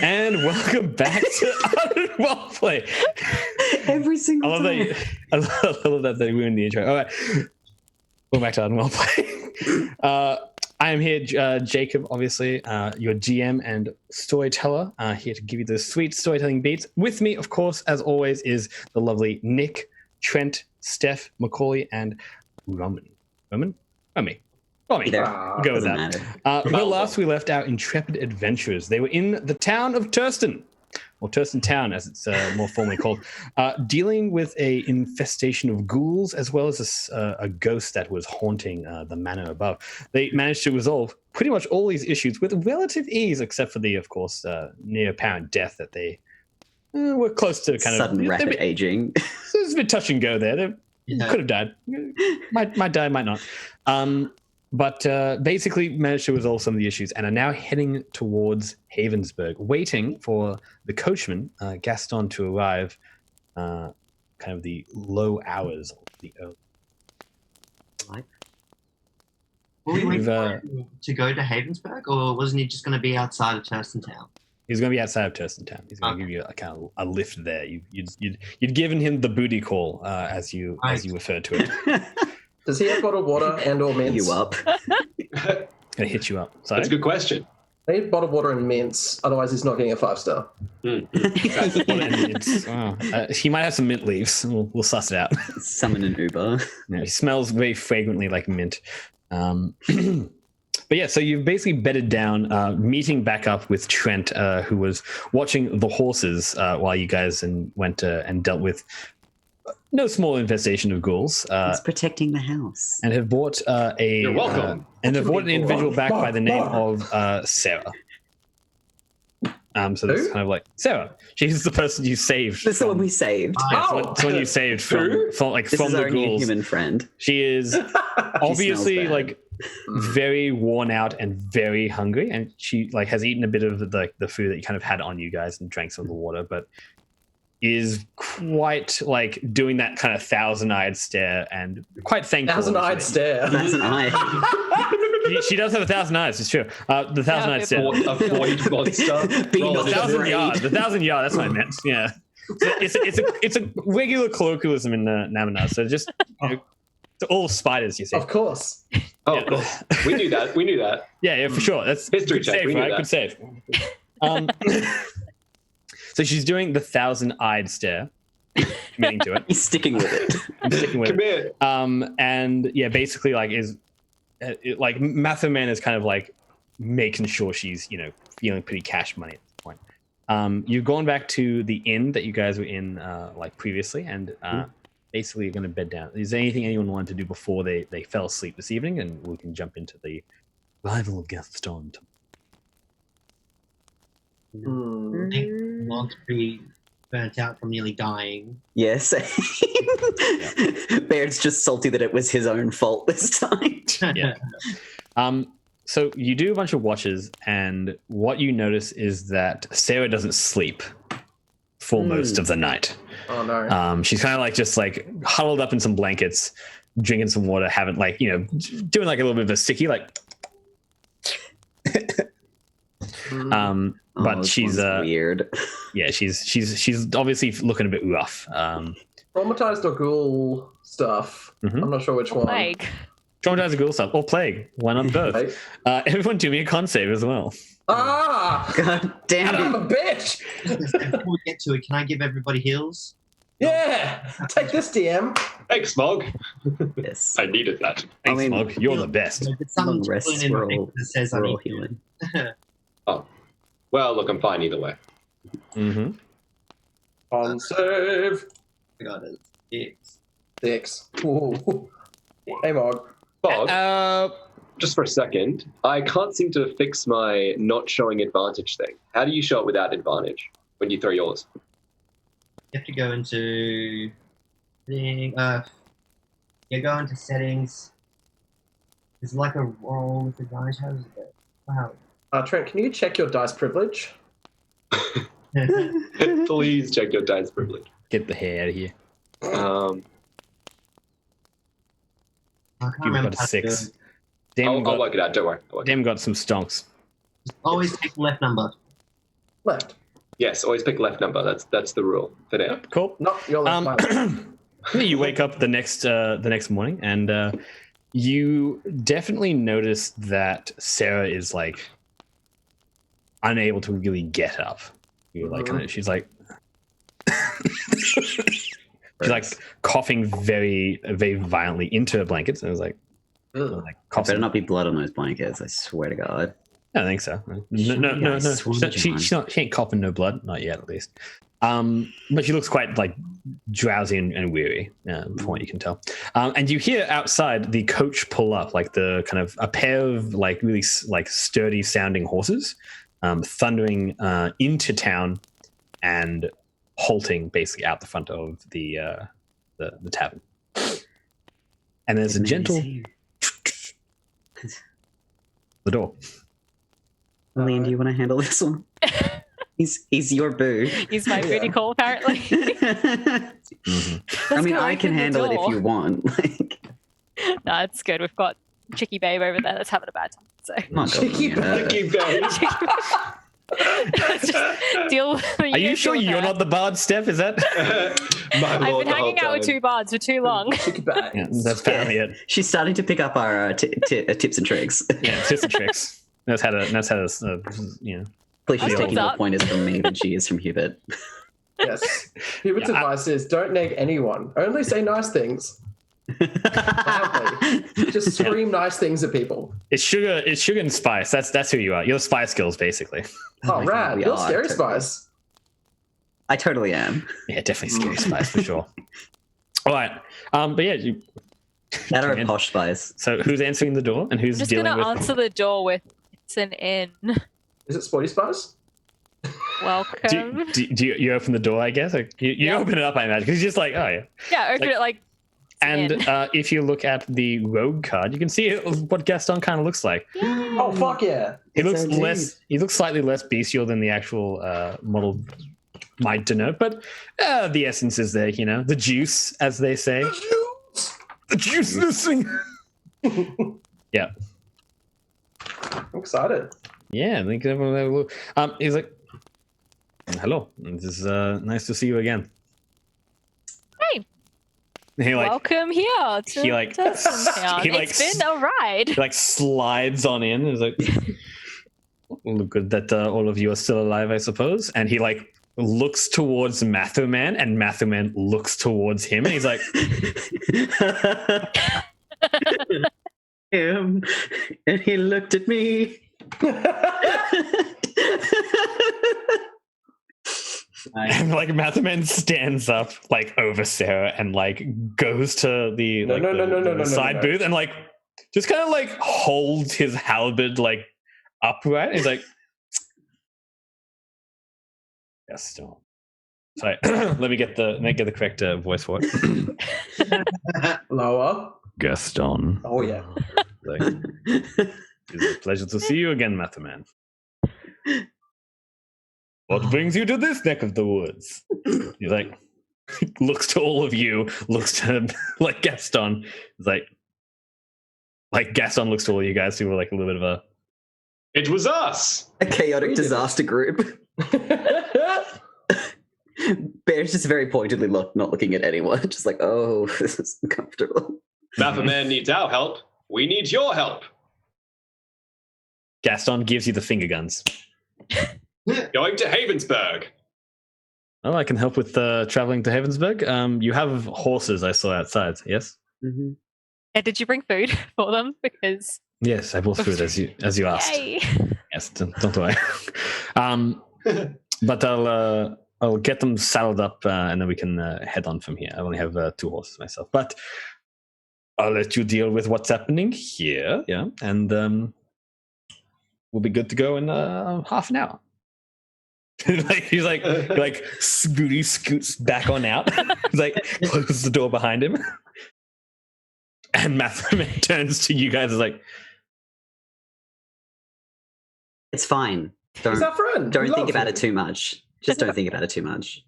And welcome back to Ardent Roleplay. Every single time. I love that they ruined the intro. All right. Welcome back to Ardent Roleplay. I am here, Jacob, obviously, your GM and storyteller, here to give you the sweet storytelling beats. With me, of course, as always, is the lovely Nick, Trent, Steph, Macaulay, and Roman. Roman? Romy. Go with that. Well, last we left our intrepid adventurers. They were in the town of Turston, or Turston Town, as it's more formally called, dealing with a infestation of ghouls, as well as a ghost that was haunting the manor above. They managed to resolve pretty much all these issues with relative ease, except for the, of course, near apparent death that they were close to kind sudden of rapid aging. There's a bit touch and go there. They could have died. Might die, might not. But basically managed to resolve some of the issues and are now heading towards Havensburg, waiting for the coachman, Gaston, to arrive kind of the low hours of the early. Were we waiting for him to go to Havensburg, or wasn't he just going to be outside of Turston Town? He's going to be outside of Turston Town. He's going to give you a kind of a lift there. You'd given him the booty call, as you referred to it. Does he have bottled water and or mints? You up? Gonna hit you up. Sorry? That's a good question. I need bottled water and mints, otherwise he's not getting a 5-star. He might have some mint leaves. We'll suss it out. Summon an Uber. Yeah, he smells very fragrantly like mint. But yeah, so you've basically bedded down, meeting back up with Trent, who was watching the horses while you guys went and dealt with no small infestation of ghouls. It's protecting the house. And have brought You're welcome. And have brought an individual back by the name of Sarah. So it's kind of like Sarah. She's the person you saved. This is the one we saved. Yeah, someone you saved from This from is the our new ghouls. human friend. She is obviously bad. like very worn out and very hungry, and she like has eaten a bit of the food that you kind of had on you guys and drank some of the water, but is quite like doing that kind of thousand-eyed stare and quite thankful. Thousand-eyed stare. That's an eye. She does have 1,000 eyes. It's true. The thousand-eyed stare. A void monster. Being The not 1,000 yard. afraid. The 1,000 yard. That's what I meant. Yeah. It's a regular colloquialism in Namina. So just it's all spiders. You see. Of course. Oh, of course. We knew that. We knew that. Yeah, for sure. That's History good check, save, we knew right? that. Good save. So she's doing the 1,000-eyed stare, committing to it. He's sticking with it. I'm sticking with Come it. here. And yeah, basically like like Matho Man is kind of like making sure she's feeling pretty cash money at this point. You've gone back to the inn that you guys were in like previously, and basically you're going to bed down. Is there anything anyone wanted to do before they fell asleep this evening? And we can jump into the rival of Gaston. Hmm. I think Log's pretty burnt out from nearly dying. Yes. Baird's just salty that it was his own fault this time. Yeah. So you do a bunch of watches, and what you notice is that Sarah doesn't sleep for most of the night. Oh no. She's kind of like just like huddled up in some blankets, drinking some water, having like doing like a little bit of a sicky, like. But this she's one's weird. Yeah, she's obviously looking a bit rough. Traumatized or ghoul stuff. Mhm. I'm not sure which one. Plague. Traumatized ghoul stuff or plague. Why not both? Right? Everyone do me a con save as well. Ah! God damn I'm it. a bitch! Before we get to it, can I give everybody heals? Yeah! Take this, DM. Thanks, Smog. Yes. I needed that. Thanks, mean- Mog. You're the best. There's something Long rests, in my we're thing all- that says I We're all need healing. Well, look, I'm fine either way. Mm-hmm. On save. I got it. It's 6. Ooh. Hey, Mog. Smog, just for a second, I can't seem to fix my not showing advantage thing. How do you show it without advantage when you throw yours? you have to go into thing. You go into settings. It's like a roll with advantage. How does it go? Wow. Trent, can you check your dice privilege? Please check your dice privilege. Get the hair out of here. I can't You've remember got a how to do 6. it. Damon I'll work it out. Don't worry. I'll work it out. Damon got some stonks. Always pick the left number. Left. Yes, always pick left number. That's the rule for now. Cool. No, you're left. You wake up the next morning, and you definitely notice that Sarah is like unable to really get up. You're like, she's like, she's like coughing very, very violently into her blankets, and it was like, Ugh. coughing. Better not be blood on those blankets, I swear to God. I don't think so. No. Swan She ain't coughing no blood, not yet at least. But she looks quite like drowsy and weary, from what you can tell. And you hear outside the coach pull up, like the kind of a pair of like really like sturdy sounding horses, thundering into town and halting basically out the front of the tavern. And there's a gentle the door. Liam, do you want to handle this one? He's your boo. He's my booty call, apparently. Mm-hmm. I mean, go I can open the handle it if door. you want. Like, No, it's good. We've got Chicky Babe over there that's having a bad time. So I'm not going Cheeky near her. Keep going. let's just deal with Are you sure you're not the bard, Steph? Is that? My I've lord, been the whole hanging out with time. 2 bards for too long. Chicky back. Yeah, that's apparently it. She's starting to pick up our tips and tricks. Yeah, tips and tricks. Knows how to Please, she's What's taking more up? pointers from me than she is from Hubert. Yes. Hubert's Yeah, advice is don't neg anyone. Only say nice things. Loudly. Just scream nice things at people. It's sugar and spice. That's who you are. You're the Spice Girls, basically. Oh, my God, rad. we You're are Scary totally. Spice. I totally am. Yeah, definitely Scary Spice for sure. All right. But yeah, That or a posh spice. so who's answering the door and who's I'm just dealing going to with answer the door with, it's an inn. Is it Sporty Spice? Welcome. Do you open the door? I guess you Yeah. open it up. I imagine because he's just like, oh yeah. Yeah, open it like. And in. if you look at the rogue card, you can see what Gaston kind of looks like. Oh fuck yeah! He It's looks indeed. less. He looks slightly less bestial than the actual model might denote, but the essence is there. You know, the juice, as they say. The juice is thing. Yeah. I'm excited. Yeah, I think everyone have a look. He's like, hello. It is nice to see you again. Hey. He like Welcome here to he, like- Town. he, like, It's been a ride. he, like slides on in. He's like, look good that all of you are still alive, I suppose. And he like looks towards Mathuman, and Mathuman looks towards him, and he's like, Him, and he looked at me. and like Mathuman stands up like over Sarah and like goes to the No, like no, the, no, no, the no, no, side no. booth and like just kind of like holds his halberd like upright. He's like, Gaston. Sorry, let me get the correct voice for it. Lower. Gaston. Oh yeah. Like, it's a pleasure to see you again, Mathuman. What brings you to this neck of the woods? He's like, looks to all of you, looks to like Gaston. He's like Gaston looks to all you guys who were like a little bit of a. It was us. A chaotic disaster group. Bear's just very pointedly not looking at anyone, just like, oh, this is uncomfortable. Mapperman needs our help. We need your help. Gaston gives you the finger guns. Going to Havensburg. Oh, I can help with traveling to Havensburg. You have horses I saw outside. Yes. Mm-hmm. Yeah, did you bring food for them? Because Yes, I brought food as you asked. yay. Yes, don't worry. But I'll get them saddled up and then we can head on from here. I only have 2 horses myself, but I'll let you deal with what's happening here. Yeah, and we'll be good to go in half an hour. Like he's like scoots back on out. He's like closes the door behind him, and Mathuman turns to you guys. Is like, It's fine. He's our friend. Don't We think love about him. it too much. Just don't think about it too much.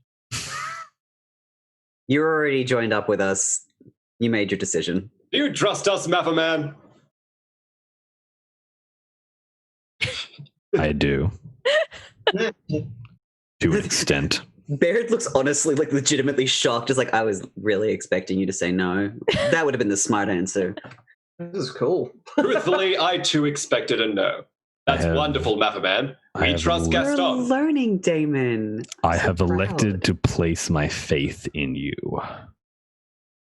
You already joined up with us. You made your decision. Do you trust us, Mapperman? I do to an extent. Baird looks honestly, like, legitimately shocked. Just like, I was really expecting you to say no. That would have been the smart answer. This is cool. Truthfully, I too expected a no. That's I have- wonderful, Mapperman. I We have trust You're You're a Gaston. learning Damon. I So have proud. elected to place my faith in you.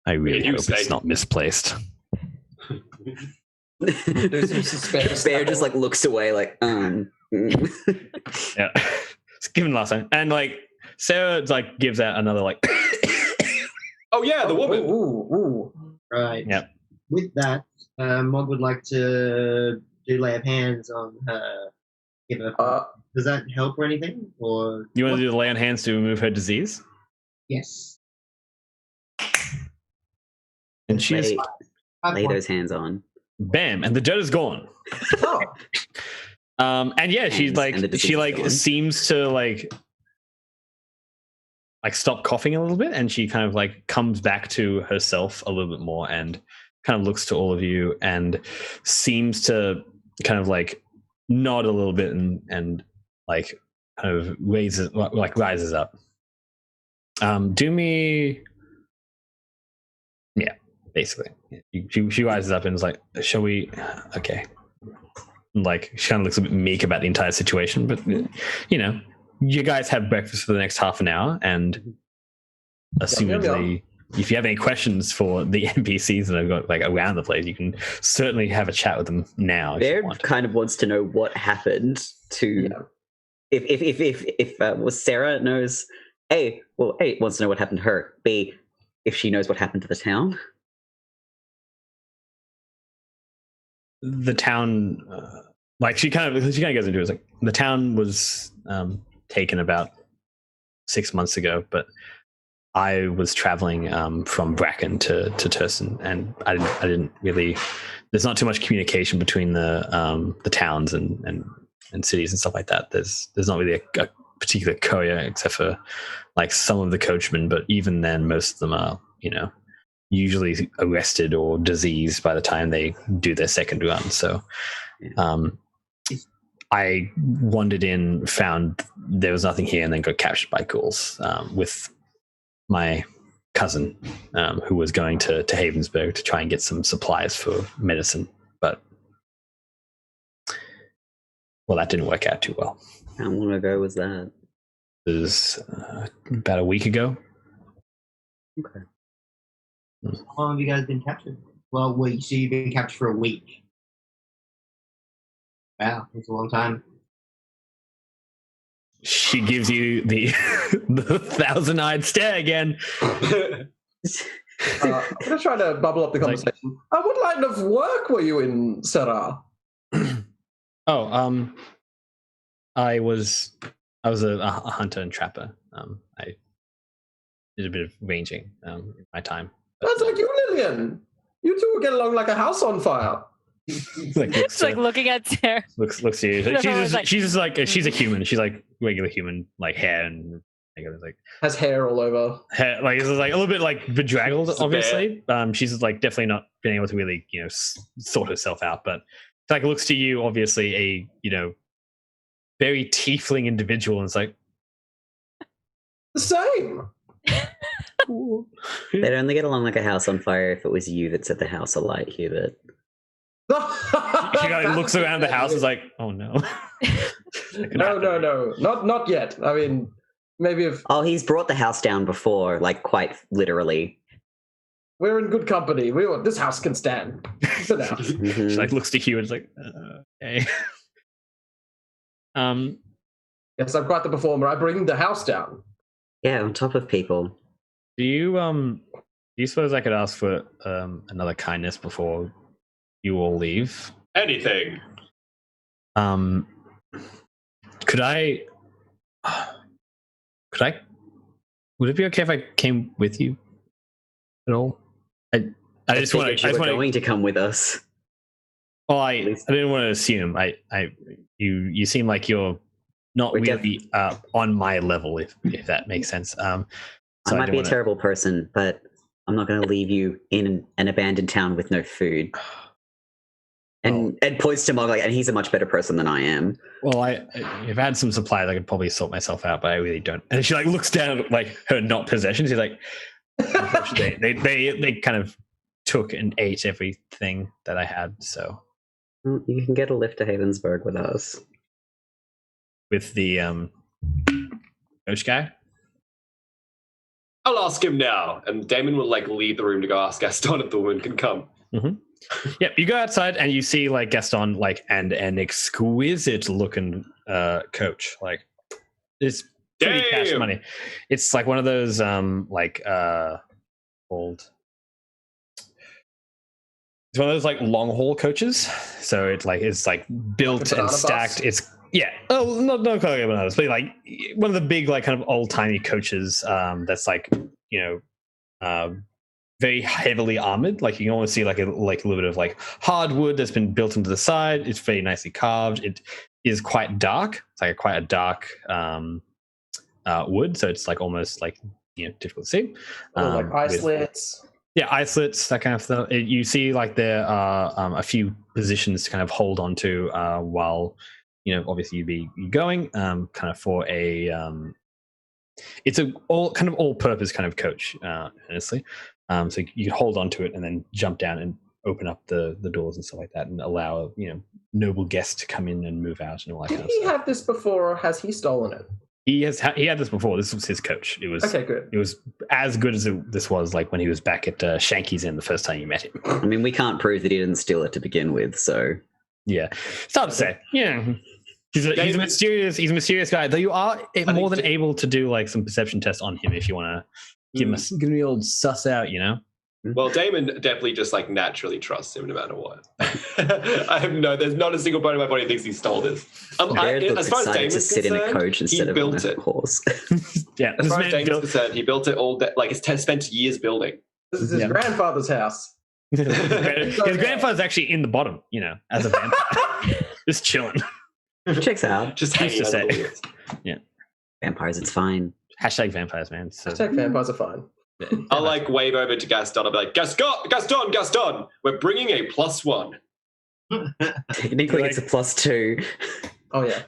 I really You hope say- it's not misplaced. There's some suspense. Bear just like looks away, like, Yeah, it's given last time, and like Sarah like gives out another like. Oh yeah, the woman. Ooh. Right. Yep. With that, Mog would like to do lay of hands on her. Give her. Does that help or anything? Or You want to do the lay on hands to remove her disease, Yes. and she's lay those hands on. bam, and the dirt is gone. Oh. And yeah, she's And- like and the disease she is like gone. seems to like stop coughing a little bit, and she kind of like comes back to herself a little bit more, and kind of looks to all of you, and seems to kind of like nod a little bit, and like kind of rises up. Do me, yeah, basically. She rises up and is like, "Shall we?" Okay. Like she kind of looks a bit meek about the entire situation, but you know, you guys have breakfast for the next half an hour, and assumedly, if you have any questions for the NPCs that I've got like around the place, you can certainly have a chat with them now. If you Bear want. kind of wants to know what happened to. Yeah. If Sarah knows, A, wants to know what happened to her. B, if she knows what happened to the town. The town, like she kind of goes into it. It's like the town was taken about 6 months ago, but I was traveling from Bracken to Turson, and I didn't really. There's not too much communication between the towns and cities and stuff like that. There's not really a particular courier except for like some of the coachmen, but even then, most of them are usually arrested or diseased by the time they do their second run. So, I wandered in, found there was nothing here, and then got captured by ghouls with my cousin, who was going to Havensburg to try and get some supplies for medicine, but that didn't work out too well. How long ago was that? It was about a week ago. Okay. How long have you guys been captured? Well, so you've been captured for a week. Wow, that's a long time. She gives you the 1,000-eyed stare again. I'm going to try to bubble up the conversation. What line of work were you in, Sarah? I was a hunter and trapper. I did a bit of ranging in my time. That's like you, Lillian. You two get along like a house on fire. It's like looking at Sarah. Looks at you. She's a human. She's like regular human, like hair and like has hair all over. Hair, like it's like a little bit like bedraggled, obviously. She's like definitely not being able to really sort herself out, but like looks to you, obviously a very tiefling individual, and it's like the same. They'd only get along like a house on fire if it was you that set the house alight, Hubert. She looks around the house, is like, oh no. No, not yet. I mean, maybe if he's brought the house down before, like quite literally. We're in good company. This house can stand. Sit down. Mm-hmm. She like looks to Hugh and is like, okay. Yes, I'm quite the performer. I bring the house down. Yeah, on top of people. Do you suppose I could ask for another kindness before you all leave? Anything. Could I would it be okay if I came with you at all? I just want to come with us. Well, I didn't want to assume. You seem like you're not really on my level, if that makes sense. I might be a terrible person, but I'm not going to leave you in an abandoned town with no food. And Ed points to Mog, and he's a much better person than I am. Well, if I had some supplies, I could probably sort myself out, but I really don't. And she like looks down at like her not possessions. She's like, unfortunately, they kind of took and ate everything that I had. So you can get a lift to Havensburg with us. With the coach guy. I'll ask him now. And Damon will like leave the room to go ask Gaston if the woman can come. Mm-hmm. Yep, you go outside and you see like Gaston and an exquisite looking coach. Like it's pretty cash money. It's like one of those called. It's one of those like long haul coaches. So it's like built and stacked. Bus? It's not quite bananas, but like one of the big like kind of old timey coaches. That's like very heavily armored. Like you can almost see like a little bit of like hardwood that's been built into the side. It's very nicely carved. It is quite dark. It's like quite a dark wood, so it's like almost like difficult to see. Like islets. Islets, that kind of stuff. You see like there are a few positions to kind of hold on to while obviously you'd be going kind of for a it's a all-purpose kind of coach, honestly. So you can hold on to it and then jump down and open up the doors and stuff like that, and allow noble guests to come in and move out and all that. Did he have this before, or has he stolen it? He had this before. This was his coach. It was okay. Good. It was as good as this was like when he was back at Shanky's Inn the first time you met him. I mean, we can't prove that he didn't steal it to begin with, so yeah, it's hard to say. Yeah. He's a mysterious guy, though you are more than able to do like some perception tests on him if you want to give him a old suss out, Well, Damon definitely just like naturally trusts him no matter what. There's not a single bone in my body that thinks he stole this. Jared looks as far as excited Damon's to sit in a concerned, coach instead he of built on a it. horse. Yeah, As this far as man Damon's built. concerned, he built it all day. Like he's spent years building. This is his grandfather's house. His grandfather's actually in the bottom, as a vampire, just chilling. Checks out. Just hanging out. Vampires, it's fine. Hashtag vampires, man. So, Hashtag vampires are fine. I'll like wave over to Gaston. I'll be like, Gaston, we're bringing a +1. Technically, it's a +2. Oh yeah.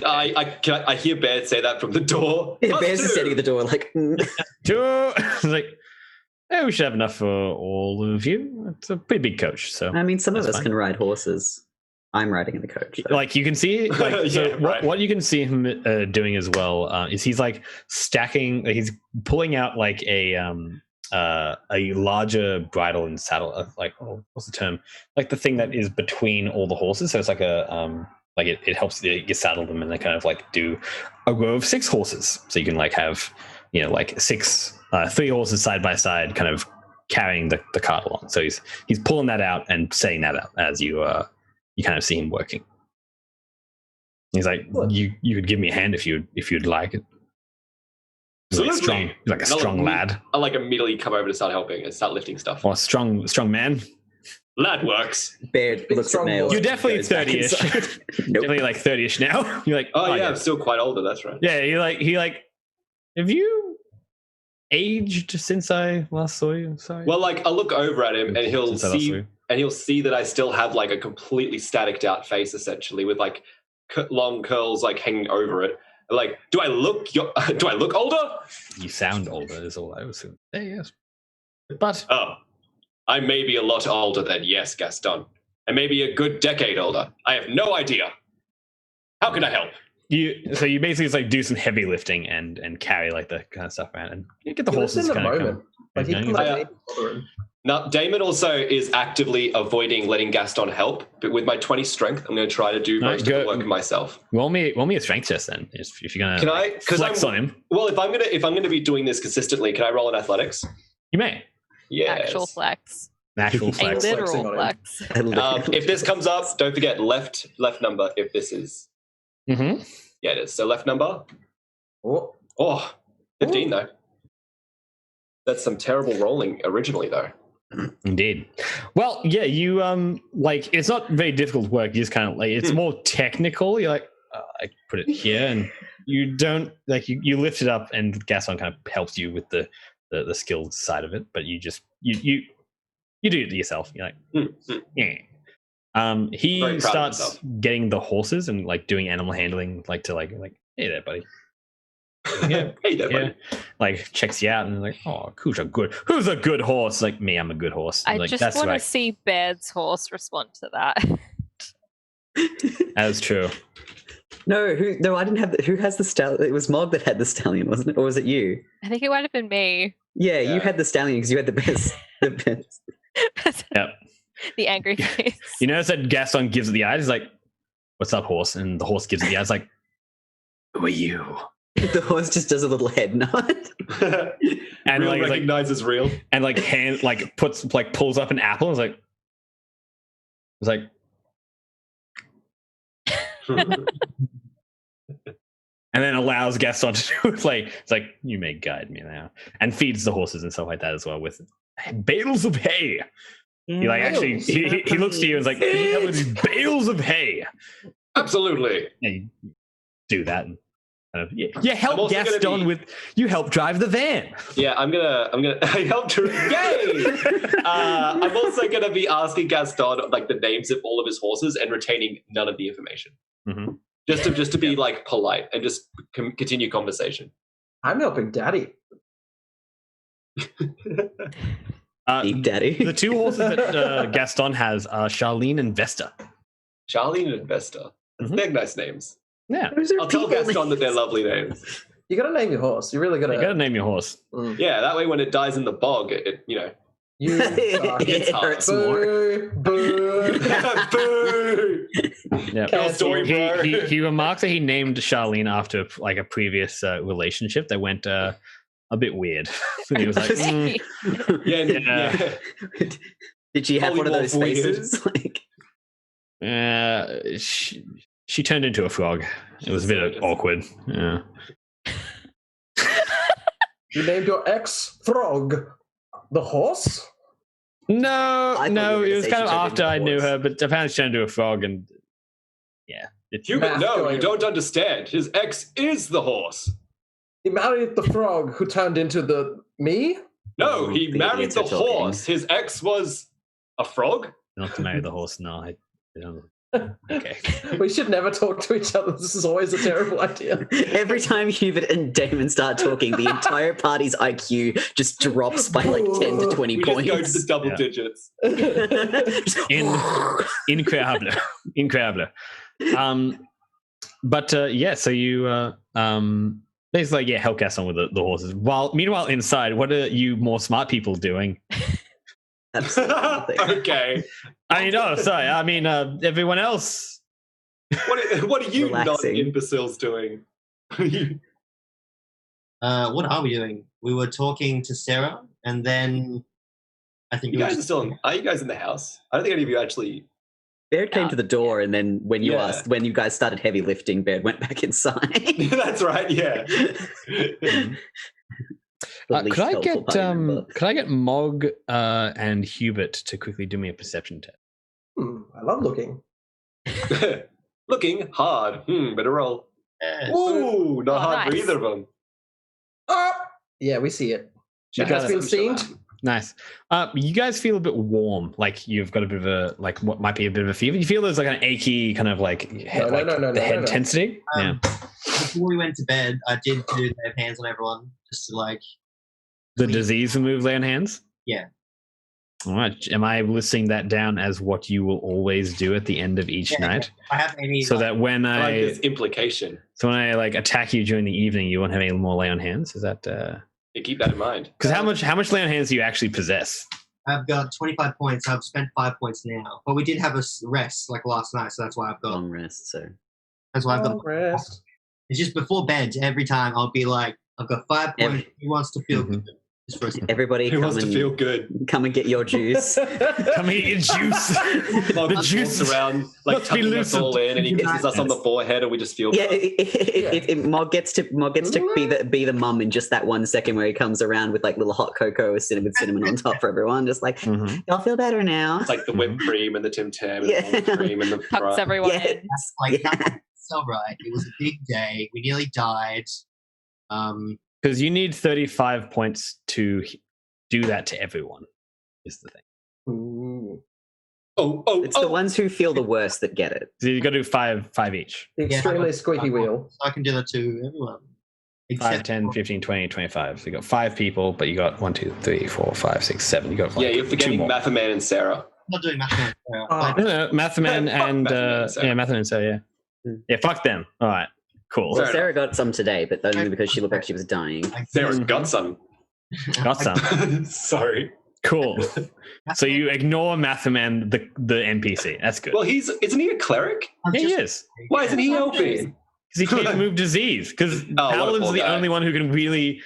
I hear Baird say that from the door. Yeah, Bear's just standing at the door like, It's like, we should have enough for all of you. It's a pretty big coach, so I mean, some of that's us fine. can ride horses. I'm riding in the coach. though. Like you can see, what you can see him doing as well is he's like stacking. He's pulling out like a larger bridle and saddle. What's the term? Like the thing that is between all the horses. So it's like a like it helps you saddle them, and they kind of like do a row of 6 horses. So you can like have like 3 horses side by side, kind of carrying the cart along. So he's pulling that out and setting that up as you kind of see him working. He's like, you could give me a hand if you'd like it. He's like strong. He's like a strong lad. I'll like immediately come over to start helping and start lifting stuff. Or strong man. Lad works. Bear looks at nails. You're definitely goes back 30-ish. inside. Nope. Definitely like 30-ish now. You're like, Oh yeah, I'm still quite older. That's right. Yeah, he have you aged since I last saw you? Sorry. Well, like I'll look over at him and he'll Since I last saw see you. and he'll see that I still have like a completely static out face, essentially, with like long curls like hanging over it. Like, do I look older? You sound older, is all I was saying. Yes. But Oh, I may be a lot older than yes, Gaston. I may be a good decade older. I have no idea. How can I help? you basically just like do some heavy lifting and carry like the kind of stuff around and you get the He lives horses in the kind of moment. come. Like he going. can I, like bother him. Now, Damon also is actively avoiding letting Gaston help, but with my 20 strength, I'm going to try to do most of the work myself. Roll me a strength test then, if you're gonna Can I? flex on him. Well, if I'm gonna be doing this consistently, can I roll an athletics? You may. Yeah. Actual flex. An actual A flex. flexing literal on him. flex. If this comes up, don't forget left number. If this is, Mm-hmm. yeah, it is. So left number. Oh, Oh, 15 though. That's some terrible rolling originally though. Indeed. Well, yeah, you like it's not very difficult work. You just kind of like it's more technical. You're like, I put it here, and you don't like you lift it up, and Gaston kind of helps you with the skill side of it. But you just you do it yourself. You're like, yeah. He Very proud of starts himself. getting the horses and like doing animal handling, like to like hey there, buddy. Yeah, Hey there, buddy. like checks you out and like, oh, who's a good horse? Like me, I'm a good horse. I Like, just that's want right. to see Baird's horse respond to that. That's true. No, I didn't have. Who has the stallion? It was Mog that had the stallion, wasn't it? Or was it you? I think it might have been me. Yeah, Yeah. you had the stallion because you had the best. The best. Yep. The angry face. You notice that Gaston gives it the eyes. He's like, "What's up, horse?" And the horse gives it the eyes. Like, who are you? The horse just does a little head nod. And Real like, he's like, recognizes real. and like pulls up an apple. And is like, and then allows Gaston to do it. Like, it's like, you may guide me now, and feeds the horses and stuff like that as well with bales of hay. He like actually he looks to you and is like, "You have these bales of hay." Absolutely. And you do that. And kind of, you help also gonna Gaston be- you help drive the van. Yeah, I'm gonna I helped her. Yay! I'm also gonna be asking Gaston like the names of all of his horses and retaining none of the information. Mhm. Just to be like polite and just continue conversation. I'm helping Daddy. Deep Daddy. The 2 horses that Gaston has are Charlene and Vesta. Charlene and Vesta. Mhm. They're nice names. Yeah, Those are I'll tell people Gaston that they're names. lovely names. You gotta name your horse. You really you gotta. gotta name your horse. Mm. Yeah, that way when it dies in the bog, it you know. You It hurts more. Boo, boo. Boo! Yeah. Tell a story, bro. He remarks that he named Charlene after like a previous relationship that went a bit weird. And he was like, Yeah. Did she have one of those Polymorph weird. faces? Like, she turned into a frog. It was a bit awkward. Yeah. You named your ex Frog the horse? No, I thought you were it gonna was say kind of she turned after into a I knew horse. her, but apparently she turned into a frog, and yeah. Hubert, no, going- you don't understand. His ex is the horse. He married the frog who turned into the me? No, he The married idiots the are talking. horse. His ex was a frog? Not to marry the horse, no. I don't. Okay. We should never talk to each other. This is always a terrible idea. every time Hubert and Damon start talking, the entire party's IQ just drops by like 10 to 20 We points. just go to the double Yeah. digits. Incredible. But so you basically Hellcast on with the horses. Meanwhile inside, what are you more smart people doing? Absolutely nothing. Okay. Sorry. I mean everyone else. What are you Relaxing. non-imbeciles doing? What are we doing? We were talking to Sarah, and then I think You we were guys are still. Are you guys in the house? I don't think any of you actually. Baird came to the door, and then when you Yeah. asked, when you guys started heavy lifting, Baird went back inside. That's right. Yeah. The least Could I helpful get party member. could I get Mog and Hubert to quickly do me a perception test? I love looking. Looking hard. Better roll. Ooh, not Oh, hard for nice. either of them. Yeah, we see it. It got has it. been seen. Nice. You guys feel a bit warm, like you've got a bit of a what might be a bit of a fever. You feel there's like an achy kind of like head, No, head no. tensity. Yeah. Before we went to bed, I did do lay hands on everyone, just to like. The disease remove lay on hands. Yeah. All right. Am I listing that down as what you will always do at the end of each Yeah, night? I have any. So like, that when I like I this implication. like attack you during the evening, you won't have any more lay on hands. Is that? Yeah, keep that in mind. Because how much lay on hands do you actually possess? I've got 25 points. I've spent 5 points now, but we did have a rest like last night, so that's why I've got. Long rest, so That's why I've got. Rest. It's just before bed. Every time I'll be like, I've got 5 points. Who wants to feel good? Just for a second. everybody Who wants to feel and good? come and get your juice. Come eat your juice. The juice walks around, like must be tucking us all in, and he kisses us on the forehead, and we just feel. Yeah, good. if Mog gets to be the mum in just that 1 second where he comes around with like little hot cocoa with cinnamon on top for everyone, just like y'all feel better now. It's like the whipped cream and the Tim Tam and Yeah. the whipped cream and the Tucks fry. everyone Yeah. in. Like Yeah. that's so right. It was a big day. We nearly died. Because you need 35 points to do that to everyone. Is the thing. Ooh. It's the ones who feel the worst that get it. So you got to do five each. The Yeah, extremely I've got squeaky 5 wheel. points. I can do that to everyone. 5, 10, 15, 20, 25. So you got 5 people, but you got 1, 2, 3, 4, 5, 6, 7. You got like Yeah, you're 2 forgetting more. Mathaman and Sarah. I'm not doing math. Oh. No, Mathaman Fuck and Mathaman, so. Mathaman. So yeah, yeah. Fuck them. All right, cool. Well, Fair Sarah got some today, but only because she looked like she was dying. Sarah's got some. Got some. Sorry. Cool. So you ignore Mathaman, the NPC. That's good. Well, isn't he a cleric? Yeah, he is. Why isn't he helping? Because he can't remove disease. Because what a Paladin's poor the guy. only one who can really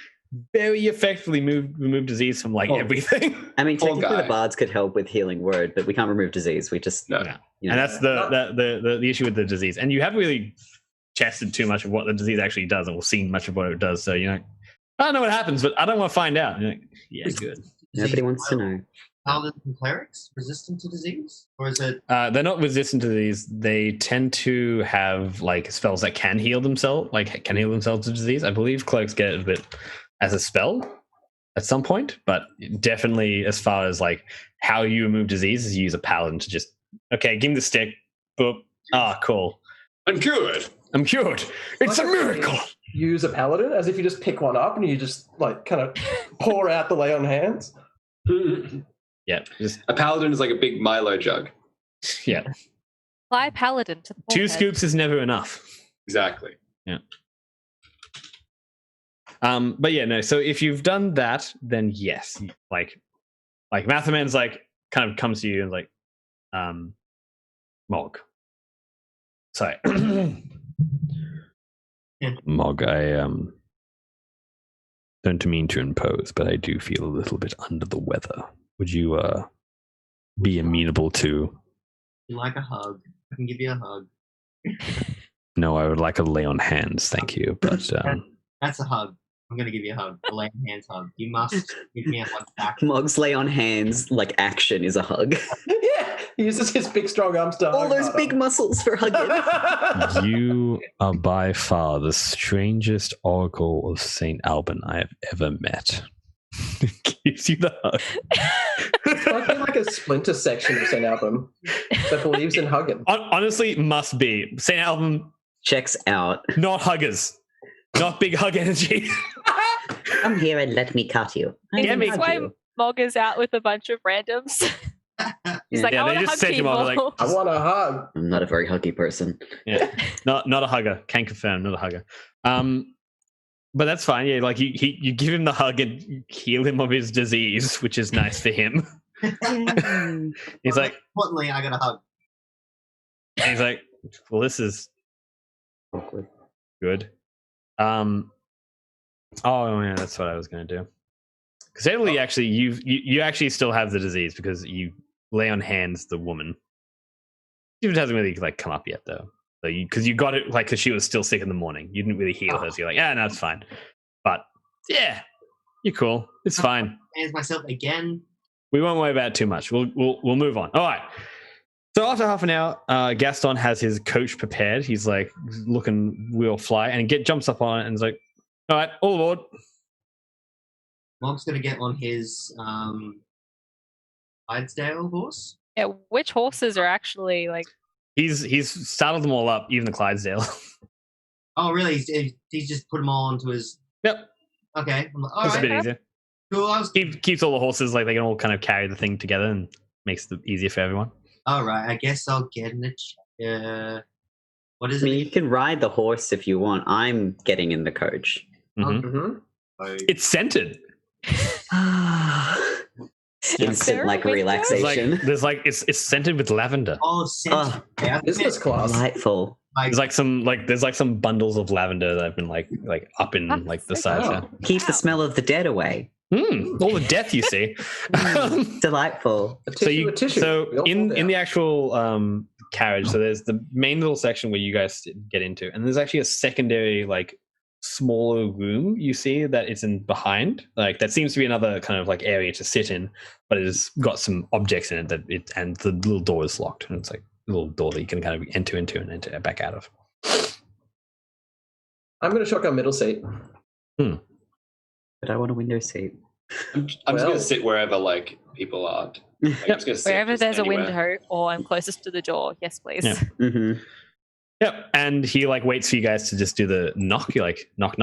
very effectively remove disease from like Oh. everything. I mean, Poor technically guy. the bards could help with healing word, but we can't remove disease. We just, No. you know. And that's the issue with the disease. And you haven't really tested too much of what the disease actually does, or seen much of what it does. So you're like, I don't know what happens, but I don't want to find out. And you're like, yeah, good. Nobody wants to know. Paladins and clerics resistant to disease, or is it? They're not resistant to these. They tend to have like spells that can heal themselves, to disease. I believe cloaks get it a bit as a spell at some point, but definitely as far as like how you remove disease is you use a paladin to just give me the stick. Boop. Ah, cool. I'm cured. I'm cured. It's a miracle. Use a paladin as if you just pick one up and you just like kind of pour out the lay on hands. Yeah, just A paladin is like a big Milo jug. yeah. Fly paladin to the 2 forehead. scoops is never enough. Exactly. But yeah, no. So if you've done that, then yes, like Mathaman's like kind of comes to you and like, Mog. Sorry, Mog. I don't don't mean to impose, but I do feel a little bit under the weather. Would you be amenable to? You like a hug? I can give you a hug. No, I would like a lay on hands, thank you. But That's a hug. I'm gonna give you a hug. A lay on hands hug. You must give me a hug back. Mog's lay on hands, like action is a hug. Yeah, he uses his big strong arms to All hug those harder. big muscles for hugging. you are by far the strangest oracle of St. Alban I have ever met. Gives you the hug. It's like a splinter section of St. Alban that believes in hugging. Honestly, must be. St. Alban, Checks out. not huggers. Not big hug energy. Come here and let me cut you. Yeah, Is this why Mog is out with a bunch of randoms? He's like, Yeah, I they want to just hug sent him people. over, like, I want a hug. I'm not a very huggy person. Yeah, not a hugger. Can confirm, not a hugger. But that's fine. Yeah, like you give him the hug and heal him of his disease, which is nice for him. He's like, Importantly, I got a hug. and he's like, well, this is Awkward. good. Oh yeah, that's what I was going to do. Because Italy, actually, you actually still have the disease because you lay on hands the woman. She hasn't really like come up yet though. So because you got it like because she was still sick in the morning. You didn't really heal her, so you're like, yeah, no, it's fine. But yeah, you're cool. It's fine. Hands myself again. We won't worry about it too much. We'll move on. All right. So after half an hour, Gaston has his coach prepared. He's like looking real fly and jumps up on it and is like, all right, all aboard. Mog's gonna get on his Clydesdale horse. Yeah, which horses are actually like? He's saddled them all up, even the Clydesdale. Oh, really? He's just put them all onto his. Yep. Okay. I'm like, all It's a right. bit easier. Cool. I was. Keeps all the horses like they can all kind of carry the thing together and makes it easier for everyone. All right. I guess I'll get in it. What is I mean, it? you can ride the horse if you want. I'm getting in the coach. Mhm. Mm-hmm. It's scented. Instant like there a window? relaxation. It's scented with lavender. Oh, sense. Yeah, Business class. Delightful. There's some bundles of lavender that have been like up in That's like the sick. sides. Oh. Yeah. Keep the smell of the dead away. All the death you see. Delightful. A tissue, a tissue. We all in fall the down. actual carriage, so there's the main little section where you guys get into, and there's actually a secondary like smaller room you see that it's in behind. Like that seems to be another kind of like area to sit in, but it's got some objects in it and the little door is locked, and it's like a little door that you can kind of enter into and enter back out of. I'm going to shotgun middle seat. But I want a window seat. I'm just going to sit wherever like people are. Like, I'm just gonna sit Wherever just there's anywhere. a window or I'm closest to the door. Yes, please. Yeah. Mm-hmm. Yep, and he like waits for you guys to just do the knock. You like knock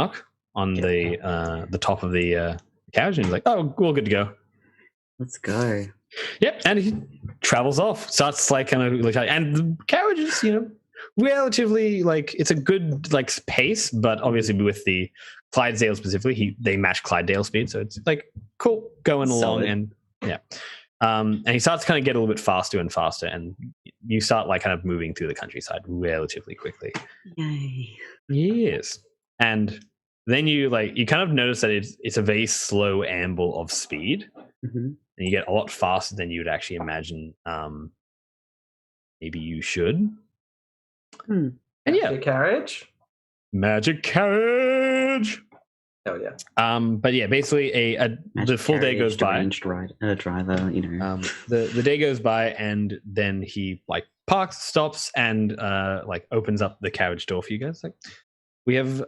on the top of the carriage, and he's like, "Oh, we're all good to go." Let's go. Yep, and he travels off. Starts like kind of like, and the carriage is relatively like it's a good like pace, but obviously with the Clydesdale specifically, they match Clydesdale speed, so it's like cool going along, Solid. and yeah. And he starts to kind of get a little bit faster and faster, and you start like kind of moving through the countryside relatively quickly. Yay. Yes, and then you kind of notice that it's a very slow amble of speed, Mm-hmm. and you get a lot faster than you would actually imagine. Maybe you should. And yeah, Your carriage. magic carriage. Oh yeah. But yeah, basically the Magic full day goes by. deranged driver, The day goes by, and then he like parks, stops, and like opens up the carriage door for you guys. Like, we have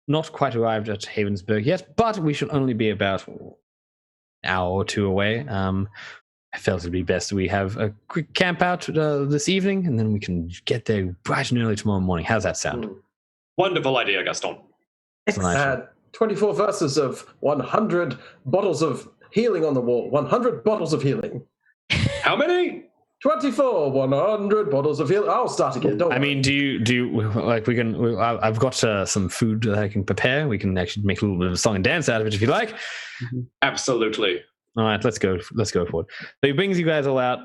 not quite arrived at Havensburg yet, but we should only be about an hour or two away. I felt it'd be best we have a quick camp out this evening, and then we can get there bright and early tomorrow morning. How's that sound? Wonderful idea, Gaston. Excellent. 24 verses of 100 bottles of healing on the wall. 100 bottles of healing. How many? 24, 100 bottles of healing. I'll start again. Don't I mean, do you like we can? I've got some food that I can prepare. We can actually make a little bit of a song and dance out of it if you like. Absolutely. All right, let's go forward. So he brings you guys all out,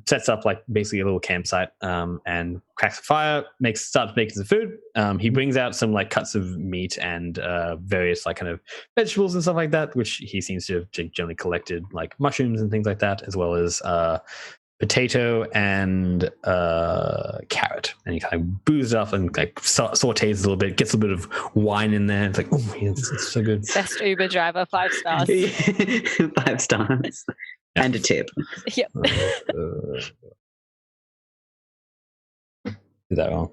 sets up like basically a little campsite, and cracks a fire, starts making some food. He brings out some like cuts of meat and various like kind of vegetables and stuff like that, which he seems to have generally collected, like mushrooms and things like that, as well as potato and carrot. And he kind of boozes it up and like sautés a little bit, gets a bit of wine in there. It's like, oh, it's so good. Best Uber driver, 5 stars. 5 stars. Yeah. And a tip. Yep. Did that wrong.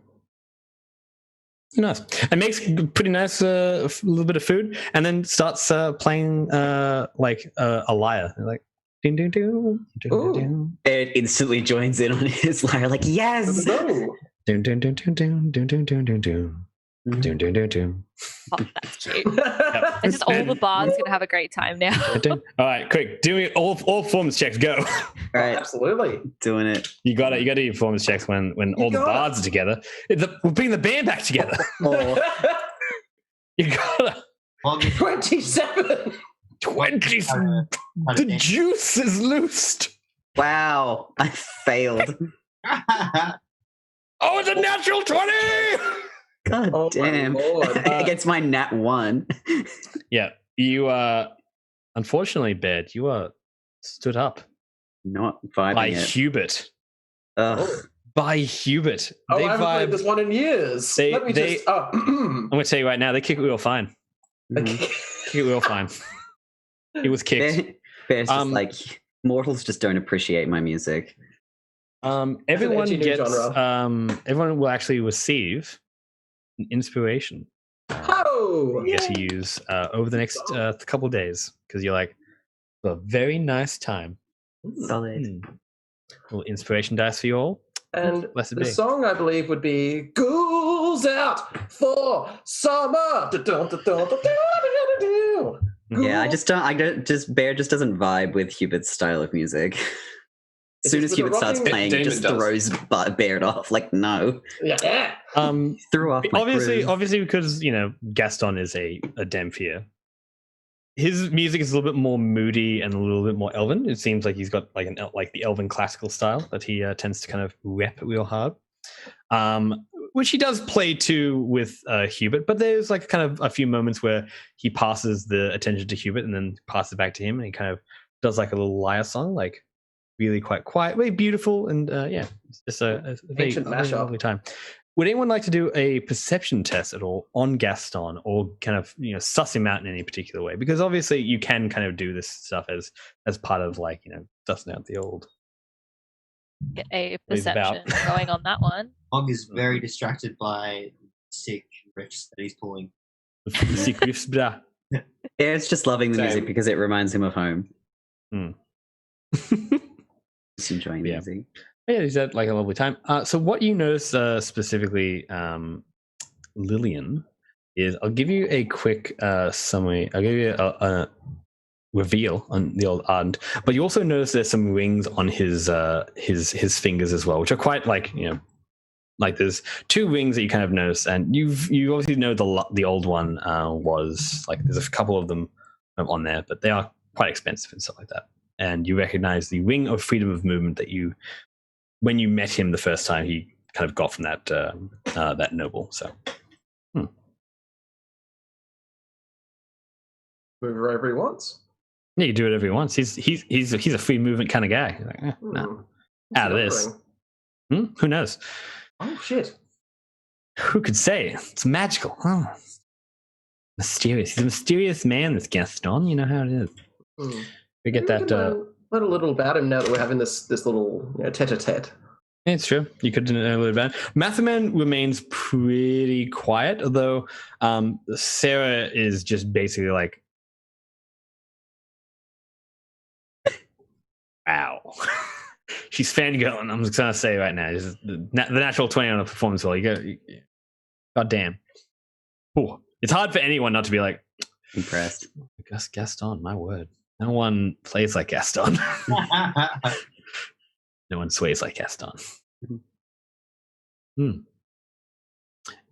Nice. And makes pretty nice a little bit of food, and then starts playing like a lyre, like ding ding ding ding ding. It instantly joins in on his lyre, like yes. No. Ding ding ding ding ding ding ding ding ding ding. Ding ding ding ding. Oh, that's cute. It's just all the bards gonna have a great time now. All right, quick, do all performance checks. Go. All right, Absolutely. doing it. You got to do your performance checks when all the bards are together. We're bringing the band back together. Oh, You gotta. 27. 20. The juice is loosed. wow, I failed. Oh, it's a natural 20. God Oh, my damn. Lord. Against my nat 1. Yeah, you unfortunately, Bed, you are stood up Not vibing by it. Hubert. Ugh. By Hubert. Oh, They I haven't played vibe. this one in years. They- Let me they- just. Oh. I'm gonna tell you right now, they kick it real fine. Mhm. Kick it real fine. It was kicked. Bear's just Um, like, mortals just don't appreciate my music. Everyone edgy new gets. genre. Everyone will actually receive an inspiration. Oh! You get to use over the next couple of days because you're like a very nice time. Solid. Little inspiration dice for you all. And Blessed the be. song, I believe, would be Ghouls Out for Summer. Yeah, I just Bear just doesn't vibe with Hubert's style of music. As soon as Is it Hubert starts rocking? playing, he Damon just does. throws Baird off. Like, no. Yeah. Threw off my groove. Obviously, because Gaston is a Demphier. His music is a little bit more moody and a little bit more elven. It seems like he's got like the elven classical style that he tends to kind of rep real hard, which he does play to with Hubert. But there's like kind of a few moments where he passes the attention to Hubert and then passes it back to him, and he kind of does like a little lyre song, like really quite quiet, very beautiful, and yeah, it's just a very lovely time. Would anyone like to do a perception test at all on Gaston, or kind of suss him out in any particular way? Because obviously you can kind of do this stuff as part of like sussing out the old. Get a He's about. perception going on that one. Og is very distracted by sick riffs that he's pulling. Secrets, blah. Bear's just loving the Same. music because it reminds him of home. Hmm. Just enjoying the Yeah. music. Yeah, he's had like a lovely time. So what you notice specifically, Lillian, is I'll give you a quick summary. I'll give you a reveal on the old Ardent, but you also notice there's some rings on his fingers as well, which are quite like like there's 2 rings that you kind of notice, and you obviously know the old one was like there's a couple of them on there, but they are quite expensive and stuff like that. And you recognize the ring of freedom of movement that when you met him the first time, he kind of got from that noble. So, Move wherever he wants. yeah, you do whatever he wants. He's a free movement kind of guy. Like, nah, out of this. Who knows? Oh, shit. Who could say? It's magical. Oh. Mysterious. He's a mysterious man, this Gaston. You know how it is. We get Maybe we that. can learn a little about him now that we're having this little tete-a-tete. It's true. You could know a little bit. Matherman remains pretty quiet, although Sarah is just basically like, "Wow." She's fangirling. I'm just gonna say right now, just the natural 20 on a performance roll. God damn. Ooh. It's hard for anyone not to be like Impressed. Gaston. My word, no one plays like Gaston. No one sways like Gaston.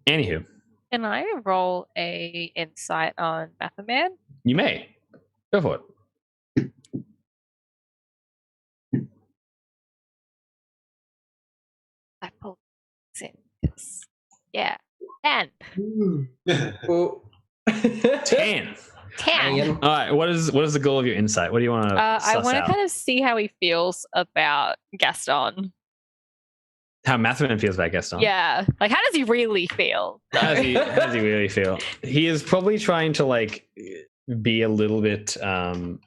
Anywho, Can I roll a insight on Matherman? you may go for it. Yeah. 10. Oh. 10. 10. All right. What is the goal of your insight? What do you want to I want to kind of see how he feels about Gaston. How Mathman feels about Gaston? Yeah. Like, how does he really feel? How does he really feel? He is probably trying to like be a little bit, like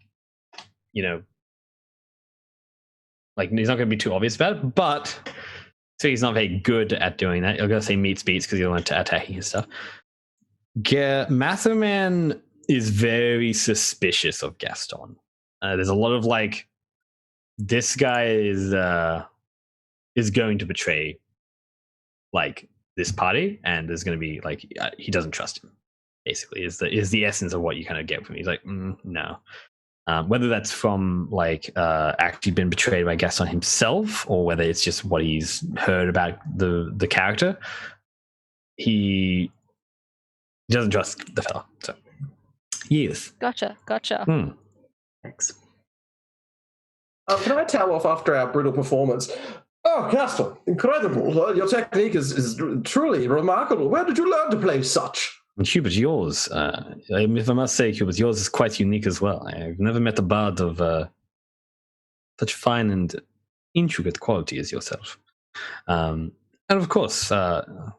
he's not going to be too obvious about it, but so he's not very good at doing that. You're going to say meets beats because you're attacking his stuff. Mathman is very suspicious of Gaston. There's a lot of like, this guy is going to betray like this party, and there's going to be like he doesn't trust him. Basically, is the essence of what you kind of get from him. He's like, no. Whether that's from like actually been betrayed by Gaston himself, or whether it's just what he's heard about the character, he doesn't trust the fella. So, yes. Gotcha. Thanks. Can I towel off after our brutal performance? Oh, Gaston, incredible. Your technique is truly remarkable. Where did you learn to play such? Hubert, yours, if I must say, Hubert, yours is quite unique as well. I've never met a bard of such fine and intricate quality as yourself. And of course... Don't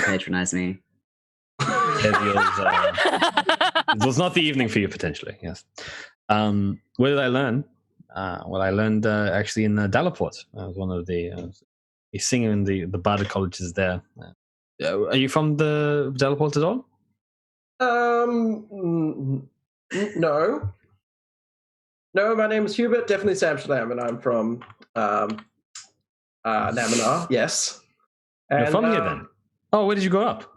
patronize me. It was not the evening for you, potentially, yes. Where did I learn? Well, I learned actually in Dallaport. I was one of a singer in the bardic colleges there. Are you from the Dallaport at all? No. No, my name is Hubert, definitely Samshalam, and I'm from Naminar, yes. You're from here then? Oh, where did you grow up?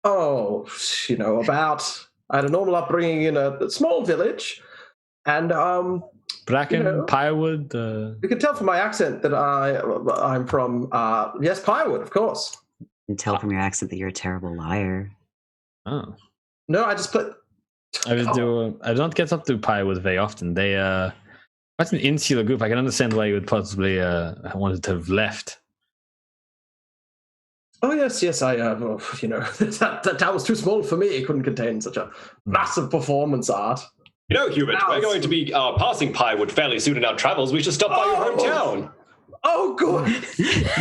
Oh, I had a normal upbringing in a small village, and Bracken, Pirewood. You can tell from my accent that I'm from Pirewood, of course. You can tell from your accent that you're a terrible liar. Oh no, I just put. I don't get up to Pirewood very often. That's an insular group. I can understand why you would possibly wanted to have left. Oh yes, I that was too small for me. It couldn't contain such a massive performance art. Hubert, we're going to be passing Pirewood fairly soon in our travels. We should stop by your hometown. Oh, good.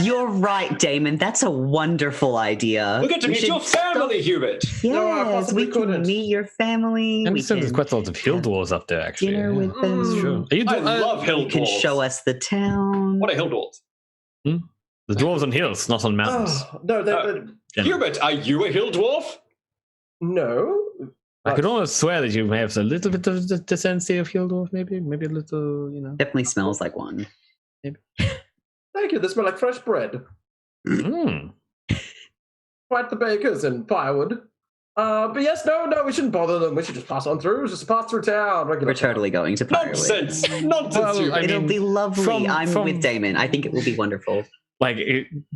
You're right, Damon. That's a wonderful idea. We'll get to meet your family, Hubert. Yes, we can meet your family. And there's quite a lot of hill dwarves up there, actually. Dinner with them. That's true. I love hill dwarves. You can show us the town. What are hill dwarves? The dwarves on hills, not on mountains. Hubert, are you a hill dwarf? No. I could almost swear that you may have a little bit of the decency of hill dwarf, maybe a little, Definitely smells like one. Maybe. Thank you. They smell like fresh bread. Quite the bakers in Pirewood. But yes, no, we shouldn't bother them. We should just pass on through. Just pass through town. We're totally going to Pirewood. Nonsense. It'll be lovely. I'm with Damon. I think it will be wonderful. Like,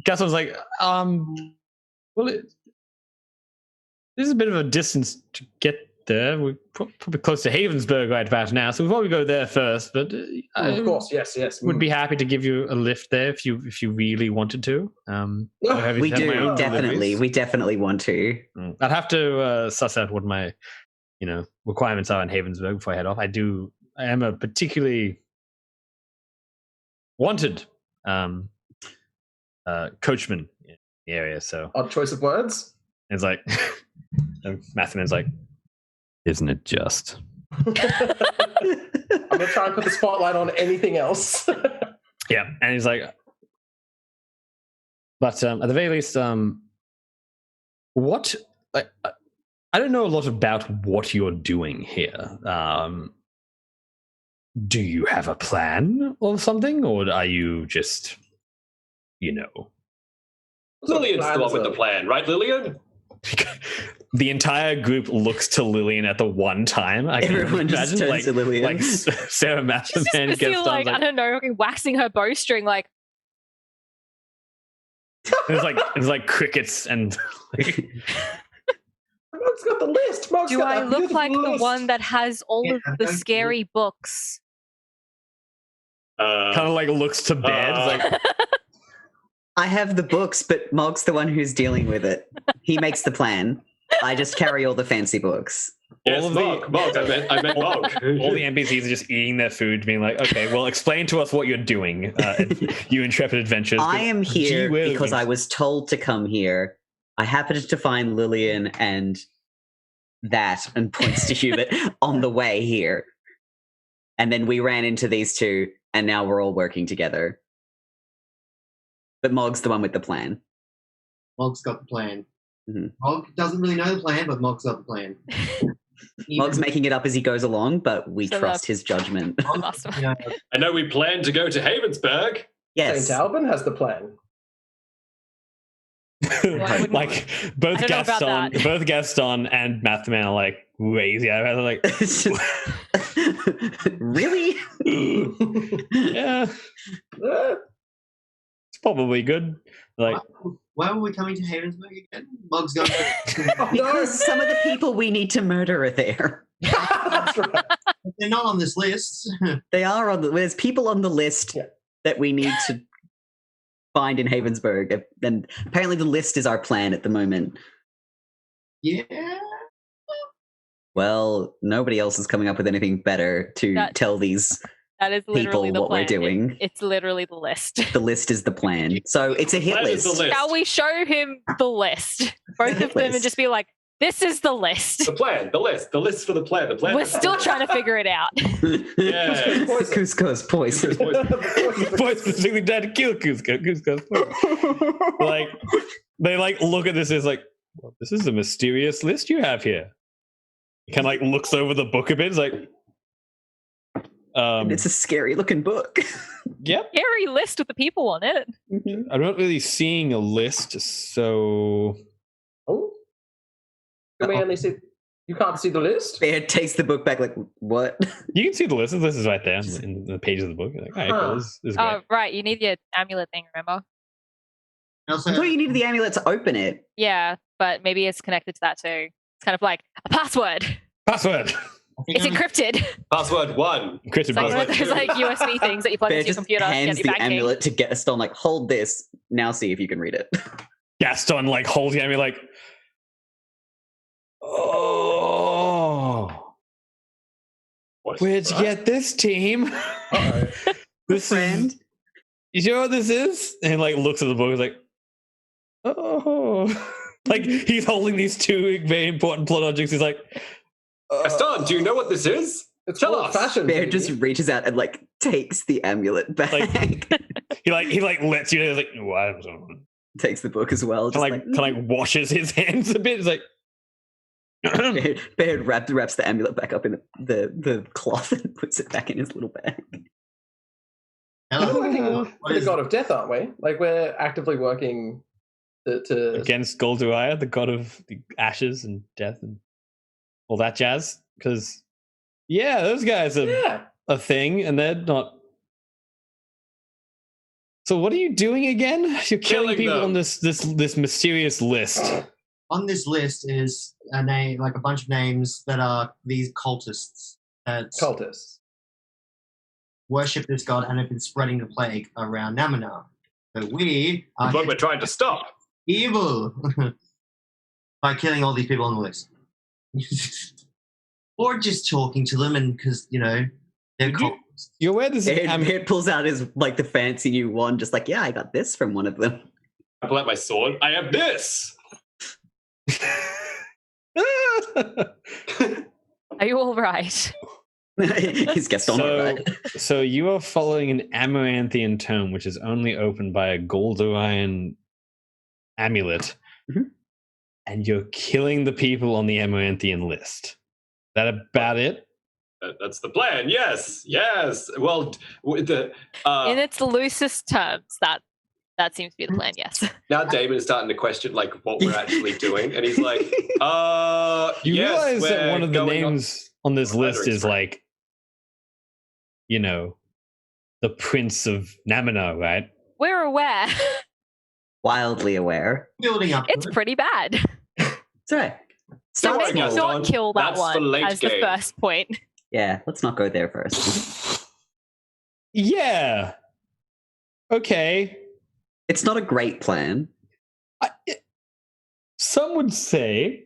Gaston's like, well, this is a bit of a distance to get there. We're probably close to Havensburg right about now, so we'll probably go there first. But of course, yes. Would be happy to give you a lift there if you really wanted to. We do definitely. We definitely want to. I'd have to suss out what my requirements are in Havensburg before I head off. I am a particularly wanted coachman in the area. So odd choice of words. It's like Mathman's like, isn't it just? I'm gonna try and put the spotlight on anything else. Yeah, and he's like, but at the very least, what? Like, I don't know a lot about what you're doing here. Do you have a plan or something, or are you just, Lillian's the one with the plan, right, Lillian? The entire group looks to Lillian at the one time. I can Everyone just imagine, turns to Lillian. Like Sarah Masterman gets like, I don't know, waxing her bowstring, like. It's like crickets and. Mark's got the list. Do I look like the one that has all of the scary books? Kind of like looks to bed. Like, I have the books, but Mog's the one who's dealing with it. He makes the plan. I just carry all the fancy books. Yes, All of Mog. I meant Mog. All the NPCs are just eating their food, being like, okay, well, explain to us what you're doing, you intrepid adventurers. I am here Gee because I was told to come here. I happened to find Lillian and that, and points to Hubert, on the way here. And then we ran into these two, and now we're all working together. But Mog's the one with the plan. Mog's got the plan. Mhm. Mog doesn't really know the plan, but Mog's got the plan. Mog's making it up as he goes along, but we So trust his judgment. Awesome. You know, I know we plan to go to Havensburg. Yes. St. Alban has the plan. Like both I don't know about Gaston and Mathman are like crazy. I'm like, Really? yeah, it's probably good. Like, why were we coming to Havensburg again? Mog's going. Because some of the people we need to murder are there. That's right. They're not on this list. They are on the. There's people on the list that we need to find in Havensburg, and apparently the list is our plan at the moment. Yeah. Well, nobody else is coming up with anything better to tell these That is literally people the what plan. we're doing. It's literally the list. The list is the plan. So it's a hit Plan is list. the list. Shall we show him the list? Both of them, and List. just be like, this is the list. The plan, the list for the plan. The plan. We're still trying to figure it out. Yeah. Cusco's poison. boys specifically tried to kill Cusco. Cusco's poison. Like, they like look at this as like, well, this is a mysterious list you have here. He kind of like looks over the book a bit. It's like, It's a scary looking book. yep. Scary list with the people on it. I'm not really seeing a list, so Oh. Can we only see? You can't see the list? Bear takes the book back like, what? you can see the list. The list is right there in the pages of the book. You're like, all right, cool, this is great. Oh, right. You need the amulet thing, remember? Also, I thought you needed the amulet to open it. Yeah, but maybe it's connected to that too. It's kind of like a password. Password. I think It's I'm- encrypted. Password 1. Encrypted It's like one of password. those like USB things that you plug Bear into your just computer to hands get the your banking. amulet to Gaston, like, hold this. Now see if you can read it. Gaston like holding at me like, oh, where'd you get this, team? Uh-oh. This Friend. is. You sure what this is? And like looks at the book, he's like, oh, like he's holding these two very important plot objects. He's like, Gaston, do you know what this is? It's Tell old us. fashioned. Bear just reaches out and, like, takes the amulet back. he lets you know, he's like, oh, I don't know. Takes the book as well. Just Kind of washes his hands a bit. He's like, Bear wraps the amulet back up in the cloth and puts it back in his little bag. Hello. We're working What for the is god of death, aren't we? Like, we're actively working to against Golduaya, the god of the ashes and death and all that jazz. Because, yeah, those guys are Yeah. a thing, and they're not. So, what are you doing again? You're killing people them. on this mysterious list. on this list is a name, like a bunch of names that are these cultists that cultists. worship this god and have been spreading the plague around Namina. So we are What we're trying to stop. evil by killing all these people on the list. Or just talking to them, and because, you know, they're Would you- cultists. You're aware this is Bear pulls out his, like, the fancy new wand, just like, yeah, I got this from one of them. I pull out my sword. I have this. Are you all right? He's Gaston, right? So you are following an Amaranthian tome, which is only opened by a Goldorian amulet, Mhm. and you're killing the people on the Amaranthian list. Is that about it? That's the plan. Yes. Well, with the In its loosest terms, that seems to be the plan, yes. now Damon is starting to question like what we're actually doing, and he's like, You yes, realize that we're one of the going names on this list murdering is spree. like, you know, the Prince of Namina, right? We're aware. Wildly aware. Building up. It's pretty bad. It's all right. So Don't worry, maybe Gaston. not kill that That's for one late as the game. first point. Yeah, let's not go there first. Yeah. Okay. It's not a great plan. Some would say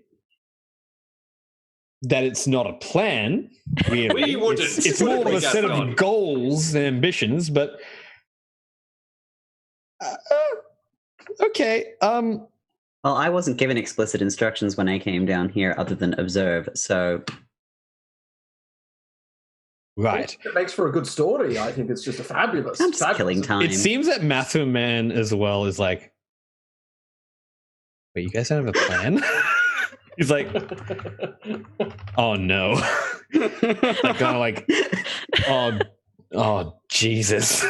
that it's not a plan. Really. We wouldn't. It's more of a set of Gaston? goals and ambitions, but okay. Well, I wasn't given explicit instructions when I came down here other than observe, so... Right. It makes for a good story. I think it's just a fabulous. I'm just killing time. It seems that Matthew Man as well is like, wait, you guys don't have a plan? He's like, oh no. Like kind of like, oh Jesus.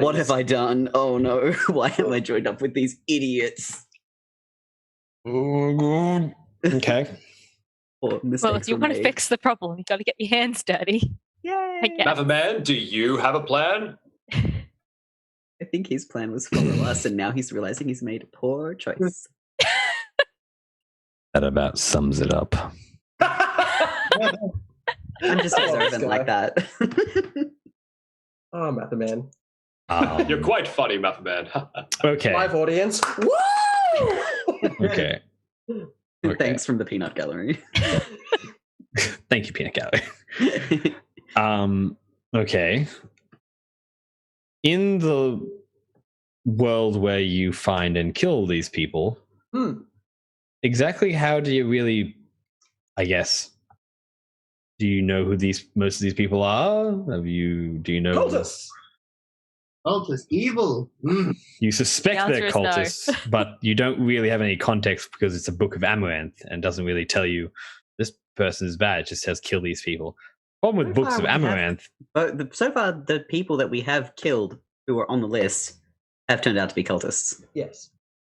What have I done? Oh no, why am I joined up with these idiots? Okay. What Well, mistakes if you were want to made? fix the problem, you've got to get your hands dirty. Yay! I guess. Mapperman, do you have a plan? I think his plan was follow us, and now he's realizing he's made a poor choice. That about sums it up. I'm just observant like that. Oh, Mather Man. You're quite funny, Mapperman. Okay. Live audience. Woo! Okay. Okay. Thanks from the peanut gallery. Thank you, Peanut Gallery. Okay. In the world where you find and kill these people, exactly how do you really, I guess, do you know who most of these people are? Do you know? Cultists. Cultist, evil. You suspect The they're answer is no. cultists, but you don't really have any context because it's a book of Amaranth and doesn't really tell you this person is bad. It just says kill these people. Problem with So books far of we have- Amaranth. But so far, the people that we have killed who are on the list have turned out to be cultists. Yes.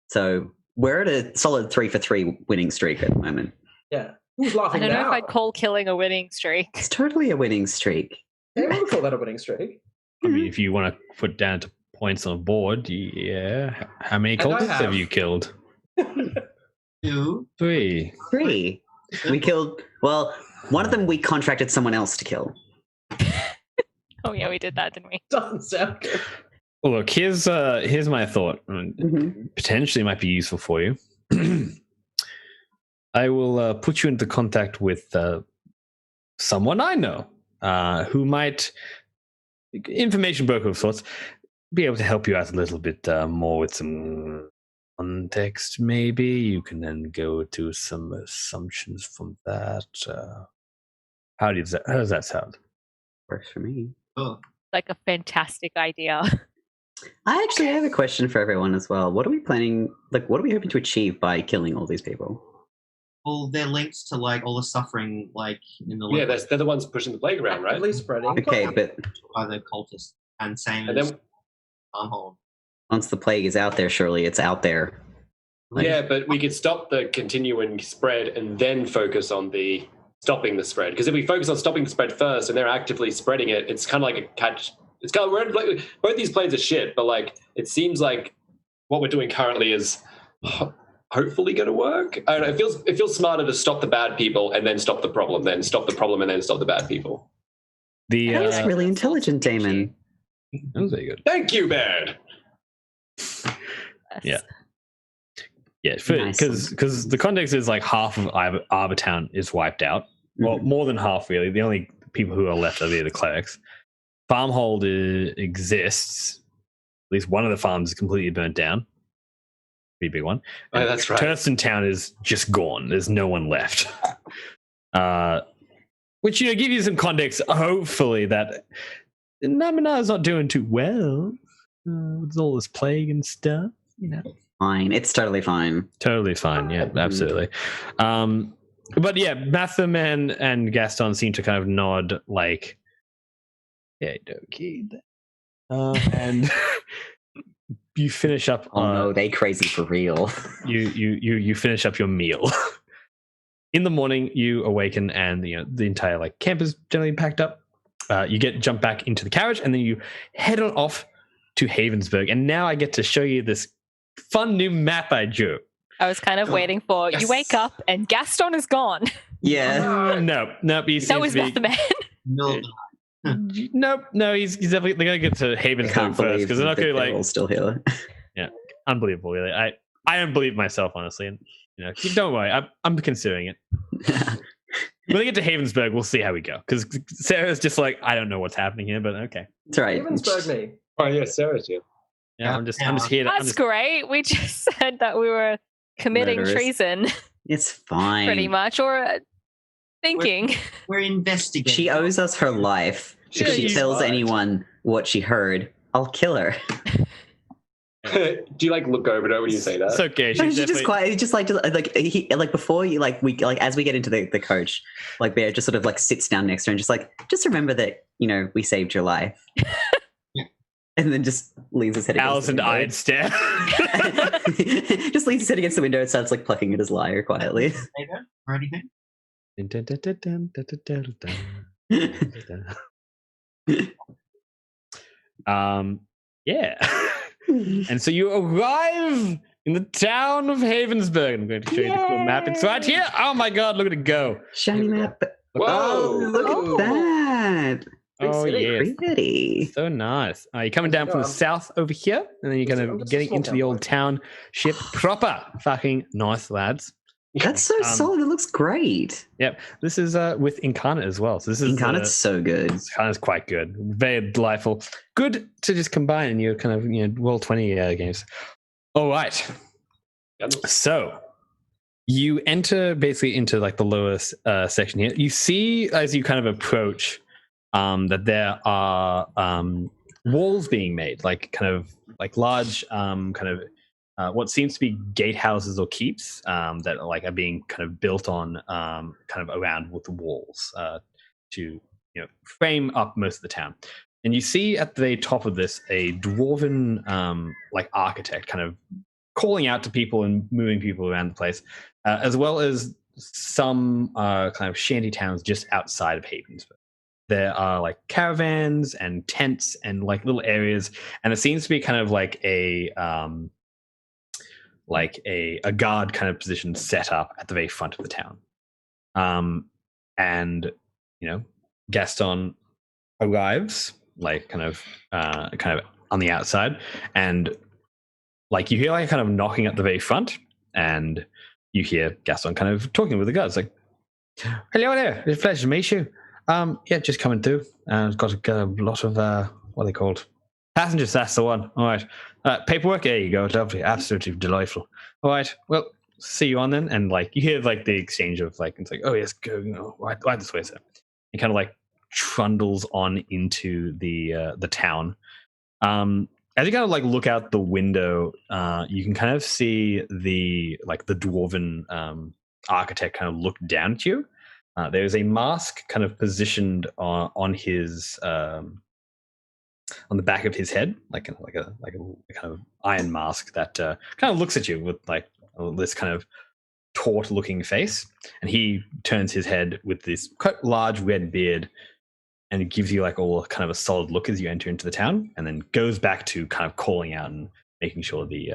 So we're at a solid 3 for 3 winning streak at the moment. Yeah. Who's I laughing don't know now? if I'd call killing a winning streak. It's totally a winning streak. Yeah, I would call that a winning streak. I mean, if you want to put down to points on a board, yeah. How many And I cultists have have. you killed? 2. 3. 3. We killed. Well, one of them we contracted someone else to kill. Oh yeah, we did that, didn't we? Doesn't sound good. Well, look, here's my thought. Potentially might be useful for you. I will put you into contact with someone I know who might, information broker of sorts, be able to help you out a little bit more with some context, maybe. You can then go to some assumptions from that. How does that sound? Works for me. Oh. Like a fantastic idea. I actually have a question for everyone as well. What are we planning? Like, what are we hoping to achieve by killing all these people? Well, they're linked to like all the suffering, like in the Yeah, they're the ones pushing the playground, right? At least spreading. Okay, but by the cultists, and same And as then, Armhold. once the plague is out there, surely it's out there. Like, yeah, but we could stop the continuing spread and then focus on the stopping the spread. Because if we focus on stopping the spread first and they're actively spreading it, it's kind of like a catch. It's kind of we're like both these plans are shit, but like it seems like what we're doing currently is hopefully going to work. I don't know. It feels smarter to stop the bad people and then stop the problem, then stop the problem and then stop the bad people. The that is really intelligent, Damon. that was very good. Thank you, Baird. Yeah. Yeah, Nice. because the context is like half of Arbortown is wiped out. Well, more than half, really. The only people who are left are the clerics. Farmhold exists. At least one of the farms is completely burnt down. Pretty big one. Oh, that's right. Turston Town is just gone. There's no one left. Which, give you some context, hopefully, that Namina is not doing too well with all this plague and stuff. Fine. It's totally fine. Totally fine. Yeah, absolutely. But yeah, Matherman and Gaston seem to kind of nod like, yeah, okay. And you finish up. Oh no, they crazy for real. You finish up your meal. In the morning, you awaken, and the entire camp is generally packed up. You jump back into the carriage, and then you head on off to Havensburg. And now I get to show you this fun new map I drew. I was kind of waiting for you wake up and Gaston is gone. Yeah. No, he That seems was to be Beth the man. Middle of Nope, no, he's definitely they're gonna get to I Havensburg can't first believe because they're not that gonna they're all like still here. unbelievable. Really, I don't believe myself honestly, and don't worry, I'm considering it. When we get to Havensburg, we'll see how we go because Sarah's just like I don't know what's happening here, but okay. It's all right. Havensburg me. Oh yeah, Sarah's here. Yeah, Yeah, I'm just yeah. here. That's great. We just said that we were committing Murderers. treason, It's fine. pretty much, or thinking. We're investigating. She owes us her life. If Yeah, she you tells are. anyone what she heard, I'll kill her. Do you like look over her when you say that? It's okay. No, She's she's just quiet. Just like before you as we get into the coach, like Bear just sort of like sits down next to her and just remember that we saved your life, and then just leans his head against the Allison-eyed stare. window. Just leans his head against the window and starts like plucking at his lyre quietly. Later, or anything? Yeah. And so you arrive in the town of Havensburg. I'm going to show you the cool map. It's right here. Oh my god, look at it go. Shiny map. Whoa. Oh, look Oh. at that. Oh Pretty yeah. pretty. So nice. You're coming down from the south over here, and then you're kind I'm of just a getting small into the town old boy. township proper. Fucking nice, lads. That's so solid. It looks great. Yep. This is with Incarnate as well. So this is Incarnate's so good. Incarnate's quite good. Very delightful. Good to just combine in your kind of Roll20 games. All right. So you enter basically into like the lowest section here. You see as you kind of approach that there are walls being made, like kind of like large what seems to be gatehouses or keeps that are being kind of built on kind of around with the walls to frame up most of the town. And you see at the top of this a dwarven architect kind of calling out to people and moving people around the place, as well as some kind of shanty towns just outside of Havensburg. There are like caravans and tents and like little areas, and it seems to be kind of like a guard kind of position set up at the very front of the town. And Gaston arrives kind of on the outside, and like you hear like kind of knocking at the very front, and you hear Gaston kind of talking with the guards like, "Hello there, it's a pleasure to meet you. Yeah, just coming through. Got a lot of what are they called? Passengers, that's the one. All right. Paperwork, there you go. Lovely. Absolutely delightful. All right. Well, see you on then." And like you hear like the exchange of like, it's like, "Oh yes, go, right this way, sir." He kind of like trundles on into the town. As you kind of like look out the window, you can kind of see the dwarven architect kind of look down at you. There's a mask kind of positioned on his on the back of his head, like a kind of iron mask that kind of looks at you with like this kind of taut-looking face, and he turns his head with this quite large red beard, and it gives you like all kind of a solid look as you enter into the town, and then goes back to kind of calling out and making sure the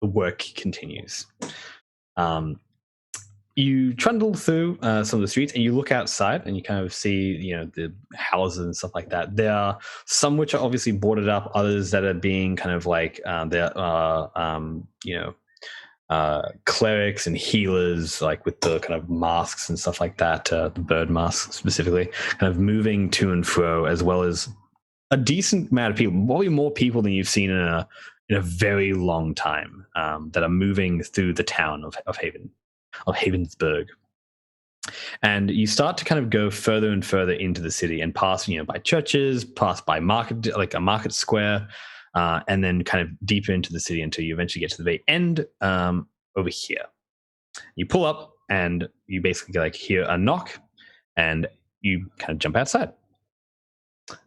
work continues. You trundle through some of the streets, and you look outside, and you kind of see, the houses and stuff like that. There are some which are obviously boarded up, others that are being kind of like there are clerics and healers, like with the kind of masks and stuff like that, the bird masks specifically, kind of moving to and fro, as well as a decent amount of people, probably more people than you've seen in a very long time, that are moving through the town of Havensburg. And you start to kind of go further and further into the city and pass, by churches, pass by market, like a market square, and then kind of deeper into the city until you eventually get to the very end over here. You pull up and you basically like hear a knock, and you kind of jump outside.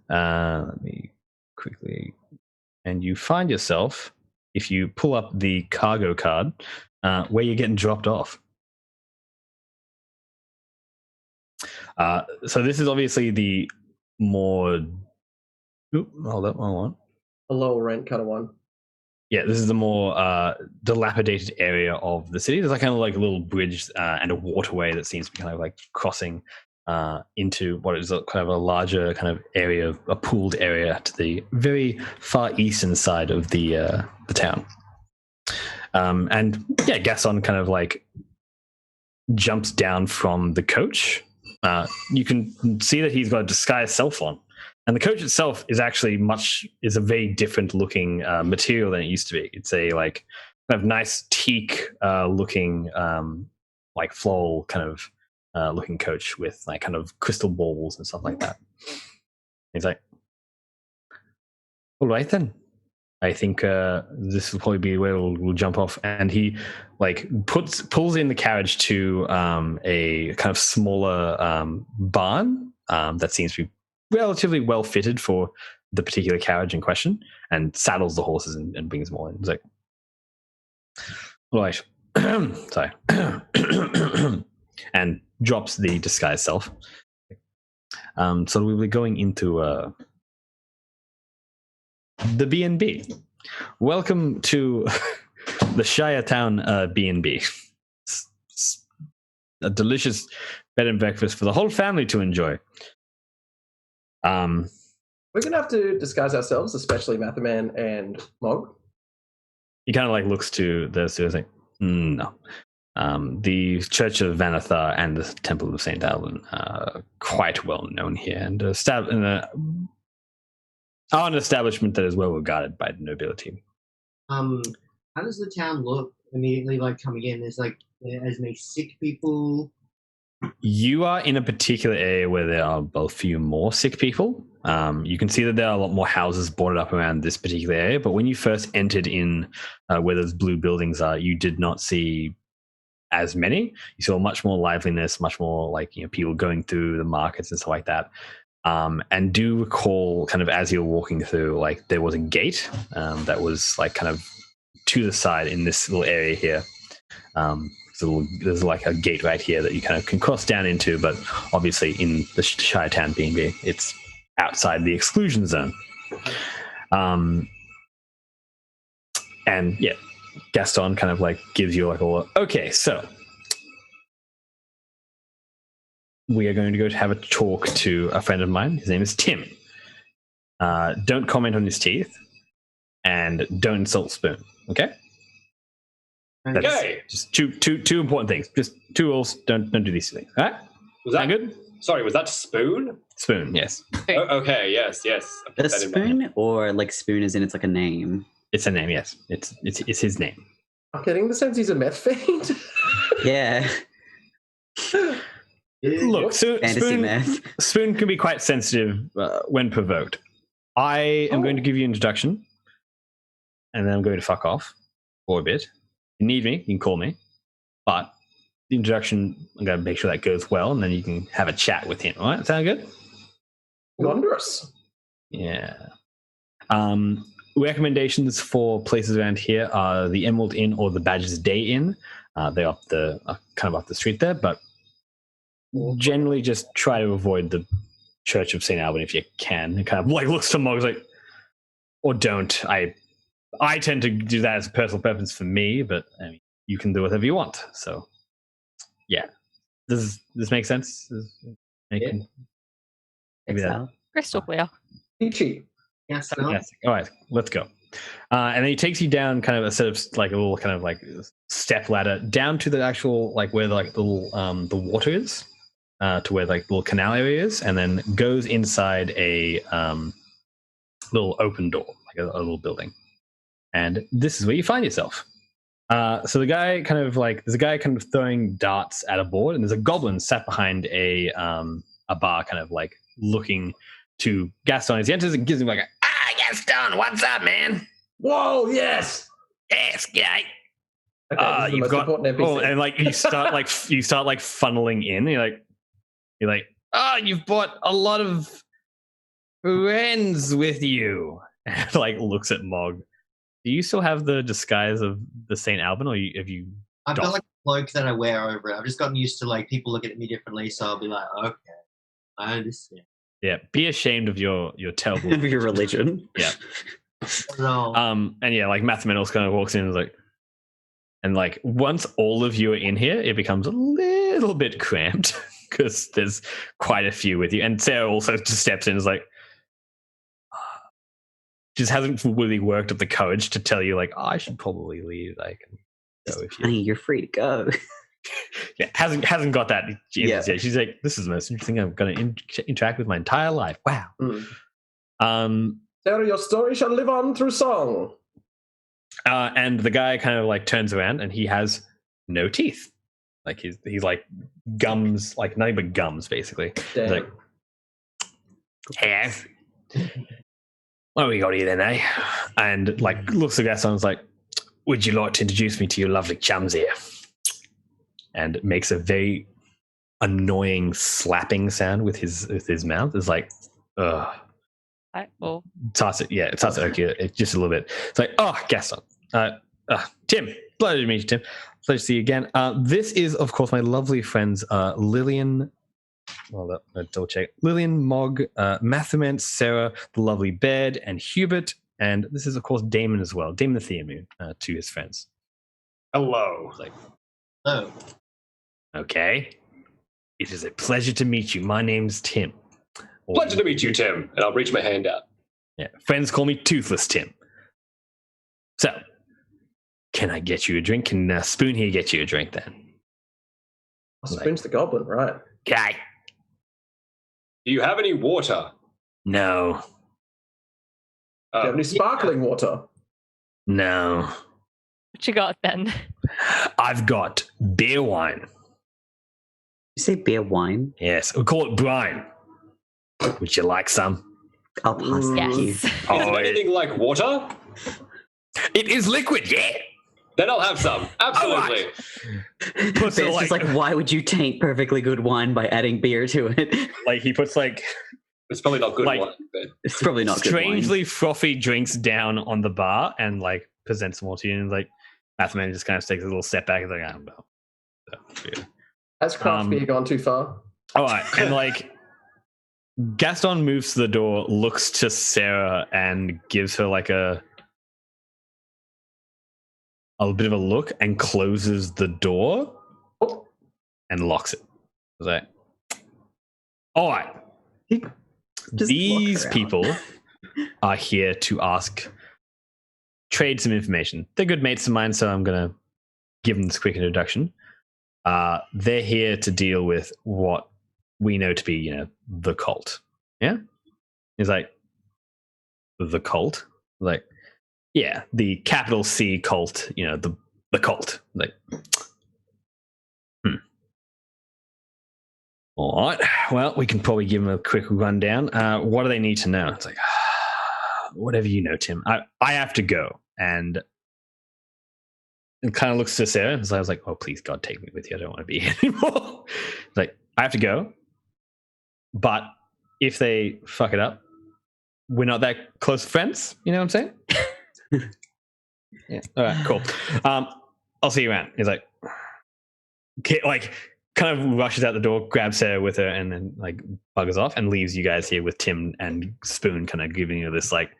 Let me quickly, and you find yourself, if you pull up the cargo card, where you're getting dropped off. So this is obviously the more. Hold up, hold on. A lower rent kind of one. Yeah, this is the more dilapidated area of the city. There's like kind of like a little bridge and a waterway that seems to be kind of like crossing into what is kind of a larger kind of area, a pooled area to the very far eastern side of the town. And yeah, Gaston kind of like jumps down from the coach. You can see that he's got a disguised self on. And the coach itself is actually is a very different looking material than it used to be. It's a like kind of nice teak looking like floral kind of looking coach with like kind of crystal balls and stuff like that. He's like, all right then. I think this will probably be where we'll jump off. And he like pulls in the carriage to a kind of smaller barn that seems to be relatively well fitted for the particular carriage in question, and saddles the horses and brings them all in. It's like, all right, sorry, and drops the disguised self. So we'll be going into the B&B. Welcome to the Shire Town B&B. A delicious bed and breakfast for the whole family to enjoy. We're gonna have to disguise ourselves, especially Matherman and Mog. He kind of like looks to the stairs like, no. The Church of Vanathar and the Temple of St. Alban are quite well known here, and an establishment that is well regarded by the nobility. How does the town look immediately, like coming in? There's like as many sick people. You are in a particular area where there are a few more sick people. You can see that there are a lot more houses boarded up around this particular area, but when you first entered in where those blue buildings are, you did not see as many. You saw much more liveliness, much more like people going through the markets and stuff like that. And do recall kind of as you were walking through, like there was a gate that was like kind of to the side in this little area here. So there's like a gate right here that you kind of can cross down into, but obviously in the Shire Town B&B, it's outside the exclusion zone. And yeah, Gaston kind of like gives you like okay, so we are going to go to have a talk to a friend of mine. His name is Tim. Don't comment on his teeth, and don't insult Spoon. Okay. That's Okay. just two important things. Just two rules. Don't do these things. All right. Was that good? Sorry, was that Spoon? Spoon. Yes. Okay. Yes. I'll put A that in mind. spoon, or like spoon as in it's like a name? It's a name. Yes. It's his name. I'm getting the sense he's a meth fiend. Yeah. Look, Fantasy meth. Spoon can be quite sensitive when provoked. I am going to give you an introduction, and then I'm going to fuck off for a bit. If you need me, you can call me. But the introduction, I'm going to make sure that goes well, and then you can have a chat with him. All right? Sound good? Wondrous. Yeah. Recommendations for places around here are the Emerald Inn or the Badger's Day Inn. They're kind of up the street there, but generally just try to avoid the Church of St. Alban if you can. It kind of like looks to Mog's like, or don't. I tend to do that as a personal preference for me, but I mean, you can do whatever you want. So, yeah. Does this make sense? Maybe that. Crystal clear. Peachy. Yes. No? Fantastic. All right, let's go. And then he takes you down kind of a set of like a little kind of like step ladder down to the actual like where like the little the water is, to where like the little canal area is, and then goes inside a little open door, like a little building. And this is where you find yourself. So the guy kind of like there's a guy kind of throwing darts at a board, and there's a goblin sat behind a bar, kind of like looking to Gaston as he enters and gives him like a Gaston, what's up, man? Whoa, yes. Yes, guy. Okay, this is the most important NPC. And like you start like funneling in. You're like, you've brought a lot of friends with you. And like looks at Mog. Do you still have the disguise of the St. Alban, or have you? I've got like a cloak that I wear over it. I've just gotten used to like people looking at me differently, so I'll be like, okay, I understand. Yeah, be ashamed of your terrible Of your religion. Yeah. No. And yeah, like Mathematicals kind of walks in and is like, and like once all of you are in here, it becomes a little bit cramped because there's quite a few with you. And Sarah also just steps in and is like, just hasn't really worked up the courage to tell you like, I should probably leave. I can go with you. Honey, you're free to go. Yeah, hasn't got that Yeah. yet. She's like, this is the most interesting I'm going to interact with my entire life. Wow. Sarah, your story shall live on through song. And the guy kind of like turns around and he has no teeth. Like he's like gums, like nothing but gums, basically. Damn. He's like, hey, what have we got here then, eh? And like looks at Gaston and is like, would you like to introduce me to your lovely chums here? And makes a very annoying slapping sound with his mouth. It's like, ugh. Well, Starts it okay, it's just a little bit. It's like, oh, Gaston. Tim, pleasure to meet you, Tim. Pleasure to see you again. This is, of course, my lovely friends Lillian. Well, double check. Lillian, Mog, Mathement, Sarah, the lovely Baird, and Hubert. And this is, of course, Damon as well. Damon the Theamoon to his friends. Hello. Like, No. okay. It is a pleasure to meet you. My name's Tim. Pleasure to meet you, Tim. And I'll reach my hand out. Yeah, friends call me Toothless Tim. So, can I get you a drink? Can Spoon here get you a drink then? Spoon's the goblin, right? Okay. Do you have any water? No. Do you have any sparkling water? No. what you got then? I've got beer wine. You say beer wine? Yes, we call it brine. Would you like some? I'll pass. Thank you. Yes. Is Oh, it anything like water? it is liquid, yeah. Then I'll have some. Absolutely. Puts It's just like, why would you taint perfectly good wine by adding beer to it? like he puts like It's probably not good Like- wine. But It's probably not strangely frothy drinks down on the bar and like presents more to you. And like Mathman just kind of takes a little step back and like, I don't know. So, yeah. Has craft beer gone too far? All right, and like Gaston moves to the door, looks to Sarah, and gives her like a bit of a look, and closes the door and locks it. I was like, all right, Just these lock her out. people are here to trade some information. They're good mates of mine, so I'm gonna give them this quick introduction. They're here to deal with what we know to be, the cult. Yeah? He's like, the cult? Like, yeah, the capital C cult, the cult. Like, All right. Well, we can probably give them a quick rundown. What do they need to know? It's like, whatever you know, Tim. I have to go. And it kind of looks to Sarah. And so I was like, oh, please, God, take me with you. I don't want to be here anymore. It's like, I have to go. But if they fuck it up, we're not that close friends. You know what I'm saying? Yeah. All right, cool. I'll see you around. He's like, kind of rushes out the door, grabs Sarah with her, and then like buggers off and leaves you guys here with Tim and Spoon kind of giving you this like,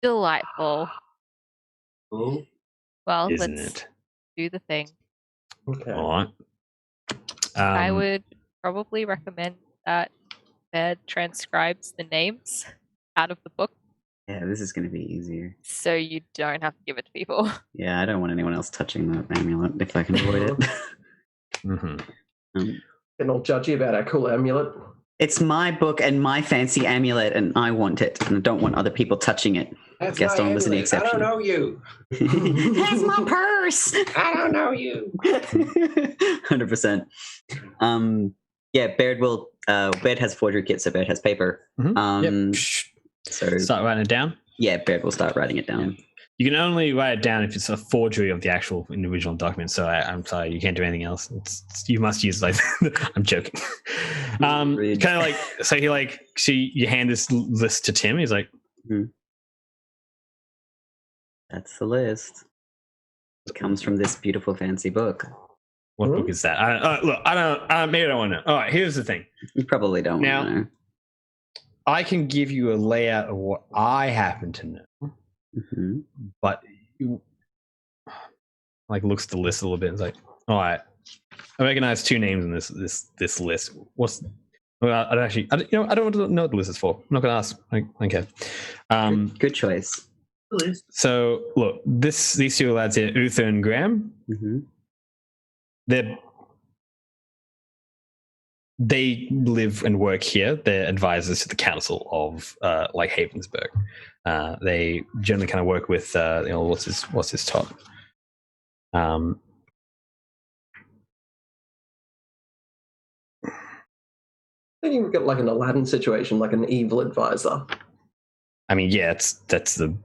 Delightful. Cool. Well, isn't let's it? do the thing. Okay. All right. I would probably recommend that Bed transcribes the names out of the book Yeah, this is going to be easier. so you don't have to give it to people. Yeah, I don't want anyone else touching that amulet if I can avoid it. Mhm. Getting all judgy about our cool amulet. It's my book and my fancy amulet, and I want it, and I don't want other people touching it. That's Gaston my was an amulet. exception. I don't know you. That's my purse. I don't know you. 100%. Yeah, Baird has forgery kit, so Baird has paper. Yep. Shh. So Start writing it down. yeah, Baird will start writing it down. You can only write it down if it's a forgery of the actual individual document. So I'm sorry, you can't do anything else. You must use like I'm joking. Rude. Kind of like so you hand this list to Tim. He's like, That's the list. It comes from this beautiful fancy book. What book is that? I don't. Maybe I don't want to know. All right, here's the thing. You probably don't Now, want to know. I can give you a layout of what I happen to know, but you like looks at the list a little bit and is like, all right, I recognize 2 names in this list. What's I don't know what the list is for. I'm not going to ask. Okay. Good choice. So look, these 2 lads here, Uther and Graham. They live and work here. They're advisors to the council of like Havensburg. They generally kind of work with what's his top. I think you've got like an Aladdin situation, like an evil advisor. I mean, yeah, that's the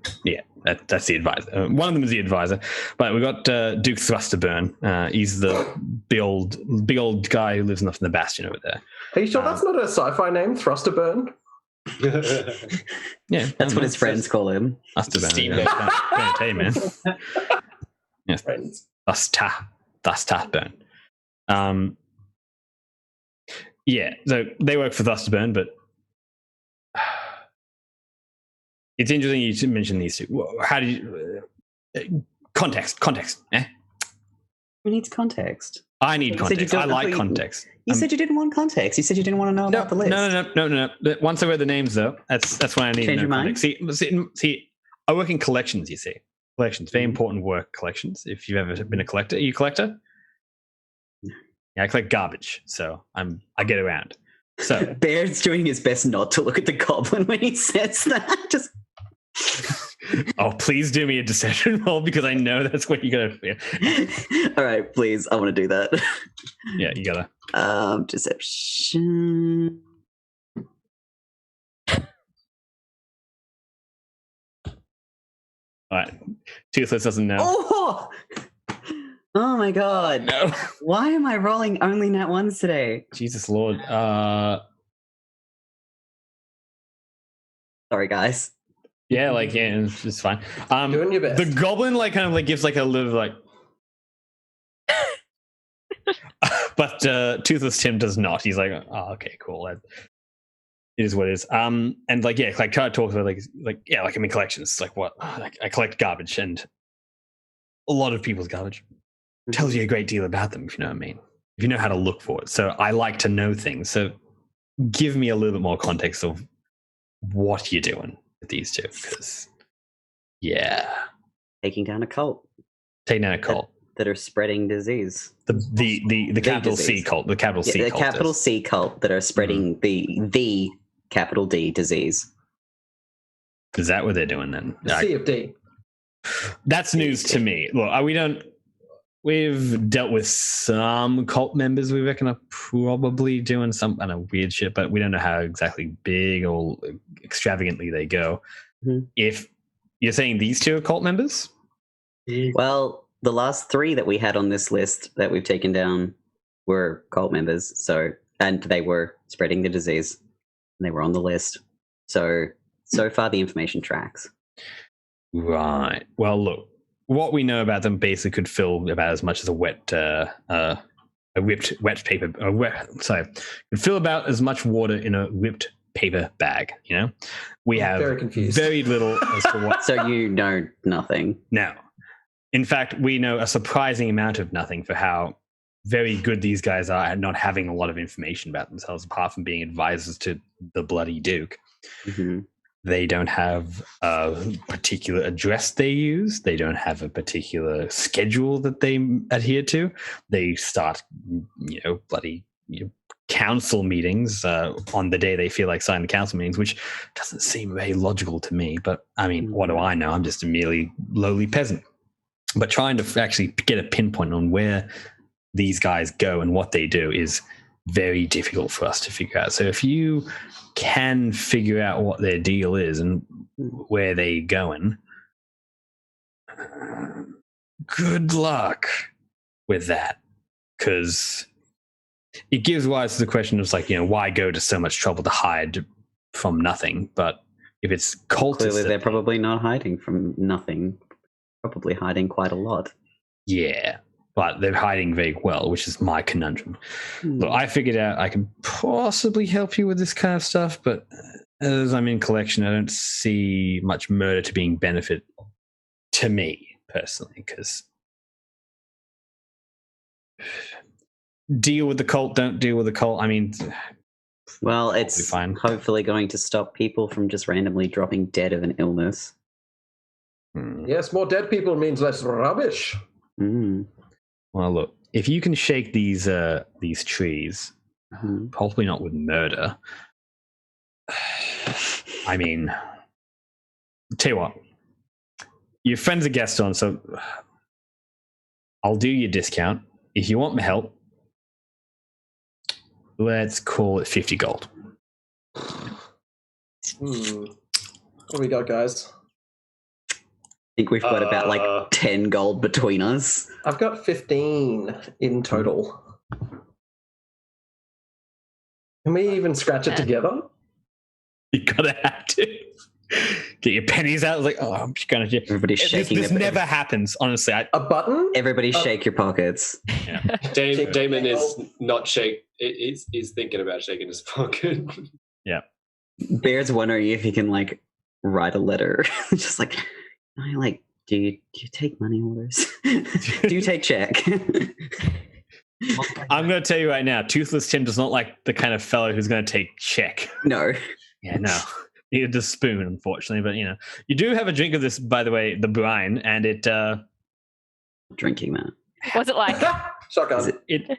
advisor. One of them is the advisor, but we've got Duke Thrusterburn. He's the big old guy who lives up in the bastion over there. Are you sure that's not a sci-fi name, Thrusterburn? Yeah, That's what his friends call him. Thrusterburn. Gonna tell you, man. Yes, Friends. Thrusterburn. Yeah, so they work for Thrusterburn, but it's interesting you should mention these 2. How do you context? Eh? Who needs context? I need context. I like context. You said you didn't want context. You said you didn't want to know about the list. No. Once I read the names, though, that's when I need Change to know your context. See, I work in collections. You see, collections, very important work. Collections. If you've ever been a collector, are you a collector? Yeah, I collect garbage, so I get around. So Bear's doing his best not to look at the goblin when he says that. Just oh, please do me a deception roll because I know that's what you're gonna feel. All right, please. I want to do that. Yeah, you gotta. Deception. All right, Toothless doesn't know. Oh my god! No. Why am I rolling only nat ones today? Jesus Lord. Sorry, guys. Yeah, it's fine. Doing your best. The goblin kind of gives like a little like, but Toothless Tim does not. He's like, oh, okay, cool. That is what it is. And like try to talk about like I'm in collections. Like what? Like I collect garbage and a lot of people's garbage tells you a great deal about them. If you know what I mean. If you know how to look for it. So I like to know things. So give me a little bit more context of what you're doing with these 2, because Taking down a cult. Taking down a cult that are spreading disease. The capital C cult. The capital C cult. The capital C cult that are spreading the capital D disease. Is that what they're doing then? The C of D. That's news to me. Look, we've dealt with some cult members we reckon are probably doing some kind of weird shit, but we don't know how exactly big or extravagantly they go. If you're saying these 2 are cult members? Well, the last 3 that we had on this list that we've taken down were cult members, and they were spreading the disease. And they were on the list. So far the information tracks. Right. Well, look, what we know about them basically could fill about as much as a whipped paper. Could fill about as much water in a whipped paper bag. You know, we have very confused. Very little as to what. So you know nothing. No, in fact, we know a surprising amount of nothing for how very good these guys are at not having a lot of information about themselves, apart from being advisors to the bloody Duke. They don't have a particular address they use. They don't have a particular schedule that they adhere to. They start, bloody council meetings on the day they feel like signing council meetings, which doesn't seem very logical to me. But I mean, what do I know? I'm just a merely lowly peasant. But trying to actually get a pinpoint on where these guys go and what they do is very difficult for us to figure out. So if you can figure out what their deal is and where they're going, good luck with that, because it gives rise to the question of why go to so much trouble to hide from nothing? But if it's cultists, clearly they're probably not hiding from nothing. Probably hiding quite a lot. Yeah. but they're hiding very well, which is my conundrum. Look, I figured out I can possibly help you with this kind of stuff, but as I'm in collection, I don't see much murder to being benefit to me personally, because deal with the cult, don't deal with the cult. I mean, well, it's fine. hopefully going to stop people from just randomly dropping dead of an illness. Yes, more dead people means less rubbish. Well, look, if you can shake these trees, probably not with murder. I mean, tell you what, your friend's a guest on, so I'll do your discount. If you want my help, let's call it 50 gold. What do we got, guys? I think we've got about like 10 gold between us. I've got 15 in total. Can we even scratch it together? You gotta have to get your pennies out. Like, oh, I'm just gonna. Everybody's shaking. This never happens, honestly. A button? Everybody shake your pockets. Yeah. Damon is not shake. Is thinking about shaking his pocket. Yeah. Bear's wondering if he can like write a letter. Just like, do you take money orders? Do you take check? I'm going to tell you right now, Toothless Tim does not like the kind of fellow who's going to take check. No. Yeah, no. You need a spoon, unfortunately, but you know, you do have a drink of this, by the way, the brine, and it. Drinking that. Was it like? Shotgun.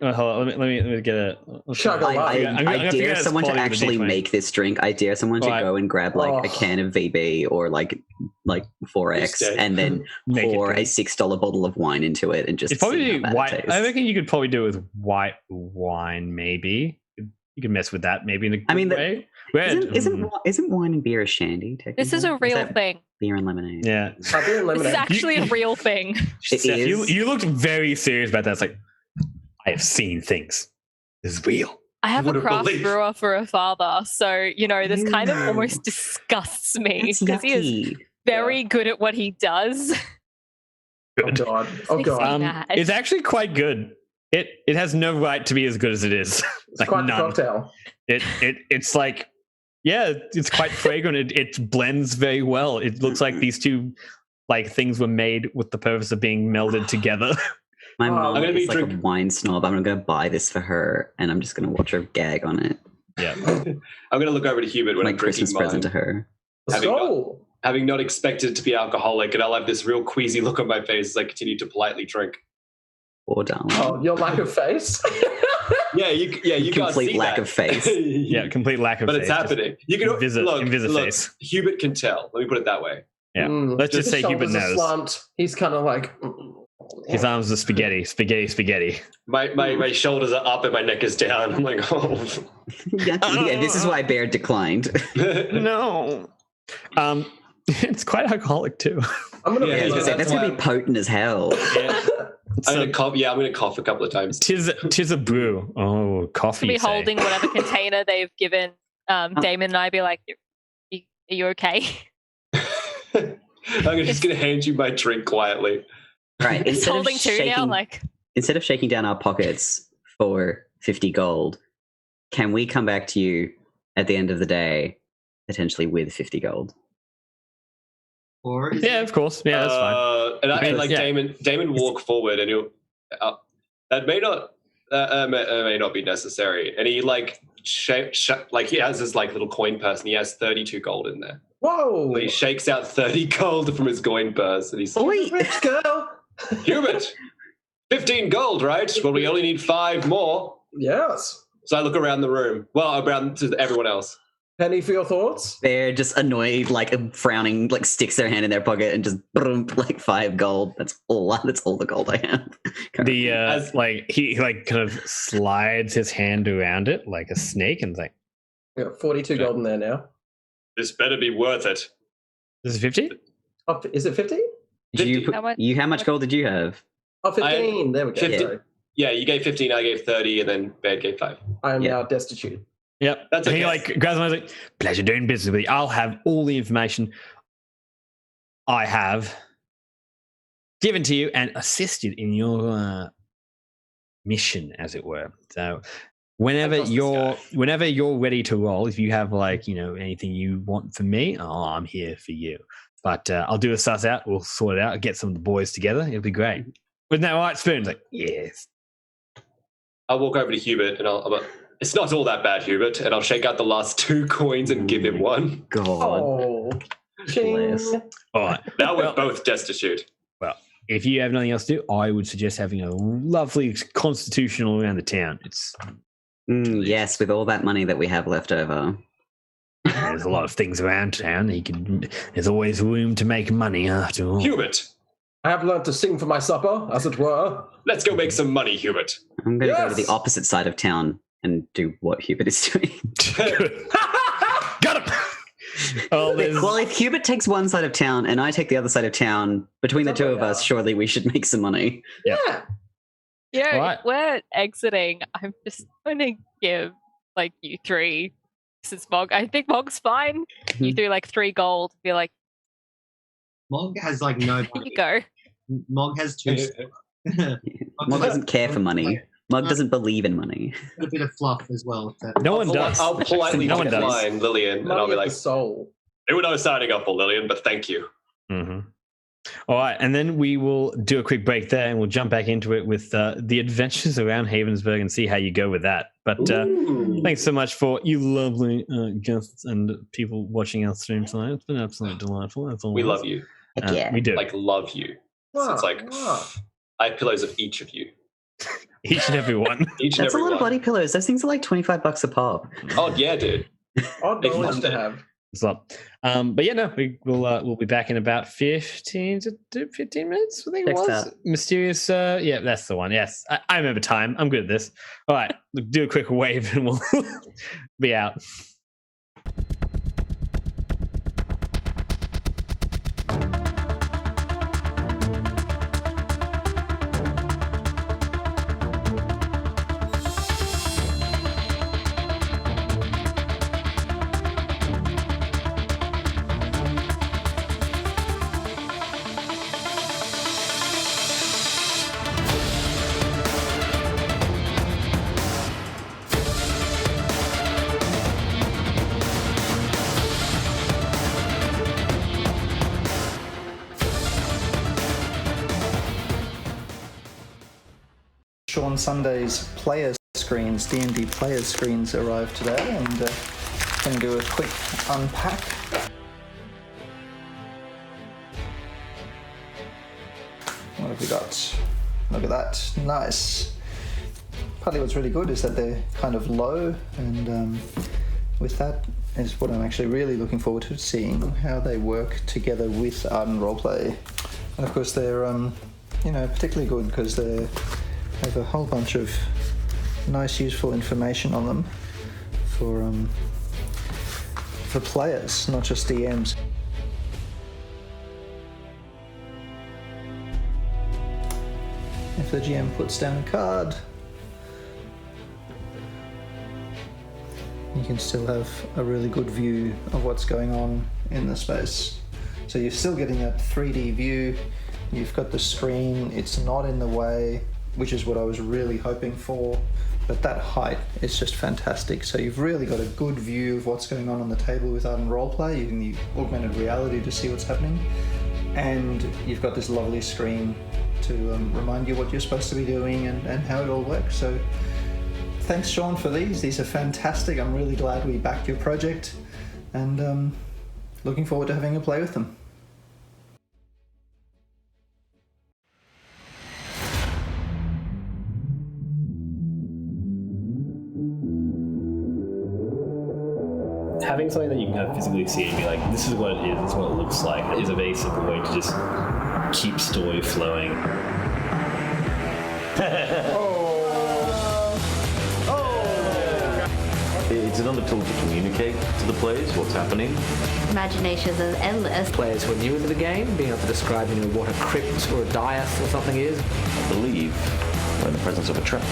Hold on, let me get a shotgun. I dare someone to actually make this drink. I dare someone to go and grab like a can of VB or like 4X and then pour a $6 bottle of wine into it and just. It's probably white. I reckon you could probably do it with white wine, maybe. You can mess with that, maybe in a good way. Isn't wine and beer a shandy? This is a real thing. Beer and lemonade. Yeah, beer and lemonade. This is actually a real thing. It is. You looked very serious about that. It's like, I have seen things. This is real. I have a craft brewer for a father, so you know this kind of almost disgusts me because he is very good at what he does. Good. Oh god! It's actually quite good. It has no right to be as good as it is. It's quite the cocktail. It's like, yeah, it's quite fragrant. It blends very well. It looks like these two like things were made with the purpose of being melded together. My mom is like a wine snob. I'm going to buy this for her, and I'm just going to watch her gag on it. Yeah, I'm going to look over to Hubert when I'm drinking Christmas present to her. Having not expected to be alcoholic, and I'll have this real queasy look on my face as I continue to politely drink. Poor darling. Oh, your lack of face. you complete lack of face. Yeah, complete lack of face. But it's happening. You can look, face. Hubert can tell. Let me put it that way. Yeah. Let's just say Hubert knows. Slumped. He's kind of like. His arms are spaghetti. My shoulders are up and my neck is down. I'm like, oh. Yeah, this is why Bear declined. No. It's quite alcoholic too. That's gonna be potent as hell. Yeah. I'm gonna cough a couple of times. Tis a brew. Oh, coffee. Be holding whatever container they've given Damon and I. Be like, are you okay? I'm just gonna hand you my drink quietly. Right. It's holding two now. Like, instead of shaking down our pockets for 50 gold, can we come back to you at the end of the day, potentially with 50 gold? Yeah, of course. Yeah, that's fine. Damon walk forward, and he'll. That may not be necessary. And he he has this like little coin purse, and he has 32 gold in there. Whoa! So he shakes out 30 gold from his coin purse, and he's rich girl. Hubert, 15 gold, right? Well, we only need 5 more. Yes. So I look around the room. Well, around to everyone else. Penny for your thoughts? They're just annoyed, like frowning, like sticks their hand in their pocket and just boom, like 5 gold. That's all the gold I have. He kind of slides his hand around it like a snake and like, we got 42 gold in there now. This better be worth it. This is 50? Oh, is it 50? How much gold did you have? Oh, 15. There we go. 50. Yeah, you gave 15, I gave 30, and then Bad gave 5. I am now destitute. Yep. That's okay. He like grabs my like, pleasure doing business with you. I'll have all the information I have given to you and assisted in your mission, as it were. So whenever Across the you're ready to roll, if you have anything you want from me, I'm here for you. But I'll do a suss out. We'll sort it out. Get some of the boys together. It'll be great. Isn't that right, Spoon's like, yes. I'll walk over to Hubert and I'll it's not all that bad, Hubert, and I'll shake out the last 2 coins and give him one. God. Oh, Bless. All right. Now we're both destitute. Well, if you have nothing else to do, I would suggest having a lovely constitutional around the town. It's Yes, with all that money that we have left over. there's a lot of things around town. There's always room to make money after all. Hubert, I have learned to sing for my supper, as it were. let's go make some money, Hubert. I'm going to go to Yes! the opposite side of town and do what Hubert is doing. Got him. Oh, Well, if Hubert takes one side of town and I take the other side of town, between the two of us, surely we should make some money. Yeah. Yeah, Right. if we're exiting, I'm just going to give you 3. Since Mog, I think Mog's fine. You threw 3 gold. Be like, Mog has no here money. you go. Mog has 2. Mog doesn't care for money. Mog doesn't believe in money. A bit of fluff as well. No one does. I'll politely No one does. decline Lillian, and I'll Money be of like, the soul. "Who would I was signing up for, Lillian? But thank you." Mm-hmm. All right, and then we will do a quick break there, and we'll jump back into it with the adventures around Havensburg and see how you go with that. But thanks so much for you lovely guests and people watching our stream tonight. It's been absolutely delightful. As always. We love you, Heck yeah. We do. love you. So it's I have pillows of each of you, Each and every one. each and That's a every lot one. of body pillows. Those things are like $25 a pop. Oh yeah, dude. Odd knowledge to have. But yeah, no, we'll be back in about 15 minutes. I think it Next was up. mysterious. Yeah, that's the one. Yes, I remember time. I'm good at this. All right, do a quick wave and we'll be out. Sean Sunday's player screens, D&D player screens arrived today, and going to do a quick unpack. What have we got? Look at that, nice. Partly what's really good is that they're kind of low, and with that is what I'm actually really looking forward to seeing, how they work together with Ardent Roleplay. And of course they're particularly good because they have a whole bunch of nice useful information on them for players, not just DMs. If the GM puts down a card, you can still have a really good view of what's going on in the space. So you're still getting a 3D view, you've got the screen, it's not in the way, which is what I was really hoping for, but that height is just fantastic. So you've really got a good view of what's going on the table with Ardent Roleplay, using the augmented reality to see what's happening, and you've got this lovely screen to remind you what you're supposed to be doing and how it all works. So thanks, Sean, for these are fantastic. I'm really glad we backed your project, and looking forward to having a play with them. Having something that you can kind of physically see and be like, this is what it is, this is what it looks like, is a very simple way to just keep story flowing. It's another tool to communicate to the players what's happening. Imaginations are endless. Players who are new into the game, being able to describe, what a crypt or a dais or something is. I believe we're in the presence of a trap.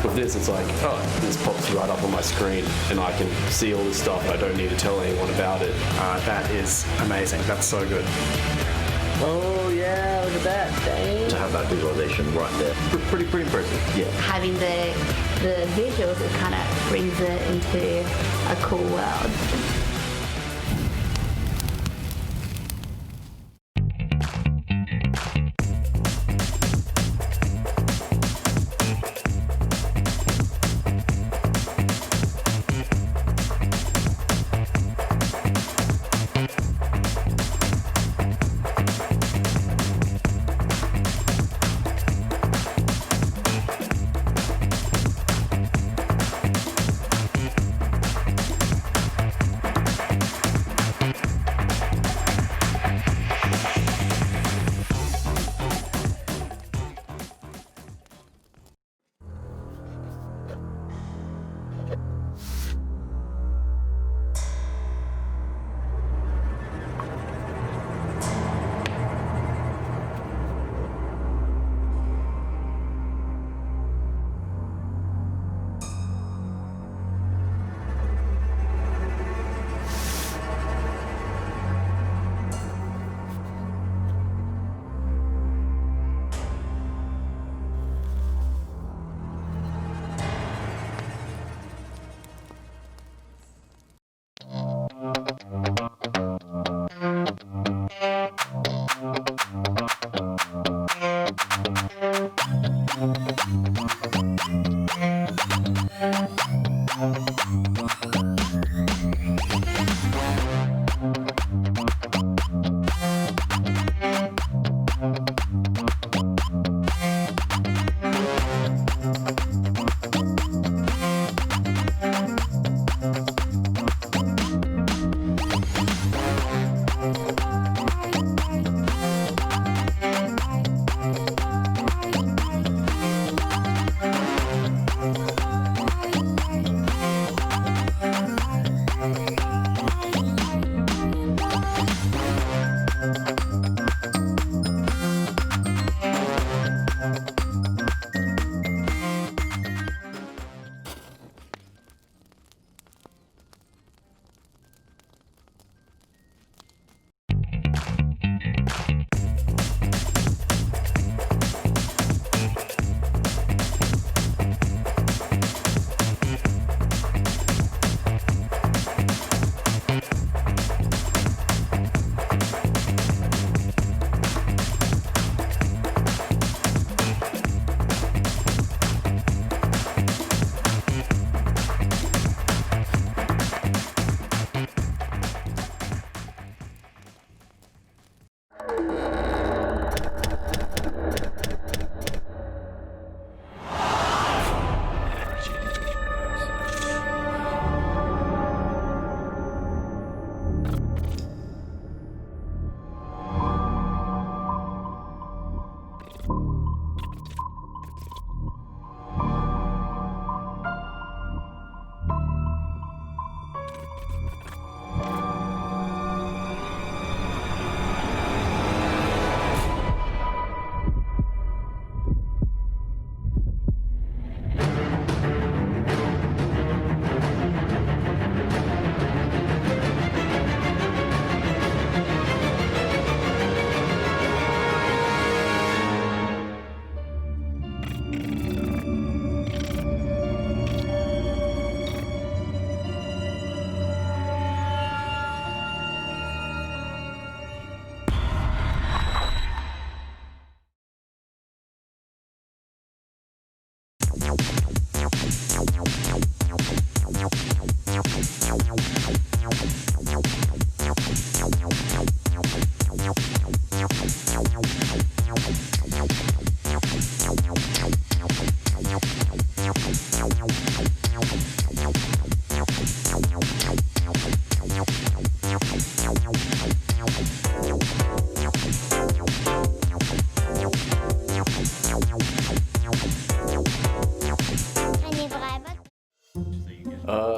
With this, it's like, oh, this pops right up on my screen and I can see all this stuff. I don't need to tell anyone about it. That is amazing. That's so good. Oh yeah, look at that. Dang. To have that visualization right there. Pretty impressive. Yeah. Having the visuals, it kind of brings it into a cool world.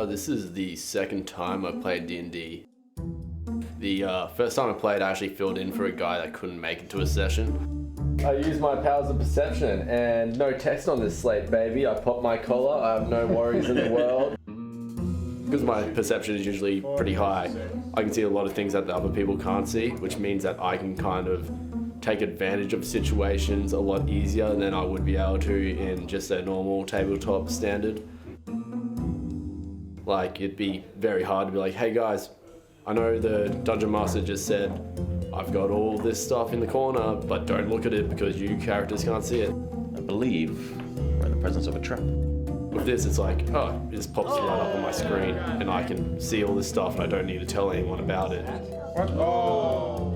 This is the second time I've played D&D. The first time I played, I actually filled in for a guy that couldn't make it to a session. I used my powers of perception, and no text on this slate, baby. I popped my collar, I have no worries in the world. Because my perception is usually pretty high, I can see a lot of things that the other people can't see, which means that I can kind of take advantage of situations a lot easier than I would be able to in just a normal tabletop standard. Like, it'd be very hard to be like, hey guys, I know the Dungeon Master just said, I've got all this stuff in the corner, but don't look at it because you characters can't see it. I believe we're in the presence of a trap. With this, it's like, oh, it just pops right up on my screen and I can see all this stuff and I don't need to tell anyone about it. What? Oh.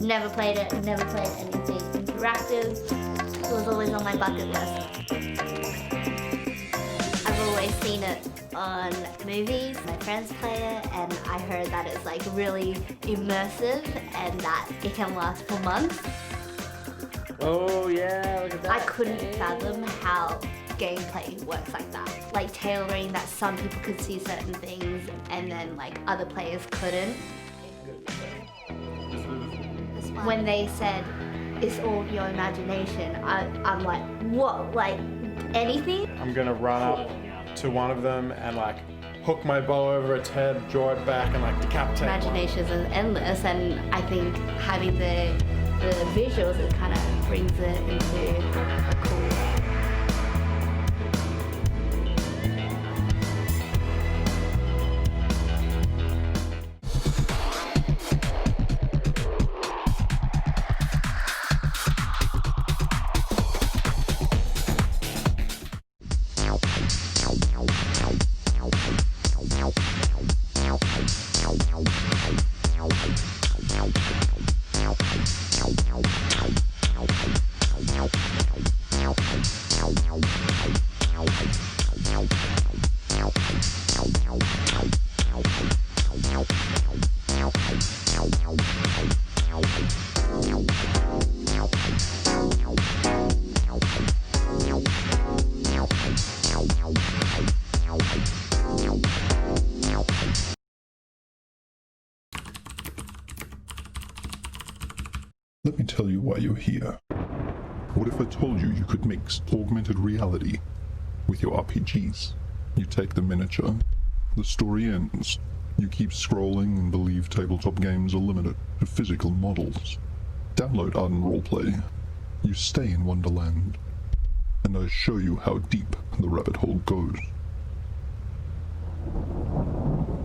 Never played it, never played anything interactive. It was always on my bucket list. I've always seen it on movies. My friends play it and I heard that it's like really immersive and that it can last for months. Oh yeah, look at that. I couldn't fathom how gameplay works like that. Like tailoring that some people could see certain things and then like other players couldn't. When they said it's all your imagination, I'm like, what? Like anything? I'm gonna run up to one of them and like hook my bow over its head, draw it back, and like decapitate. Imagination is endless, and I think having the visuals, it kind of brings it into a cool way. Let me tell you why you're here. What if I told you you could mix augmented reality with your RPGs? You take the miniature, the story ends. You keep scrolling and believe tabletop games are limited to physical models. Download Ardent Roleplay. You stay in Wonderland, and I show you how deep the rabbit hole goes.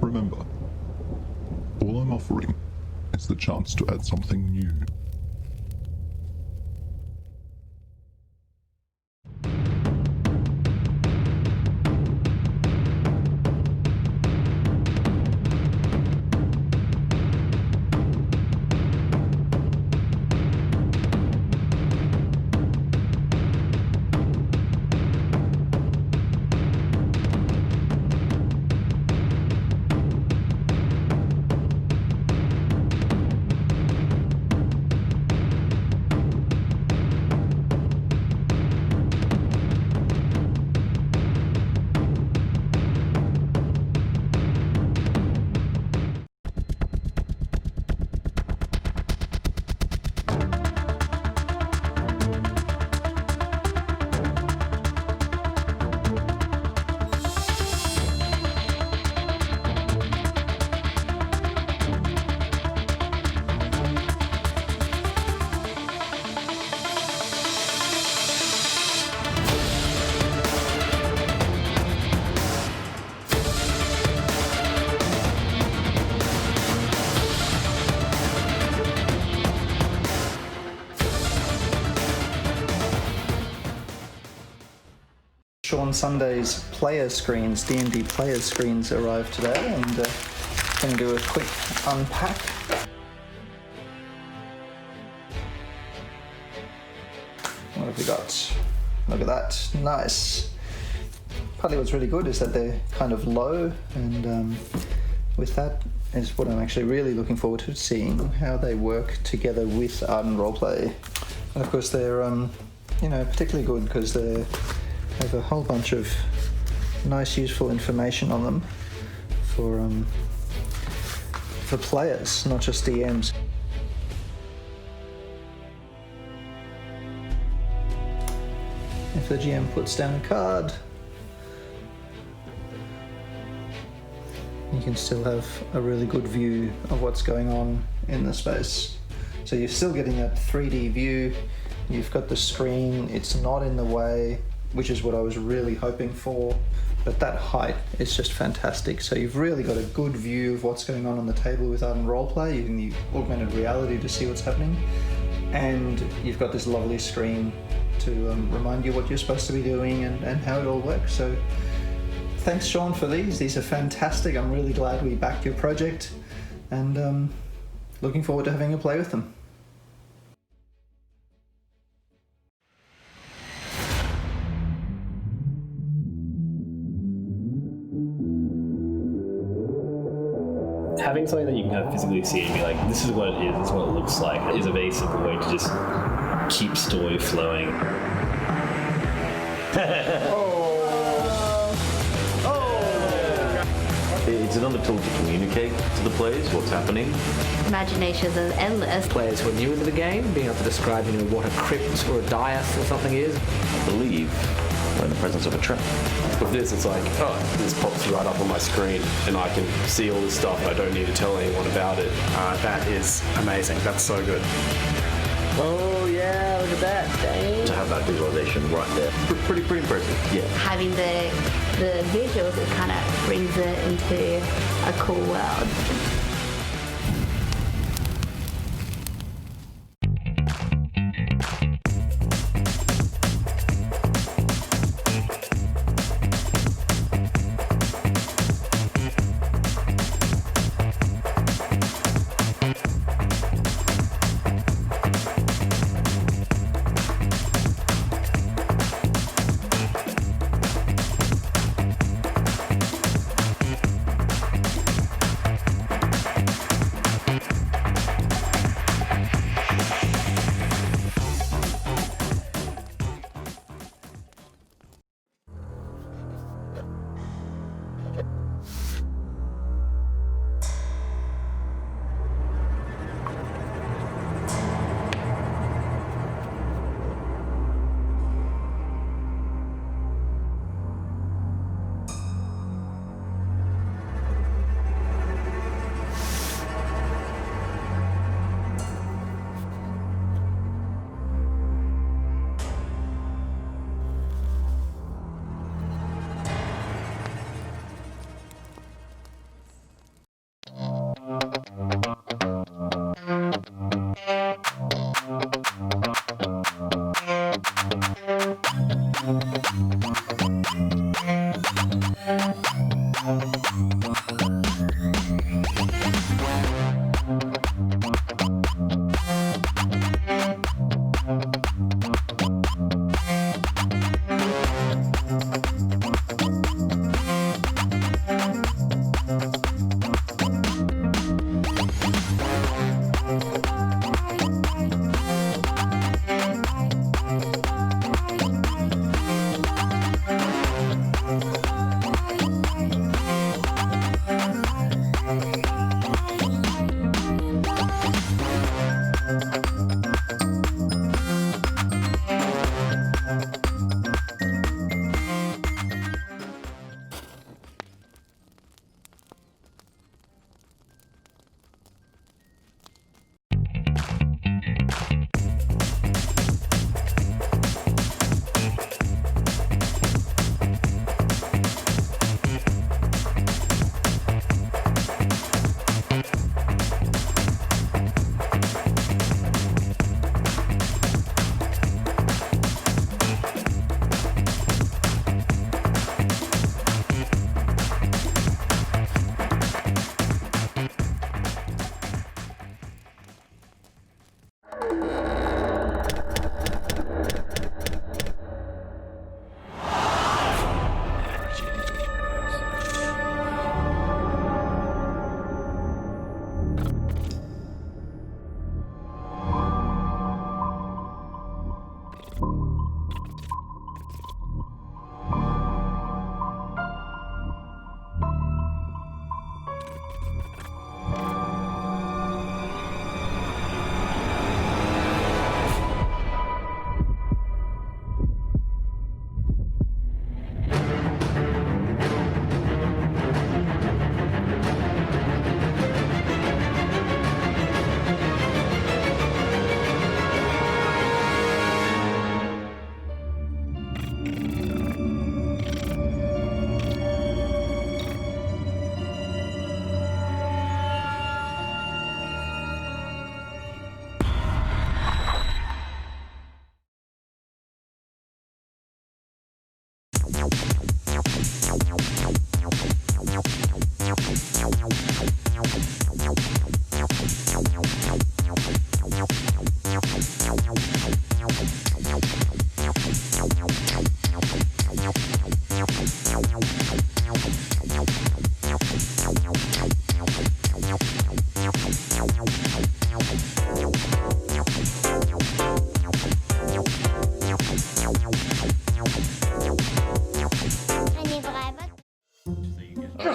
Remember, all I'm offering is the chance to add something new. Sean Sunday's player screens, D&D player screens arrived today, and going to do a quick unpack. What have we got? Look at that, nice. Partly what's really good is that they're kind of low, and with that is what I'm actually really looking forward to seeing, how they work together with Ardent Roleplay. And of course they're particularly good because they have a whole bunch of nice useful information on them for players, not just DMs. If the GM puts down a card, you can still have a really good view of what's going on in the space. So you're still getting that 3D view, you've got the screen, it's not in the way, which is what I was really hoping for, but that height is just fantastic. So you've really got a good view of what's going on the table with Ardent Roleplay, using the augmented reality to see what's happening, and you've got this lovely screen to remind you what you're supposed to be doing and how it all works. So thanks, Sean, for these are fantastic. I'm really glad we backed your project, and looking forward to having a play with them. Having something that you can kind of physically see and be like, this is what it is, this is what it looks like, is a very simple way to just keep story flowing. It's another tool to communicate to the players what's happening. Imaginations are endless. Players who are new into the game, being able to describe, what a crypt or a dais or something is. I believe we're in the presence of a trap. With this, it's like, this pops right up on my screen, and I can see all this stuff. I don't need to tell anyone about it. That is amazing. That's so good. Oh yeah, look at that. Dang. To have that visualization right there. Pretty impressive, yeah. Having the visuals, it kind of brings it into a cool world.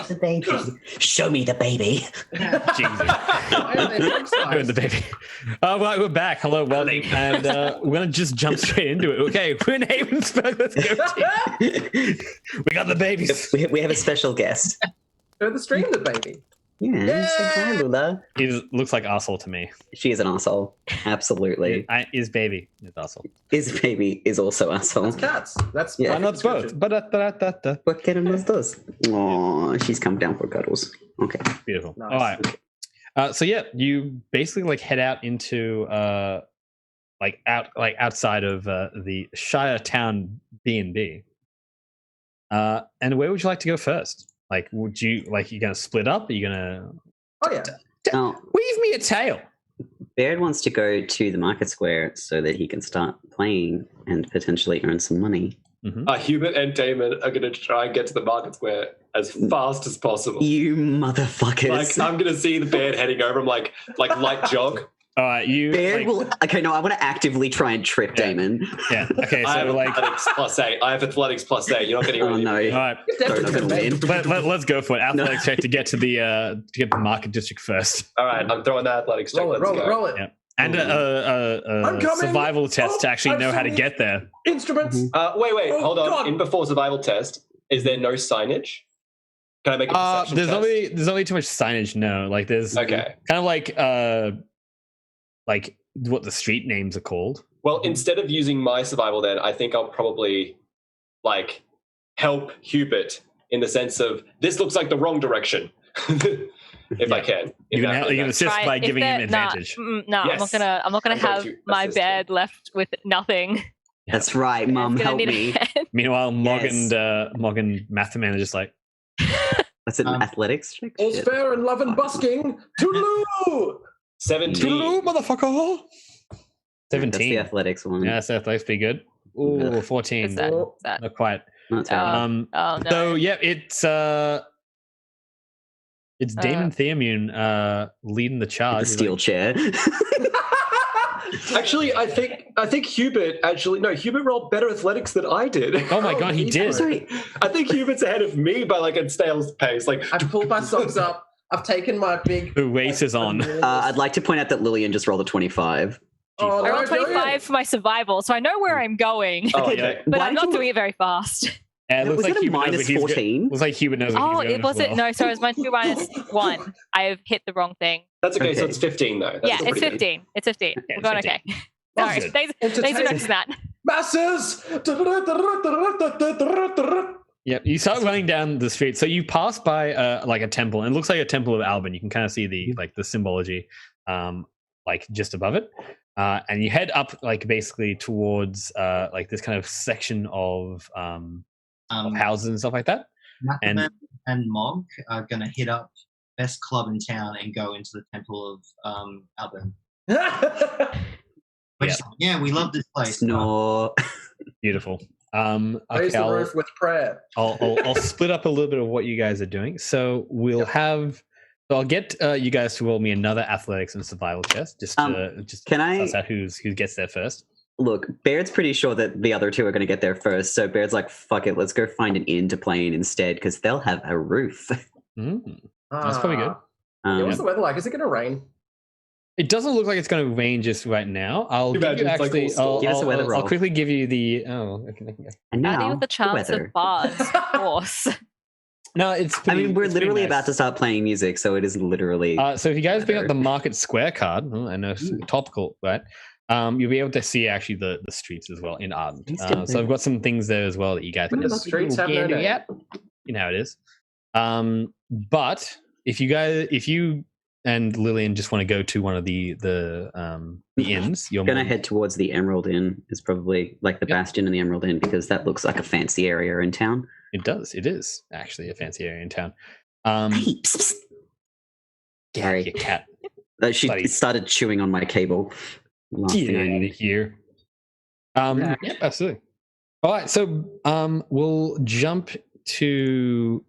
The baby. Show me the baby. Jesus. Doing the baby. Right, we're back. Hello, welcome. And we're going to just jump straight into it. Okay, we're in Havensburg. Let's go. We got the babies. We have a special guest. Go the stream, the baby. Yeah, say hi, Lula. He looks like arsehole to me. She is an arsehole. Absolutely. Is baby is arsehole. Is baby is also arsehole. That's cats. That's Yeah. Why not both? But What queremos dos? Aww, she's come down for cuddles. Okay. Beautiful. Nice. All right. So yeah, you basically like head out into outside of the Shire Town B&B. And where would you like to go first? Like, would you you gonna split up? Are you gonna? Oh yeah. Weave me a tale. Baird wants to go to the market square so that he can start playing and potentially earn some money. Hubert and Damon are going to try and get to the market square as fast as possible. You motherfuckers! Like, I'm going to see the Baird heading over. I'm like light jog. All right, you. Baird will. Okay, no, I want to actively try and trip Damon. Yeah. Okay. I have So athletics +8. I have athletics +8. You're not getting Oh no! all right. Sorry, not gonna win. Let's go for it. Athletics check to get to the market district first. All right, I'm throwing the athletics check. Roll it. Let's Roll it. go. Roll it. Yeah. And I'm coming. survival test to actually I've know how to seen get there. Instruments. Wait, Oh, hold on. God. In before survival test, is there no signage? Can I make a perception There's test? there's only too much signage. No, like there's Okay. kind of like what the street names are called. Well, instead of using my survival, then I think I'll probably help Hubert in the sense of this looks like the wrong direction. If I can. You can assist Right, by if giving him they're- advantage. No, Yes. I'm not gonna I'm going have to my assist bed left with nothing. That's right, Mum. It's gonna Help need a me. hand. Meanwhile, Mog Yes. and Math Man are just like, That's an athletics check. All's Shit. fair in love and busking. Toodaloo! 17. "Toodaloo, motherfucker." That's 17. the athletics one. Yeah, so athletics be good. Ooh, 14. Is that, Oh. is that- Not quite. Not terrible. oh no. So yeah, it's Damon Theomune leading the charge. the He's steel like, chair. Actually, I think Hubert Hubert rolled better athletics than I did. Oh my god, he did. Sorry. I think Hubert's ahead of me by a snail's pace. I've pulled my socks up. I've taken my big. The race is on. I'd like to point out that Lillian just rolled a 25. Oh, I no, rolled 25 for my survival, so I know where I'm going. Oh, Okay, yeah. But why I'm did not you- doing it very fast. Yeah, it looks Was like it a Hubert knows minus what he's 14? Looks like Hubert knows what Oh, he's going it was as it. well. No, sorry, it was my 2 minus 1. I have hit the wrong thing. That's okay, so Okay. it's 15 though. That's Yeah, still it's pretty good. 15. It's 15. Okay, We're going 15. okay. All right, good. thanks for noticing that. Masses! Yeah, you start running down the street. So you pass by a temple, and it looks like a temple of Alban. You can kind of see the symbology, just above it. And you head up basically towards this kind of section of houses and stuff like that. Matheman and Mog are going to hit up best club in town and go into the temple of Alban. Yeah, we love this place. Snore. Beautiful. Raise Okay, the roof with prayer. I'll split up a little bit of what you guys are doing. So we'll have. So I'll get you guys to roll me another athletics and survival test, just can I suss out who gets there first. Look, Baird's pretty sure that the other two are going to get there first, so Baird's like, "Fuck it, let's go find an inn to play in instead, because they'll have a roof." That's probably good. Yeah, what's the weather like? Is it going to rain? It doesn't look like it's going to rain just right now. I'll give you actually. Give us a weather I'll roll. quickly give you the. Oh, okay. And Adding now, with the chance weather. of bars, of course. No, it's. I Pretty, mean, we're it's pretty literally nice. about to start playing music, so it is literally. So if you guys bring up the Market Square card, I know it's topical, right? You'll be able to see actually the streets as well in Ardent. So I've got some things there as well that you guys When can do the just streets have no gander name? at. You know how it is. But if you and Lillian just want to go to one of the inns, you're Gonna head towards the Emerald Inn. Is probably like the Bastion and the Emerald Inn, because that looks like a fancy area in town. It does. It is actually a fancy area in town. Hey, psst, psst. Gary, your cat. She Buddy. started chewing on my cable. Last Get thing I out knew. of here. Yeah, absolutely. All right, so we'll jump to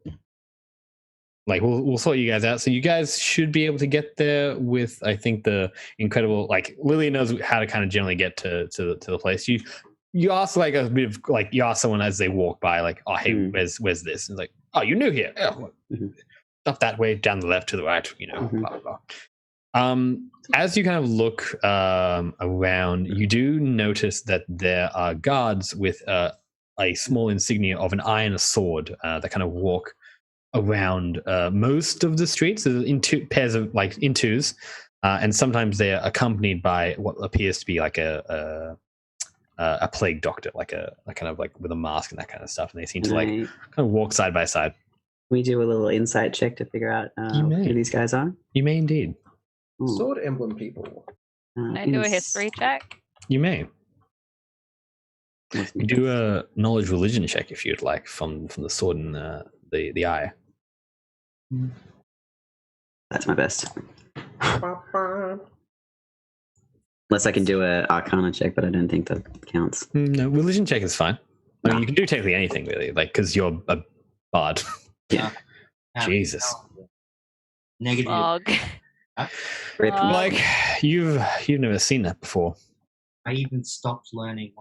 we'll sort you guys out. So you guys should be able to get there with, I think, the incredible Lily knows how to kind of generally get to the place. you ask like a bit of like you ask someone as they walk by, like, oh hey, where's this? And it's like, oh, you're new here. Oh, up that way, down the left to the right, blah blah blah. As you kind of look around, you do notice that there are guards with a small insignia of an eye and a sword that kind of walk around most of the streets in pairs of like in twos, and sometimes they are accompanied by what appears to be like a plague doctor, like a kind of like with a mask and that kind of stuff, and they seem to like kind of walk side by side. We do a little insight check to figure out who these guys are. You may indeed. Sword emblem people. Can I do a history check? You may. You do a knowledge religion check if you'd like from the sword and the eye. That's my best. Unless I can do a Arcana check, but I don't think that counts. No, religion check is fine. I mean, you can do technically anything really, like because you're a bard. Yeah. Jesus. Negative. Like you've never seen that before. I even stopped learning.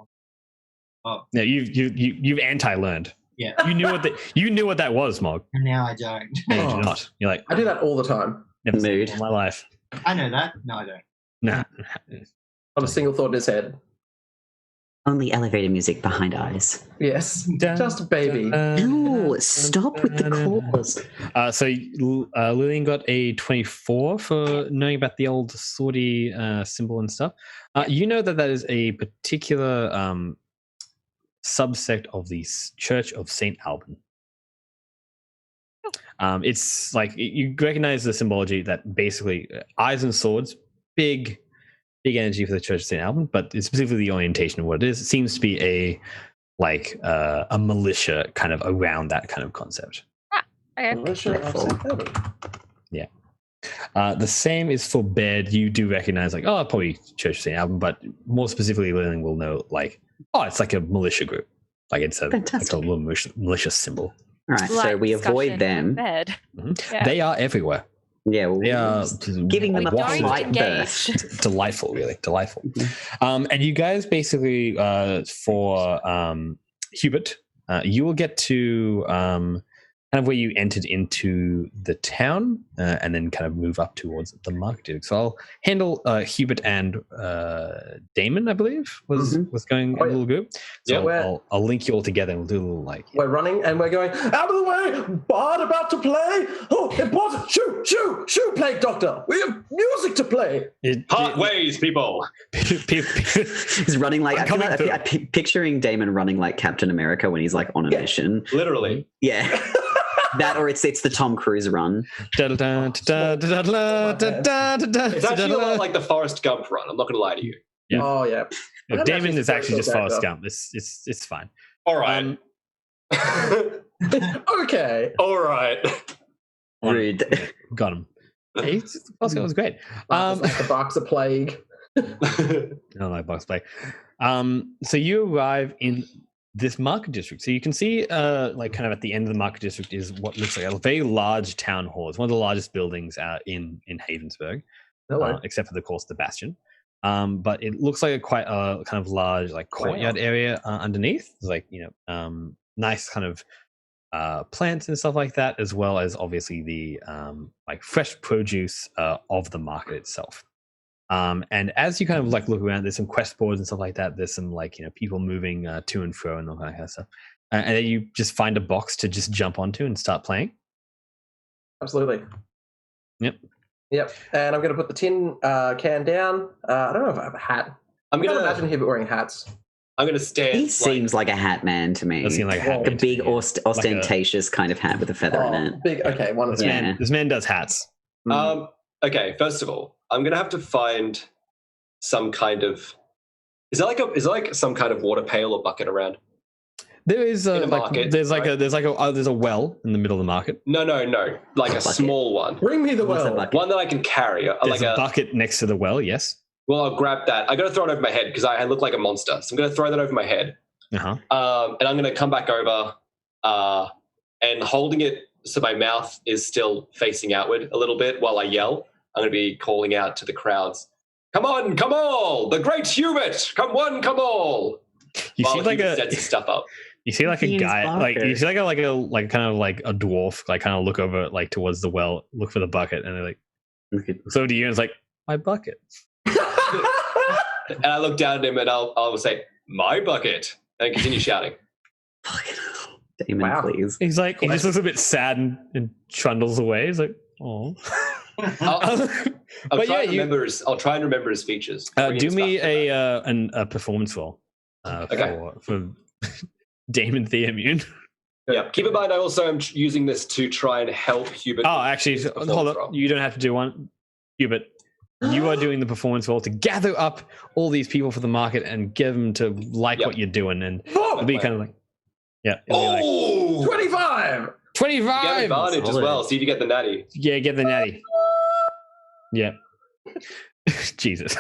Oh. Yeah, you've anti-learned. Yeah. You knew what that was, Mog. And now I don't. No, you do not. You're like, I do that all the time. Never seen it in my life. I know that. No, I don't. Nah. Not a single thought in his head. Only elevator music behind eyes. Yes, just a baby. No, stop with the calls. So Lillian got a 24 for knowing about the old swordy symbol and stuff. You know that is a particular subsect of the Church of St. Alban. It's like you recognize the symbology that basically eyes and swords, big energy for the Church of St. Alban, but it's specifically the orientation of what it is. It seems to be a militia kind of around that kind of concept. Okay. Militia of St. Alban. Yeah. The same is for bed. You do recognize probably Church of St. Alban, but more specifically, Lillian will know it's like a militia group. Like it's a little militia symbol. All right, so we avoid them. Mm-hmm. Yeah. They are everywhere. Yeah, well, they are giving them a slight burst. Delightful, really delightful. And you guys basically, for Hubert, you will get to kind of where you entered into the town, and then kind of move up towards the market district. So I'll handle Hubert and Damon, I believe, was going a little group. So I'll link you all together and we'll do a little We're running and we're going, out of the way, bard about to play. Oh, important, shoo, plague doctor. We have music to play. Part ways, people. He's running like, I'm picturing Damon running like Captain America when he's like on a mission. Literally. Yeah. That or it's the Tom Cruise run. It's actually a lot like the Forrest Gump run. I'm not going to lie to you. Yeah. Oh yeah. Damon is actually just Forrest Gump. It's fine. All right. Okay. All right. Rude. Got him. Hey, Forrest Gump was great. The box of plague. I don't like box plague. So you arrive in this market district. So you can see kind of at the end of the market district is what looks like a very large town hall. It's one of the largest buildings in Havensburg, except for of course the Bastion. But it looks like quite a kind of large courtyard area underneath. There's nice kind of plants and stuff like that, as well as obviously the fresh produce of the market itself. And as you kind of look around, there's some quest boards and stuff like that. There's some people moving to and fro and all that kind of stuff. And then you just find a box to just jump onto and start playing. Absolutely. Yep. And I'm going to put the tin can down. I don't know if I have a hat. I'm going to imagine him wearing hats. I'm going to stand. He seems like a hat man to me. Does seem like a hat the big ostentatious kind of hat with a feather in it. Big. Okay, one of them. This man does hats. Okay, first of all, I'm gonna have to find some kind of. Is there like some kind of water pail or bucket around? There is a market. There's a well in the middle of the market. No, like a small one. Bring me the well. One that I can carry. There's a bucket next to the well. Yes. Well, I'll grab that. I got to throw it over my head because I look like a monster. So I'm going to throw that over my head. And I'm going to come back over and holding it so my mouth is still facing outward a little bit while I yell. I'm going to be calling out to the crowds. Come on, come all! The great Hubert! Come one, come all! You while see like Hubert a sets his stuff up. you see like a Ian's guy like you marker. see like kind of like a dwarf like kind of look over like towards the well, look for the bucket, and they're like, so do you? And it's like, my bucket. And I look down at him and I'll say, my bucket, and continue shouting. Damon, please. He's like, he just looks a bit sad and trundles away. He's like, oh. I'll try and remember his features. Do me a performance roll for Damon Theomune. Yeah. Keep in mind, I also am using this to try and help Hubert. Oh, actually, hold on. You don't have to do one, Hubert. You are doing the performance roll to gather up all these people for the market and get them to like what you're doing, and it'll be kind of like, it'll be like 25. 25. You get advantage as well. See if you get the natty. Yeah, get the natty. Yeah. Jesus.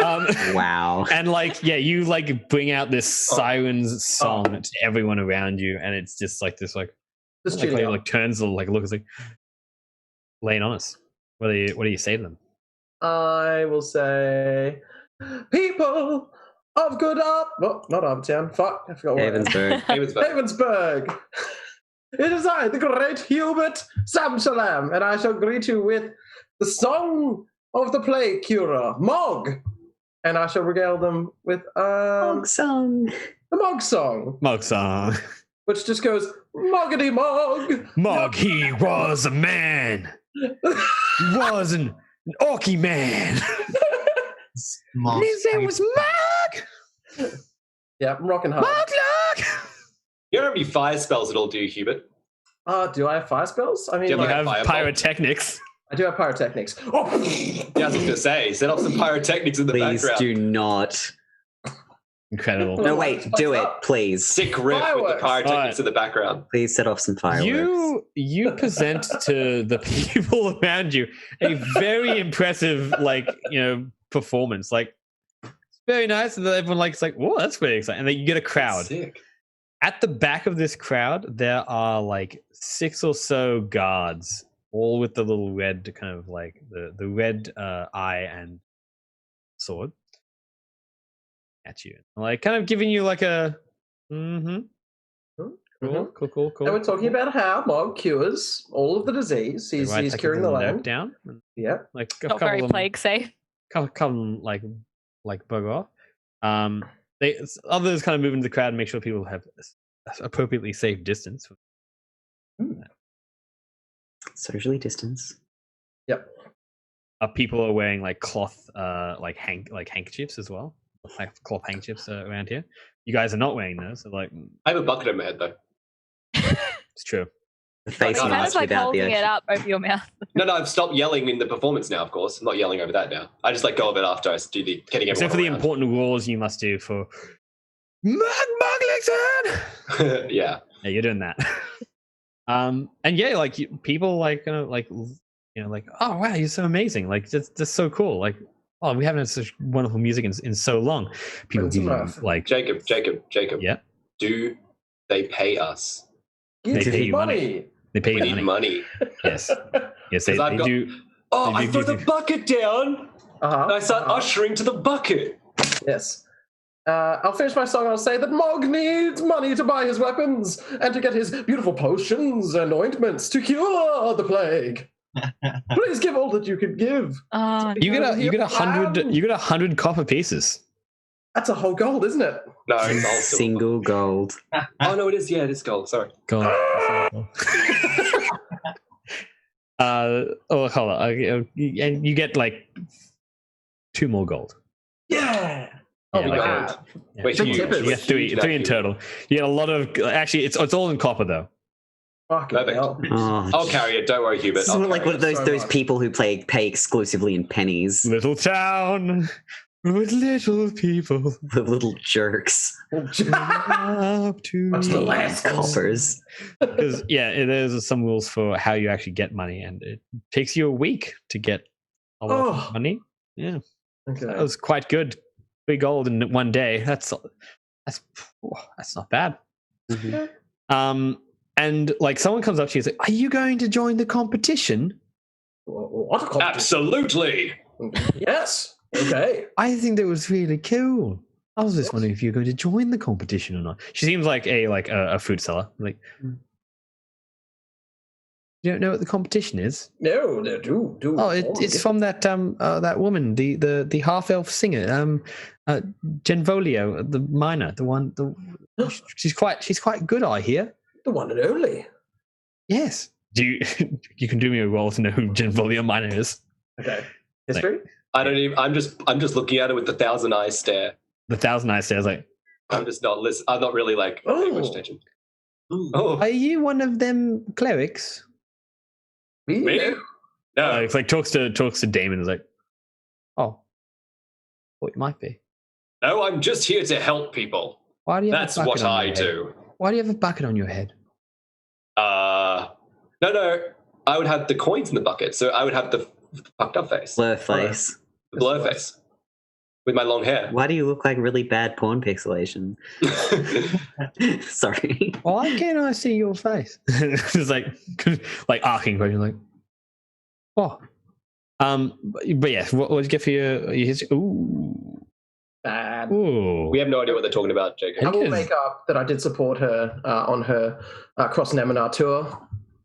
Wow. And like, you like bring out this sirens song to everyone around you, and it's just like this, like, like turns the like look, it's like, laying on us. What do you say to them? I will say, people of good up. Well, not Uptown. Fuck, I forgot what. Havensburg. It is I, the great Hubert Samsalam, and I shall greet you with the song of the plague curer, Mog. And I shall regale them with Mog song. The Mog song. Mog song. Which just goes, Moggity Mog. Mog, he was a man. He was an orky man. His name was Mog. Yeah, I'm rocking hard. Mog, look. You don't have any fire spells at all, do you, Hubert? Do I have fire spells? I mean, you have pyrotechnics. I do have pyrotechnics. Yeah, I was going to say, set up some pyrotechnics in the background. Please do not. Incredible. No, wait, do it, please. Sick riff with the pyrotechnics in the background. Please set off some fireworks. You present to the people around you a very impressive, like, performance. Like, it's very nice, and everyone like, it's like, oh, that's very exciting. And then you get a crowd. Sick. At the back of this crowd, there are like 6 or so guards, all with the little red kind of like the red eye and sword at you, like kind of giving you like a cool. And we're talking about how Mog cures all of the disease. He's curing the land. Down. Yeah, like not very plague safe. Come like bug off. Others kind of move into the crowd and make sure people have appropriately safe distance. Socially distance. Yep. People are wearing like cloth, like handkerchiefs as well. Like cloth handkerchiefs around here. You guys are not wearing those. So like, I have a bucket on my head though. It's true. The face kind of like holding it up over your mouth. No, I've stopped yelling in the performance now. Of course, I'm not yelling over that now. I just let go of it after I do the getting everyone except for the around. important rules you must do for Lessen. Yeah, you're doing that. And yeah, like people like like like, oh wow, you're so amazing, like that's so cool, like, oh, we haven't had such wonderful music in so long. People like Jacob. Yeah. Do they pay us? They pay you money. They pay you money. Yes, they do. Oh, I throw the bucket down. And I start ushering to the bucket. Yes. I'll finish my song and I'll say that Mog needs money to buy his weapons and to get his beautiful potions and ointments to cure the plague. Please give all that you can give. You get 100 copper pieces. That's a whole gold, isn't it? No, it's all single gold. Oh no, it is. Yeah, it is gold. Sorry. Gold. Hold on. And you get like 2 more gold. Yeah. Yeah, Wait, you get three in total. You get a lot of. Actually, it's all in copper though. Perfect. I'll carry it. Don't worry, Hubert. This is like one of those people who pay exclusively in pennies. Little town with little people. The little jerks. Up to What's the last coppers? Because there's some rules for how you actually get money, and it takes you a week to get a lot of money. Yeah, okay. That was quite good. 3 gold in one day. That's not bad. Mm-hmm. And like someone comes up to you and says, "Are you going to join the competition?" What competition? Absolutely. Yes. Okay. I think that was really cool. I was just wondering if you're going to join the competition or not. She seems like a fruit seller. Like, you don't know what the competition is? No, do. Oh, it's from that woman, the half elf singer, Genvolio, the miner, she's quite good, I hear. The one and only. Yes. You can do me a roll to know who Genvolio miner is. Okay. History? I don't even. I'm just looking at it with the 1,000-eye stare. The 1,000-eye stare is like. I'm just not listening. I'm not really paying much attention. Oh. Are you one of them clerics? Me? No. It's like talks to Damon. Is like, oh, what it might be. No, I'm just here to help people. Why do you? That's what I do. Why do you have a bucket on your head? No. I would have the coins in the bucket, so I would have the fucked up face. Blur face. The blur face. With my long hair. Why do you look like really bad porn pixelation? Sorry. Why can't I see your face? It's like arcing question, like, oh. But yes, what did you get for your history? Ooh. Bad. Ooh. We have no idea what they're talking about, Jacob. I will make up that I did support her on her Cross Naminar tour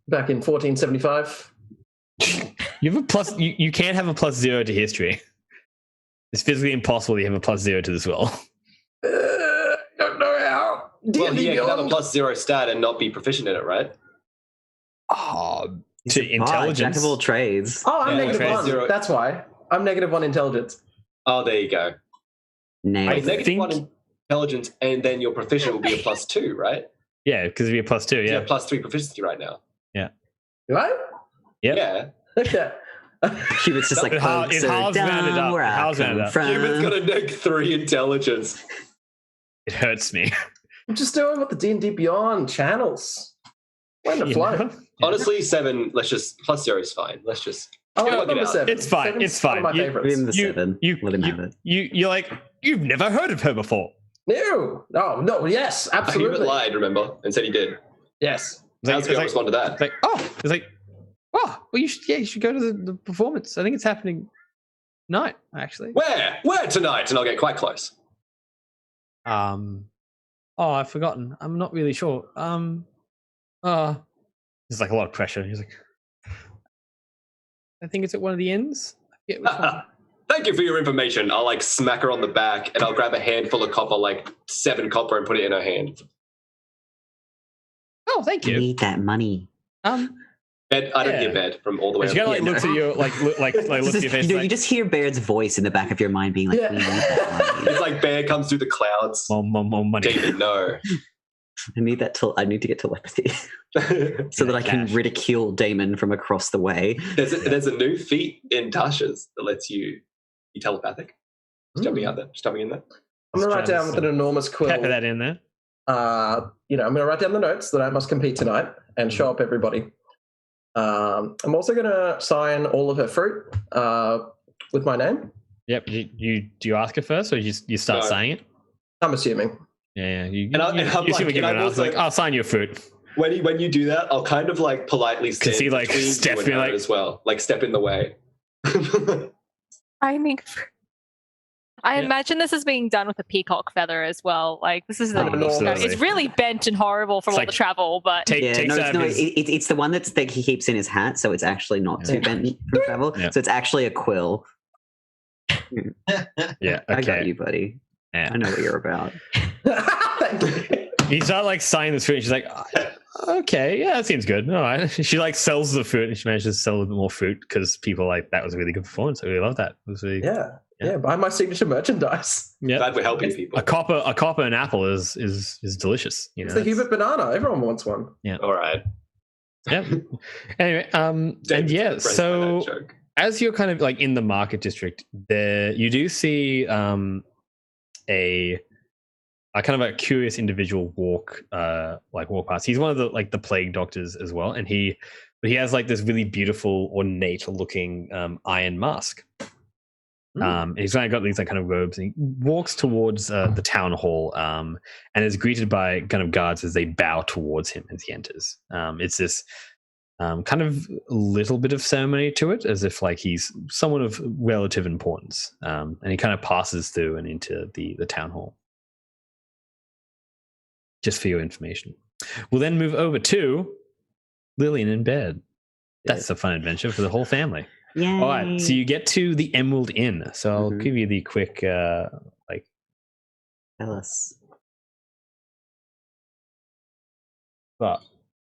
back in 1475. You have a plus. You can't have a +0 to history. It's physically impossible you have a +0 to this roll. Don't know how. Well, you can have a +0 stat and not be proficient in it, right? To intelligence. Jack of all trades. Oh, I'm -1. -0. That's why. I'm -1 intelligence. Oh, there you go. Nailed it. -1 intelligence, and then your proficient will be a +2, right? Yeah, because it'd be a +2, yeah. You have +3 proficiency right now. Yeah. Right? Yep. Yeah. Okay. Hubert's just like, folks are dumb, where I come from. Hubert's got a -3 intelligence. It hurts me. I'm just doing what the D&D Beyond channels. When to flow. Honestly, 7, let's just, +0 is fine. Let's just. Number 7. It's fine. 7's It's fine. One of my favorites. Give him the 7. Let him have it. You're like, you've never heard of her before. No. Oh, no. Yes, absolutely. Hubert lied, remember, and said he did. Yes. How's he going to respond to that? It's like, oh, well, you should go to the performance. I think it's happening tonight, actually. Where tonight? And I'll get quite close. Oh, I've forgotten. I'm not really sure. There's like a lot of pressure. He's like, I think it's at one of the inns. I forget which one. Thank you for your information. I'll like smack her on the back and I'll grab a handful of copper, like 7 copper, and put it in her hand. Oh, thank you. I need that money. Bed, I don't hear bed from all the way She kind of looks at you, like looks at your face. You just hear Baird's voice in the back of your mind being like, we need that money. It's like Bear comes through the clouds. More money. David, no. I need to get telepathy so that I can ridicule Damon from across the way. There's a new feat in Tasha's that lets you be telepathic. Just jumping in there. I'm going to write down with an enormous quill. Pepper that in there. I'm going to write down the notes that I must compete tonight and show up everybody. I'm also going to sign all of her fruit with my name. Yep. Do you ask her first, or you start saying it? I'm assuming. Yeah. I'll sign your fruit. When you do that, I'll kind of like politely stand he like step in as well, like step in the way. I imagine this is being done with a peacock feather as well. Like this is it's really bent and horrible from all the travel, but it's the one that he keeps in his hat, so it's actually not too bent from travel. Yeah. So it's actually a quill. Yeah, okay. I got you, buddy. Yeah. I know what you're about. You start like signing this fruit, and she's like, okay, yeah, that seems good. All right. She like sells the fruit, and she manages to sell a little bit more fruit because people like that was a really good performance. I really love that. It was really buy my signature merchandise. Yeah, glad we're helping people. A copper and apple is delicious. You know, it's the Hubert banana. Everyone wants one. Yeah. All right. Yeah. Anyway, and yeah, so as you're kind of like in the market district, there you do see a kind of a curious individual walk past. He's one of the plague doctors as well, and he has like this really beautiful, ornate looking iron mask. He's kind of got these like kind of robes, and he walks towards the town hall and is greeted by kind of guards as they bow towards him as he enters. It's this kind of little bit of ceremony to it, as if like he's someone of relative importance, and he kind of passes through and into the town hall. just for your information. We'll then move over to Lillian in bed. That's a fun adventure for the whole family. Yay. All right, so you get to the Emerald Inn. So I'll give you the quick, Tell us. Well,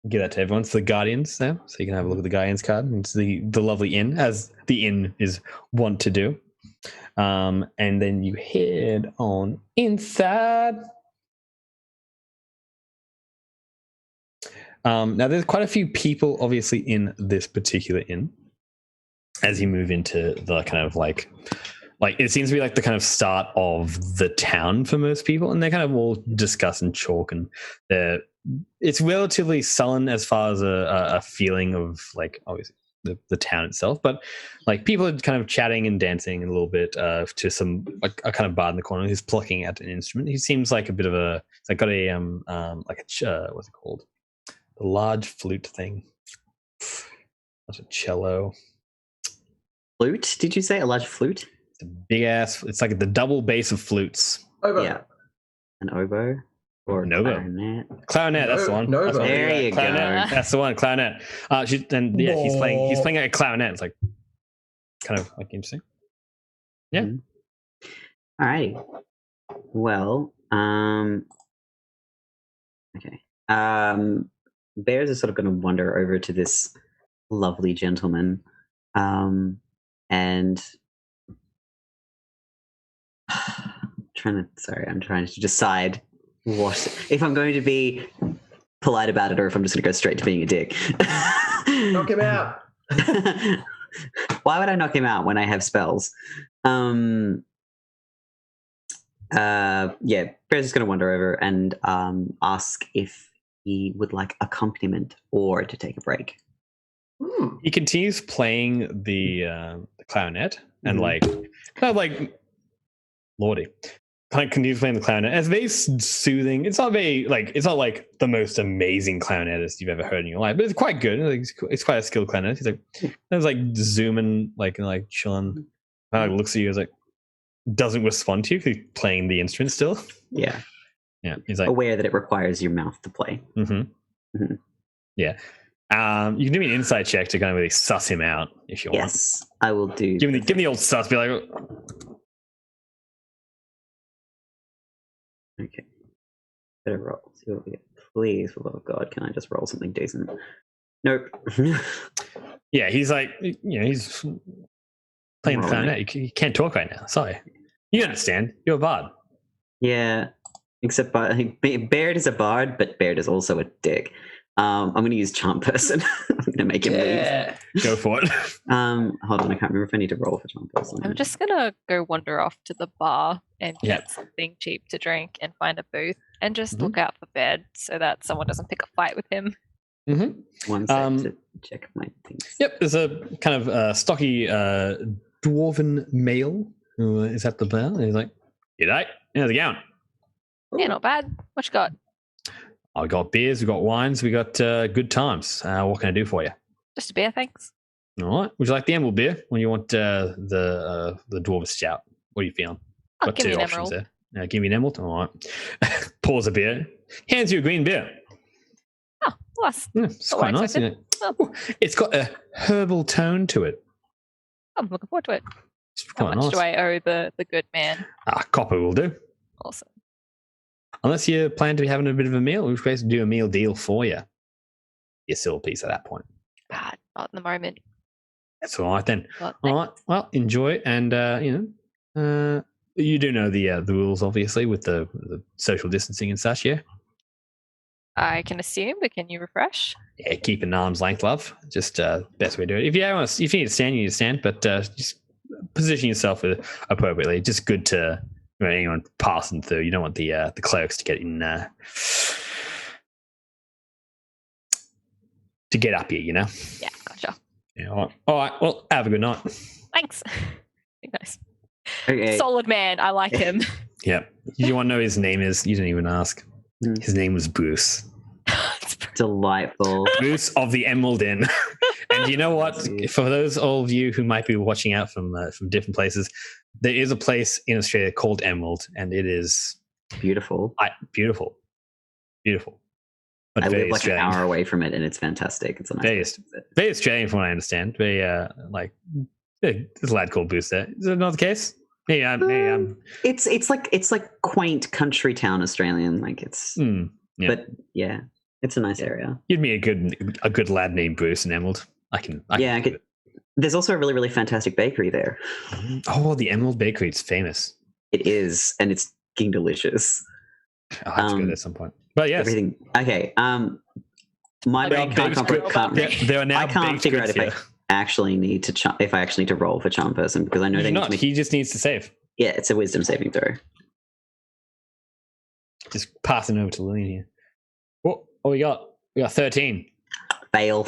give that to everyone. It's the Guardians there, so you can have a look at the Guardians card. It's the lovely inn, as the inn is wont to do. And then you head on inside. Now, there's quite a few people, obviously, in this particular inn. As you move into the kind of like it seems to be like the kind of start of the town for most people, and they're kind of all discuss and chalk, and it's relatively sullen as far as a feeling of like obviously the town itself, but like people are kind of chatting and dancing a little bit to some a kind of bard in the corner who's plucking at an instrument. He seems like a bit of a like got a what's it called? The large flute thing. What's a cello? Flute? Did you say a large flute? It's a big ass. It's like the double bass of flutes. Oboe. Yeah. An oboe or an oboe. Clarinet. Clarinet. That's the one. That's there you clarinet. go. That's the one. Clarinet. He's playing. He's playing a clarinet. It's like kind of like interesting. Yeah. Mm-hmm. Alrighty. Well. Okay. Bears are sort of going to wander over to this lovely gentleman, and I'm trying to decide what if I'm going to be polite about it or if I'm just going to go straight to being a dick. Knock him out. Why would I knock him out when I have spells? Bear's just going to wander over and ask if he would like accompaniment or to take a break. He continues playing the clarinet and kind of like Lordy. Kind of continues playing the clarinet. It's very soothing. It's not very it's not like the most amazing clarinetist you've ever heard in your life, but it's quite good. It's quite a skilled clarinetist. He's like, there's like zooming, like chilling. Looks at you, like doesn't respond to you because he's playing the instrument still. Yeah. Yeah. He's like aware that it requires your mouth to play. Yeah. You can do me an insight check to kind of really suss him out if you want. Yes, I will do. Give me the old suss. Be like, okay. Better roll. See what we get. Please, for the love of God, can I just roll something decent? Nope. Yeah, he's like, he's playing the clarinet. You can't talk right now. Sorry. You understand. You're a bard. Yeah, except Baird is a bard, but Baird is also a dick. I'm going to use Charm Person. I'm going to make him leave. Go for it. Hold on, I can't remember if I need to roll for Charm Person. I'm just going to go wander off to the bar and get something cheap to drink and find a booth and just look out for Baird so that someone doesn't pick a fight with him. One sec to check my things. Yep, there's a kind of stocky dwarven male who is at the bar. And he's like, "G'day, how's it going?" Yeah, not bad. What you got? I got beers, we got wines, we got good times. What can I do for you? Just a beer, thanks. All right. Would you like the emerald beer, or you want the dwarven stout? What are you feeling? Got give me two an options emerald. there. Give me an emerald. All right. Pours a beer, hands you a green beer. Oh, nice. It's quite nice, isn't it? Oh. It's got a herbal tone to it. I'm looking forward to it. It's How quite much nice. do I owe the good man? Copper will do. Awesome. Unless you plan to be having a bit of a meal, we're supposed to do a meal deal for you. You're still a piece at that point. Not in the moment. That's all right then. Well, all right. Well, enjoy, and you do know the rules, obviously, with the social distancing and such. Yeah. I can assume, but can you refresh? Yeah, keep an arm's length, love. Just best way to do it. If you need to stand, you need to stand, but just position yourself appropriately. Just good to anyone passing through. You don't want the clerics to get in to get up here. You know. Yeah, gotcha. Yeah. All right. Well, have a good night. Thanks. Nice. Okay. Solid man. I like him. Yep. You want to know his name is? You didn't even ask. His name was Bruce. Delightful. Bruce of the Emerald Inn. And you know what? For those of you who might be watching out from different places, there is a place in Australia called Emerald, and it is beautiful. Beautiful. Beautiful. But I very live like Australian. an hour away from it, and it's fantastic. It's a nice very Australian from what I understand. Very there's a lad called Boost there. Is that not the case? It's like quaint country town Australian. Like it's but yeah, it's a nice area. Give me a good lad named Bruce and Emerald. I can There's also a really, really fantastic bakery there. Oh, the Emerald Bakery. It's famous. It is, and it's fucking delicious. I'll have to go there at some point. But yes. Everything. Okay. My brain can't there are now I can't figure out if I actually need to if I actually need to roll for charm person, because I know he just needs to save. Yeah, it's a wisdom saving throw. Just passing over to Lillian here. What we got? We got 13. Fail.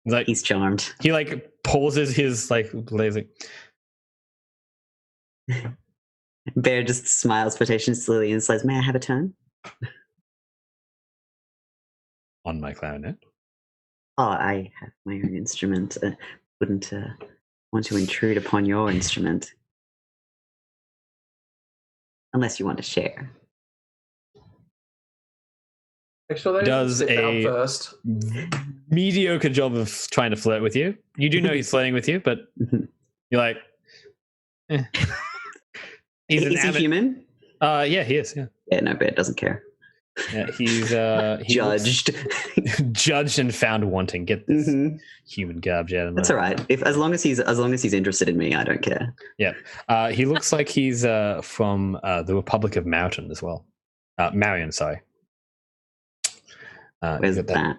Like he's charmed. He like pauses his lazy. Bear just smiles potentially to Lillian and says, "May I have a turn?" On my clarinet. Oh, I have my own instrument. Wouldn't want to intrude upon your instrument. Unless you want to share. Does a first. mediocre job of trying to flirt with you. You do know he's flirting with you, but you're like, eh. Is he human? Yeah, he is. Yeah. Yeah, no, Bear doesn't care. Yeah, he's judged, judged and found wanting. Get this human garbage out of him. That's all right. As long as he's interested in me, I don't care. Yeah, he looks like he's from the Republic of Mountain as well. Marion, sorry. Where's that?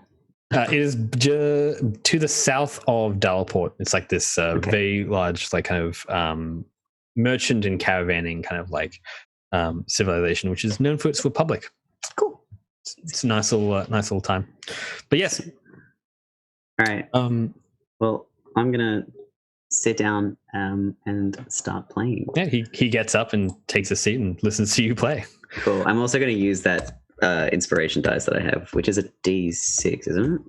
It is to the south of Dalport. It's like this very large, like kind of merchant and caravanning kind of like civilization, which is known for its republic. Cool. It's a nice little time. But yes. All right. Well, I'm gonna sit down and start playing. Yeah, he gets up and takes a seat and listens to you play. Cool. I'm also going to use that inspiration dice that I have, which is a D6, isn't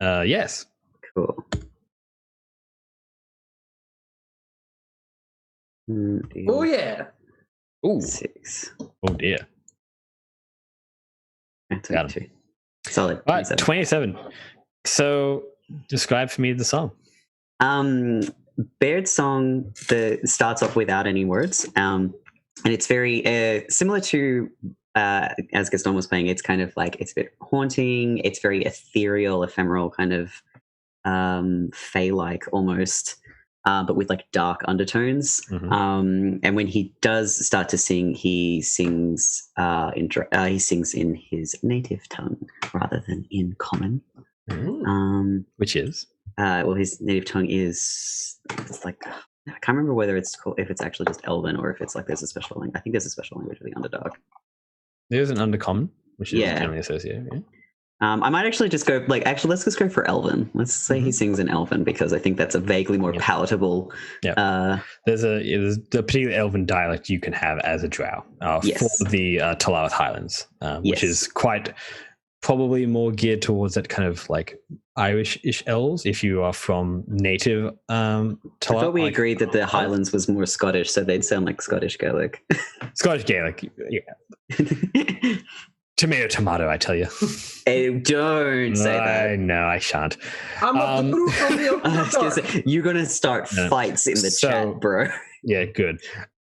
it? Yes. Cool. Oh yeah. Ooh. 6. Oh dear. 22. Solid. All right, 27. So describe for me the song. Baird's song starts off without any words, and it's very similar to as Gaston was playing. It's kind of like it's a bit haunting. It's very ethereal, ephemeral, kind of fae-like almost, but with like dark undertones. And when he does start to sing, he sings in his native tongue rather than in common. Which is well, his native tongue is like I can't remember whether it's called, if it's actually just Elven or if it's like there's a special language. I think there's a special language for the Underdark. There's an Undercommon, which is generally associated. Yeah. I might actually just go let's just go for Elven. Let's say he sings in Elven because I think that's a vaguely more palatable. Yeah. There's a particular Elven dialect you can have as a drow for the Talawath Highlands, which is quite probably more geared towards that kind of like Irish-ish elves if you are from native Talawath. I thought we agreed that the Highlands was more Scottish, so they'd sound like Scottish Gaelic. Scottish Gaelic, yeah. Tomato, I tell you. Hey, don't say that. I know, I shan't. You're going to start fights in the chat, bro. Yeah, good.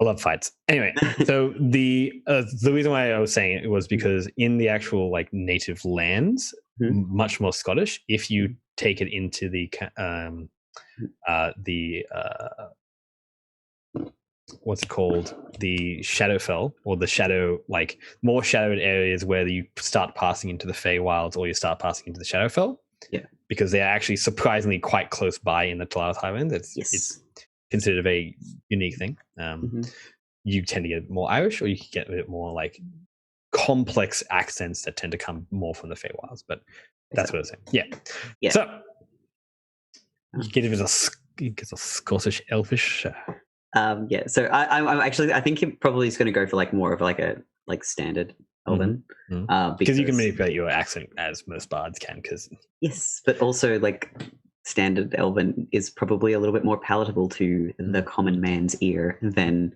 I love fights. Anyway, so the reason why I was saying it was because in the actual like native lands, much more Scottish. If you take it into the what's it called, the Shadowfell, or the shadow, like more shadowed areas where you start passing into the Feywilds or you start passing into the Shadowfell. Yeah, because they're actually surprisingly quite close by in the Talawath Highlands. It's considered a very unique thing. You tend to get more Irish, or you can get a bit more like complex accents that tend to come more from the Feywilds. But that's what I'm saying. Yeah. So you get a Scottish Elfish. Yeah. So I'm actually I think he probably is going to go for like more of like a standard Elven, because you can manipulate your accent as most bards can. Yes, but also like standard Elven is probably a little bit more palatable to the common man's ear than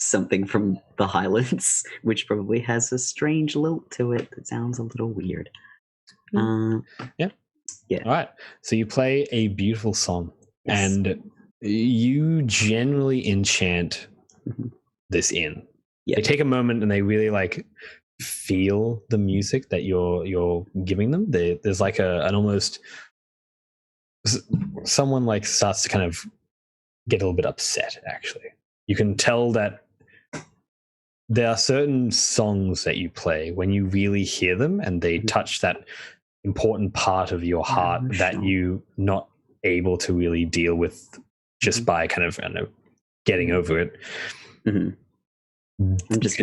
something from the Highlands, which probably has a strange lilt to it that sounds a little weird. Yeah. All right. So you play a beautiful song, Yes. and you generally enchant this inn. Yeah. They take a moment and they really like feel the music that you're giving them. There's like an almost someone like starts to kind of get a little bit upset. Actually, you can tell that there are certain songs that you play when you really hear them and they touch that important part of your heart that you not able to really deal with just by kind of, I don't know, getting over it. I'm just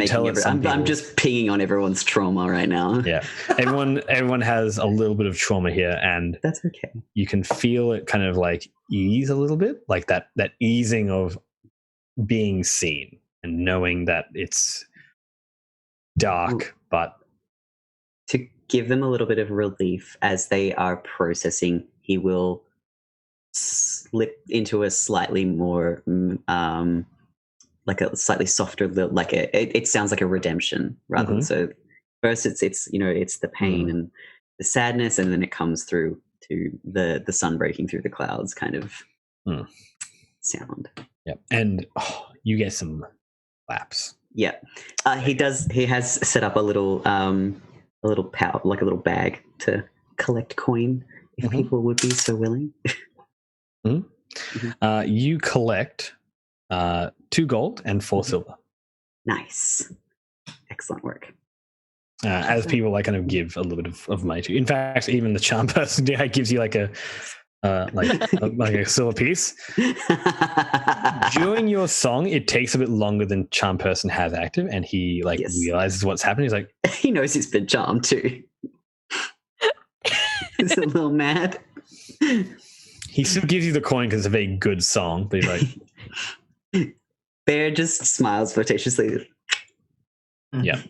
I'm just pinging on everyone's trauma right now. Yeah, everyone has a little bit of trauma here, and that's okay. You can feel it kind of like ease a little bit, like that easing of being seen and knowing that it's dark, but to give them a little bit of relief as they are processing, he will slip into a slightly more like a slightly softer, like it sounds like a redemption rather than so. First, it's it's the pain and the sadness, and then it comes through to the sun breaking through the clouds kind of sound. Yeah, and you get some laps. Yeah, he does. He has set up a little pouch, like a little bag to collect coin if people would be so willing. You collect 2 gold and 4 silver. Nice, excellent work. As people like kind of give a little bit of money to you. In fact, even the charm person gives you like a like a silver piece. During your song, it takes a bit longer than charm person has active, and he realizes what's happening. He's like, he knows he's been charmed too. He's a little mad. He still gives you the coin because it's a very good song, but he's like, Bear just smiles flirtatiously. Yeah.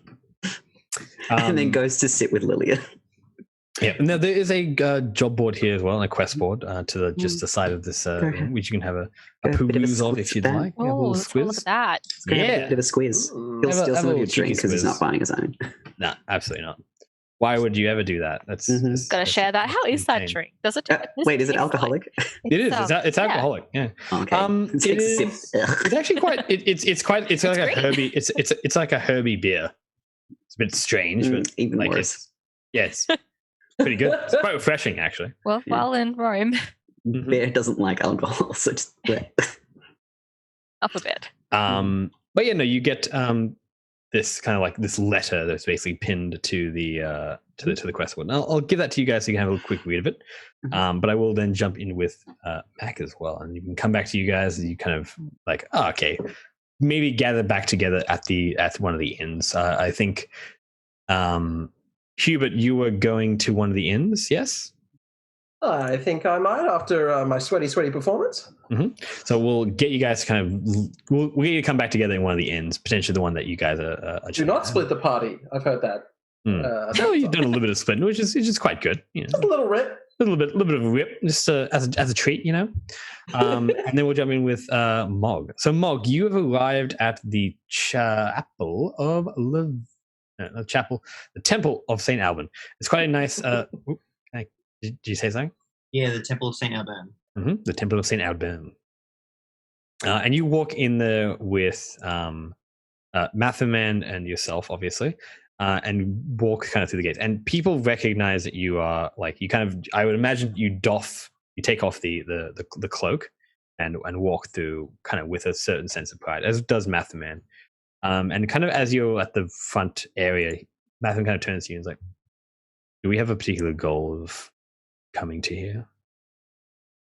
And then goes to sit with Lillian. Yeah, now there is a job board here as well, a quest board to just the side of this, which you can have a peruse of if you'd like. Oh, let's have a look at that. Yeah, a bit of a squeeze. He'll steal some of your drink because he's not buying his own. No, absolutely not. Why would you ever do that? That's gotta share that. How is that drink? Does it? Wait, is it alcoholic? It is. It's alcoholic. Yeah. Okay. It's actually quite. It's like a herby. It's like a herby beer. It's a bit strange, but even like worse. It's pretty good. It's quite refreshing, actually. Well, while in Rome. Bear doesn't like alcohol, so just up a bit. But yeah, no, you get this kind of like this letter that's basically pinned to the quest board. And I'll give that to you guys so you can have a quick read of it. But I will then jump in with Mac as well, and you can come back to you guys and you kind of like, okay, maybe gather back together at one of the inns. I think Hubert, you were going to one of the inns, yes? I think I might after my sweaty performance. So we'll get you guys we'll get you to come back together in one of the inns, potentially the one that you guys are Do not split the party. I've heard that. No, you've done a little bit of splitting, which is quite good. Just a little rip. A little bit of a rip, just as a treat, And then we'll jump in with Mog. So Mog, you have arrived at the chapel of the Temple of St. Alban. It's quite a nice. Did you say something? Yeah, the Temple of St. Alban. The Temple of St. Alban. And you walk in there with Matherman and yourself, obviously, and walk kind of through the gates. And people recognize that you are like, you kind of, I would imagine you take off the cloak and walk through kind of with a certain sense of pride, as does Matherman. And kind of as you're at the front area, Matherman kind of turns to you and is like, do we have a particular goal of coming to here?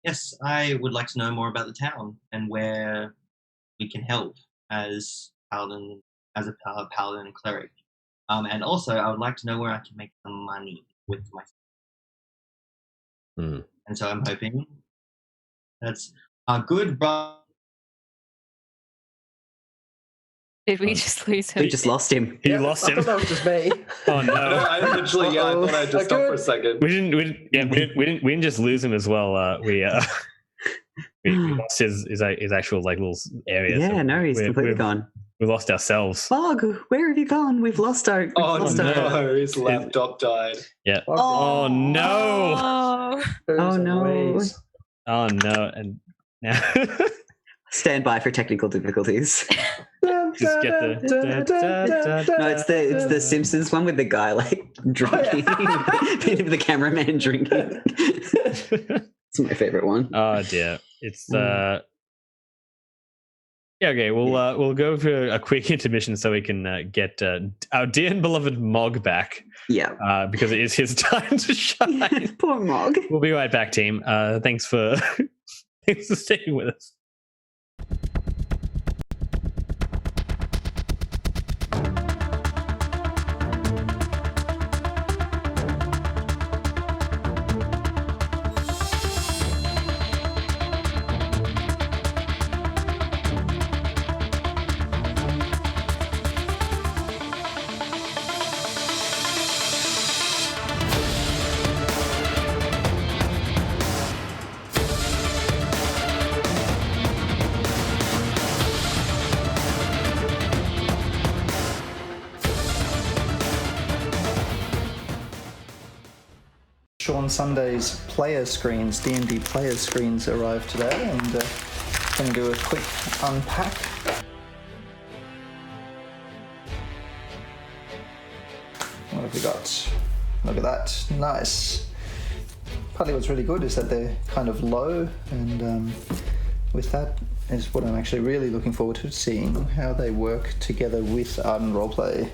Yes, I would like to know more about the town and where we can help as a paladin and cleric. And also, I would like to know where I can make some money with my. And so I'm hoping that's a good. Did we just lose him? We just lost him. You lost him. I thought that was just me. Oh no! I literally, I thought I just stopped for a second. We didn't just lose him as well. We lost his actual like little area. Yeah, no, he's completely gone. We lost ourselves. Bog, where have you gone? We've lost our. No, his laptop died. Yeah. Oh, no. Oh no. Oh no. And now stand by for technical difficulties. just get the No, it's the Simpsons one with the guy like drinking, the cameraman drinking. It's my favorite one. Oh dear. It's yeah, okay, we'll go for a quick intermission so we can get our dear and beloved Mog back. Yeah. Because it is his time to shine. Poor Mog. We'll be right back, team. Thanks for staying with us. Sean Sunday's player screens, D&D player screens arrived today, and going to do a quick unpack. What have we got? Look at that, nice. Partly what's really good is that they're kind of low, and with that is what I'm actually really looking forward to seeing, how they work together with Ardent Roleplay.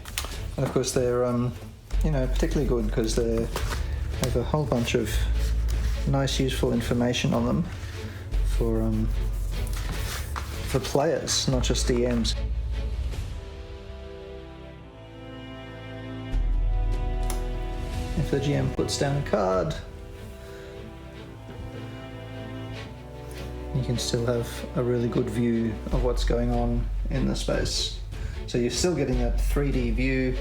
And of course they're, particularly good because they have a whole bunch of nice, useful information on them for players, not just DMs. If the GM puts down a card, you can still have a really good view of what's going on in the space. So you're still getting that 3D view,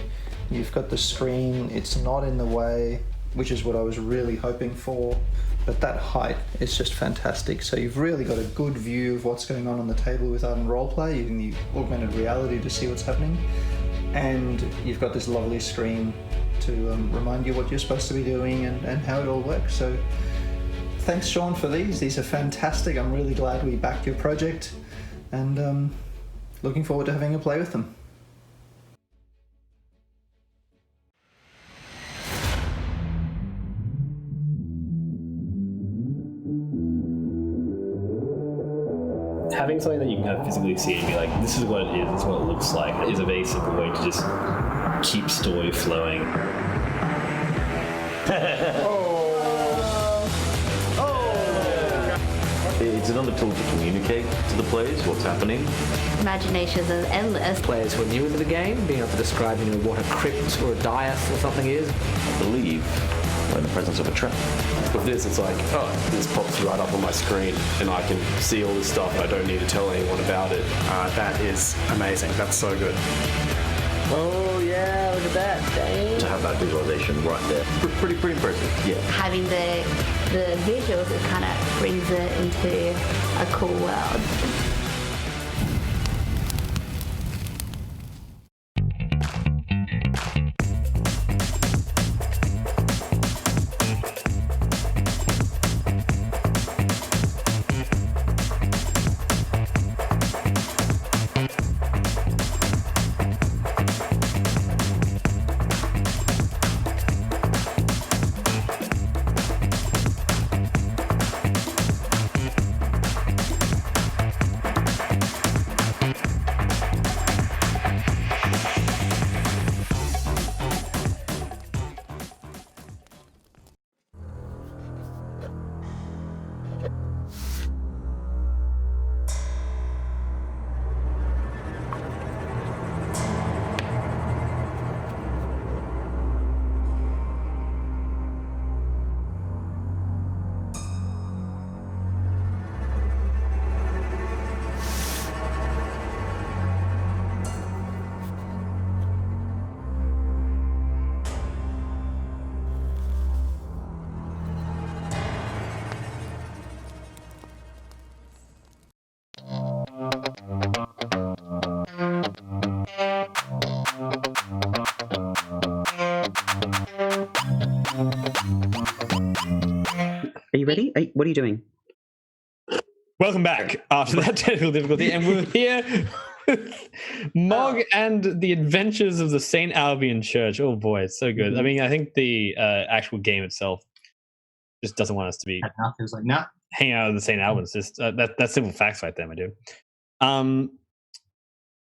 you've got the screen, it's not in the way, which is what I was really hoping for, but that height is just fantastic. So you've really got a good view of what's going on the table with Ardent Roleplay, using the augmented reality to see what's happening, and you've got this lovely screen to remind you what you're supposed to be doing and how it all works. So thanks, Sean, for these are fantastic. I'm really glad we backed your project, and looking forward to having a play with them. Having something that you can kind of physically see and be like, this is what it is, this is what it looks like, is a very simple way to just keep story flowing. It's another tool to communicate to the players what's happening. Imaginations are endless. Players who are new into the game, being able to describe, what a crypt or a diath or something is. I believe we're in the presence of a trap. With this, it's like, this pops right up on my screen, and I can see all this stuff, and I don't need to tell anyone about it. That is amazing. That's so good. Oh yeah, look at that. Dang. To have that visualization right there. Pretty impressive, yeah. Having the visuals, it kind of brings it into a cool world. you ready? What are you doing? Welcome back after that technical difficulty, and we're here with Mog and the Adventures of the St. Albion Church. Oh boy, it's so good. I mean, I think the actual game itself just doesn't want us to be It was like, nah. hanging out in the St. Albans. Just that's simple facts right there, my dude.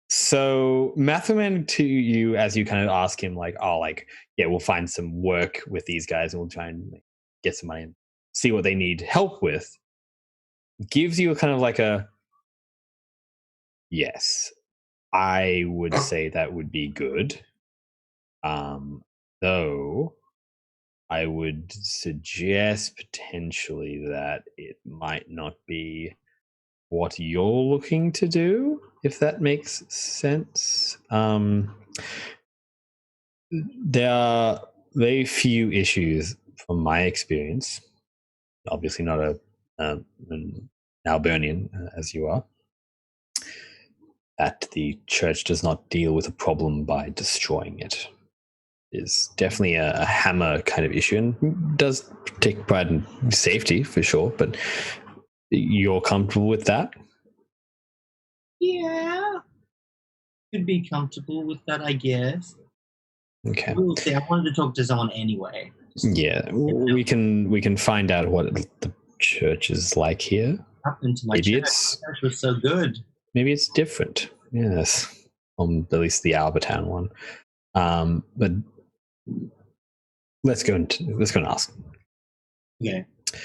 So Mathman to you as you kind of ask him, like, oh, like, yeah, we'll find some work with these guys and we'll try and get some money and see what they need help with. Gives you a kind of like a yes, I would say that would be good. Though I would suggest potentially that it might not be what you're looking to do, if that makes sense. There are very few issues from my experience. Obviously not an Albernian as you are, that the church does not deal with a problem by destroying it. Is definitely a hammer kind of issue and does take pride in safety for sure, but you're comfortable with that? Yeah. Could be comfortable with that, I guess. Okay. We'll see. I wanted to talk to someone anyway. Yeah, we can find out what the church is like here. Happened to my Maybe church. it's My church was so good. Maybe it's different. Yes, at least the Albertown one. But let's go and ask. Yeah.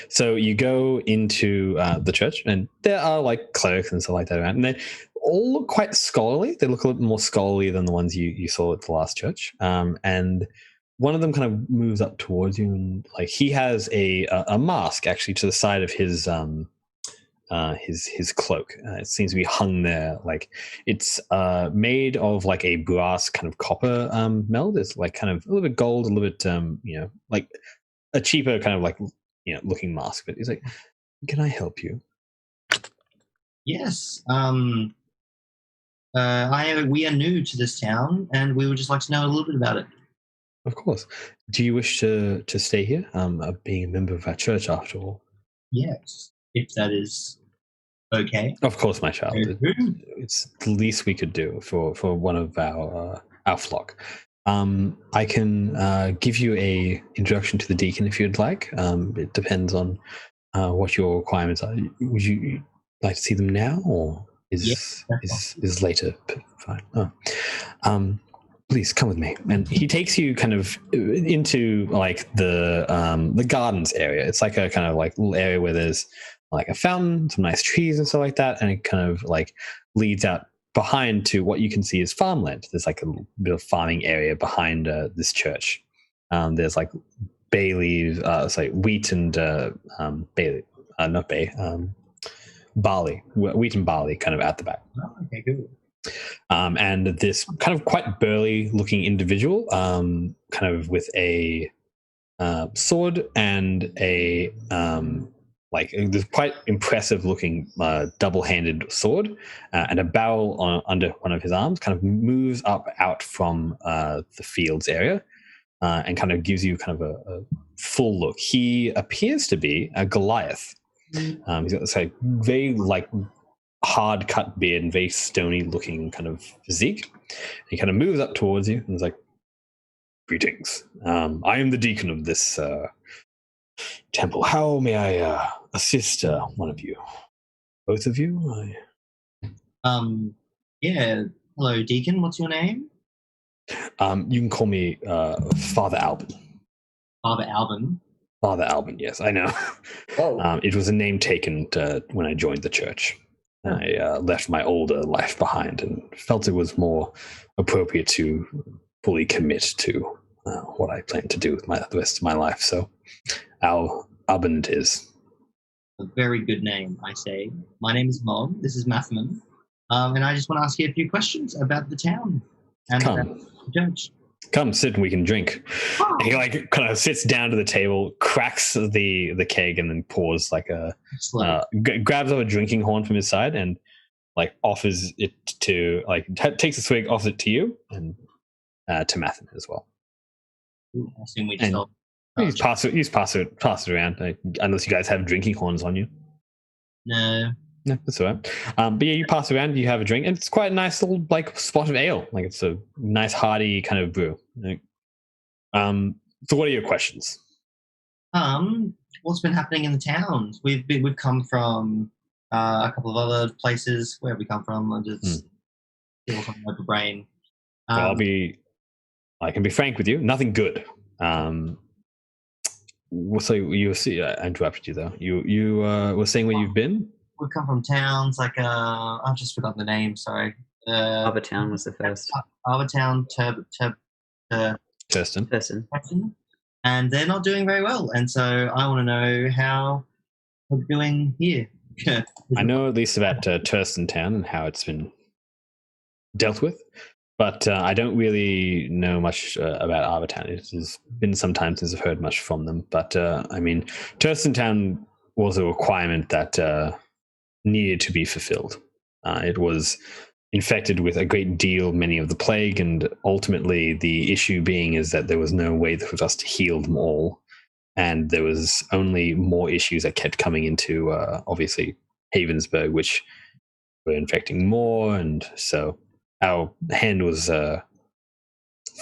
So you go into the church, and there are like clerics and stuff like that around, and they all look quite scholarly. They look a little more scholarly than the ones you saw at the last church. And one of them kind of moves up towards you, and like he has a mask actually to the side of his cloak. It seems to be hung there. Like it's made of like a brass kind of copper meld. It's like kind of a little bit gold, a little bit like a cheaper kind of like looking mask. But he's like, "Can I help you?" Yes. We are new to this town, and we would just like to know a little bit about it. Of course. Do you wish to stay here? Being a member of our church, after all. Yes, if that is okay. Of course, my child. It's the least we could do for one of our flock. I can give you a introduction to the deacon if you'd like. It depends on what your requirements are. Would you like to see them now, or is later fine? Oh. Please come with me. And he takes you kind of into like the gardens area. It's like a kind of like little area where there's like a fountain, some nice trees and stuff like that, and it kind of like leads out behind to what you can see is farmland. There's like a bit of farming area behind this church. There's like bay leaves, it's like wheat and barley, wheat and barley kind of at the back. Oh, okay, good. And this kind of quite burly looking individual, kind of with a sword and a like this quite impressive looking double-handed sword and a barrel under one of his arms, kind of moves up out from the fields area and kind of gives you kind of a full look. He appears to be a Goliath. He's got this like very like hard cut beard and very stony looking kind of physique. He kind of moves up towards you and is like, "Greetings. I am the deacon of this temple. How may I assist one of you? Both of you?" Yeah. Hello, deacon. What's your name? You can call me Father Albin. Father Albin. Father Albin, yes, I know. Oh. It was a name taken when I joined the church. I left my older life behind and felt it was more appropriate to fully commit to what I plan to do with the rest of my life. So, Albin it is. A very good name, I say. My name is Mog. This is Mathman. And I just want to ask you a few questions about the town and Come. the church. Come sit and we can drink. And he like kind of sits down to the table, cracks the keg, and then pours like grabs up a drinking horn from his side and like offers it to takes a swig, offers it to you and to Mathen as well. I assume we just all You just pass it around, unless you guys have drinking horns on you. No. No, that's all right. But yeah, you pass around, you have a drink, and it's quite a nice little spot of ale. Like it's a nice hearty kind of brew. So what are your questions? What's been happening in the towns? We've come from a couple of other places. Where have we come from? I just feel something like the brain. I can be frank with you. Nothing good. So you see, I interrupted you though. You were saying where you've been? We've come from towns like I've just forgotten the name. Sorry. Arbortown was the first. Arbortown, Thurston. And they're not doing very well. And so I want to know how we're doing here. I know at least about Thurston Town and how it's been dealt with, but I don't really know much about Arbortown. It has been some time since I've heard much from them. But I mean, Thurston Town was a requirement that needed to be fulfilled. It was infected with a great deal, many of the plague, and ultimately the issue being is that there was no way for us to heal them all, and there was only more issues that kept coming into obviously Havensburg, which were infecting more, and so our hand was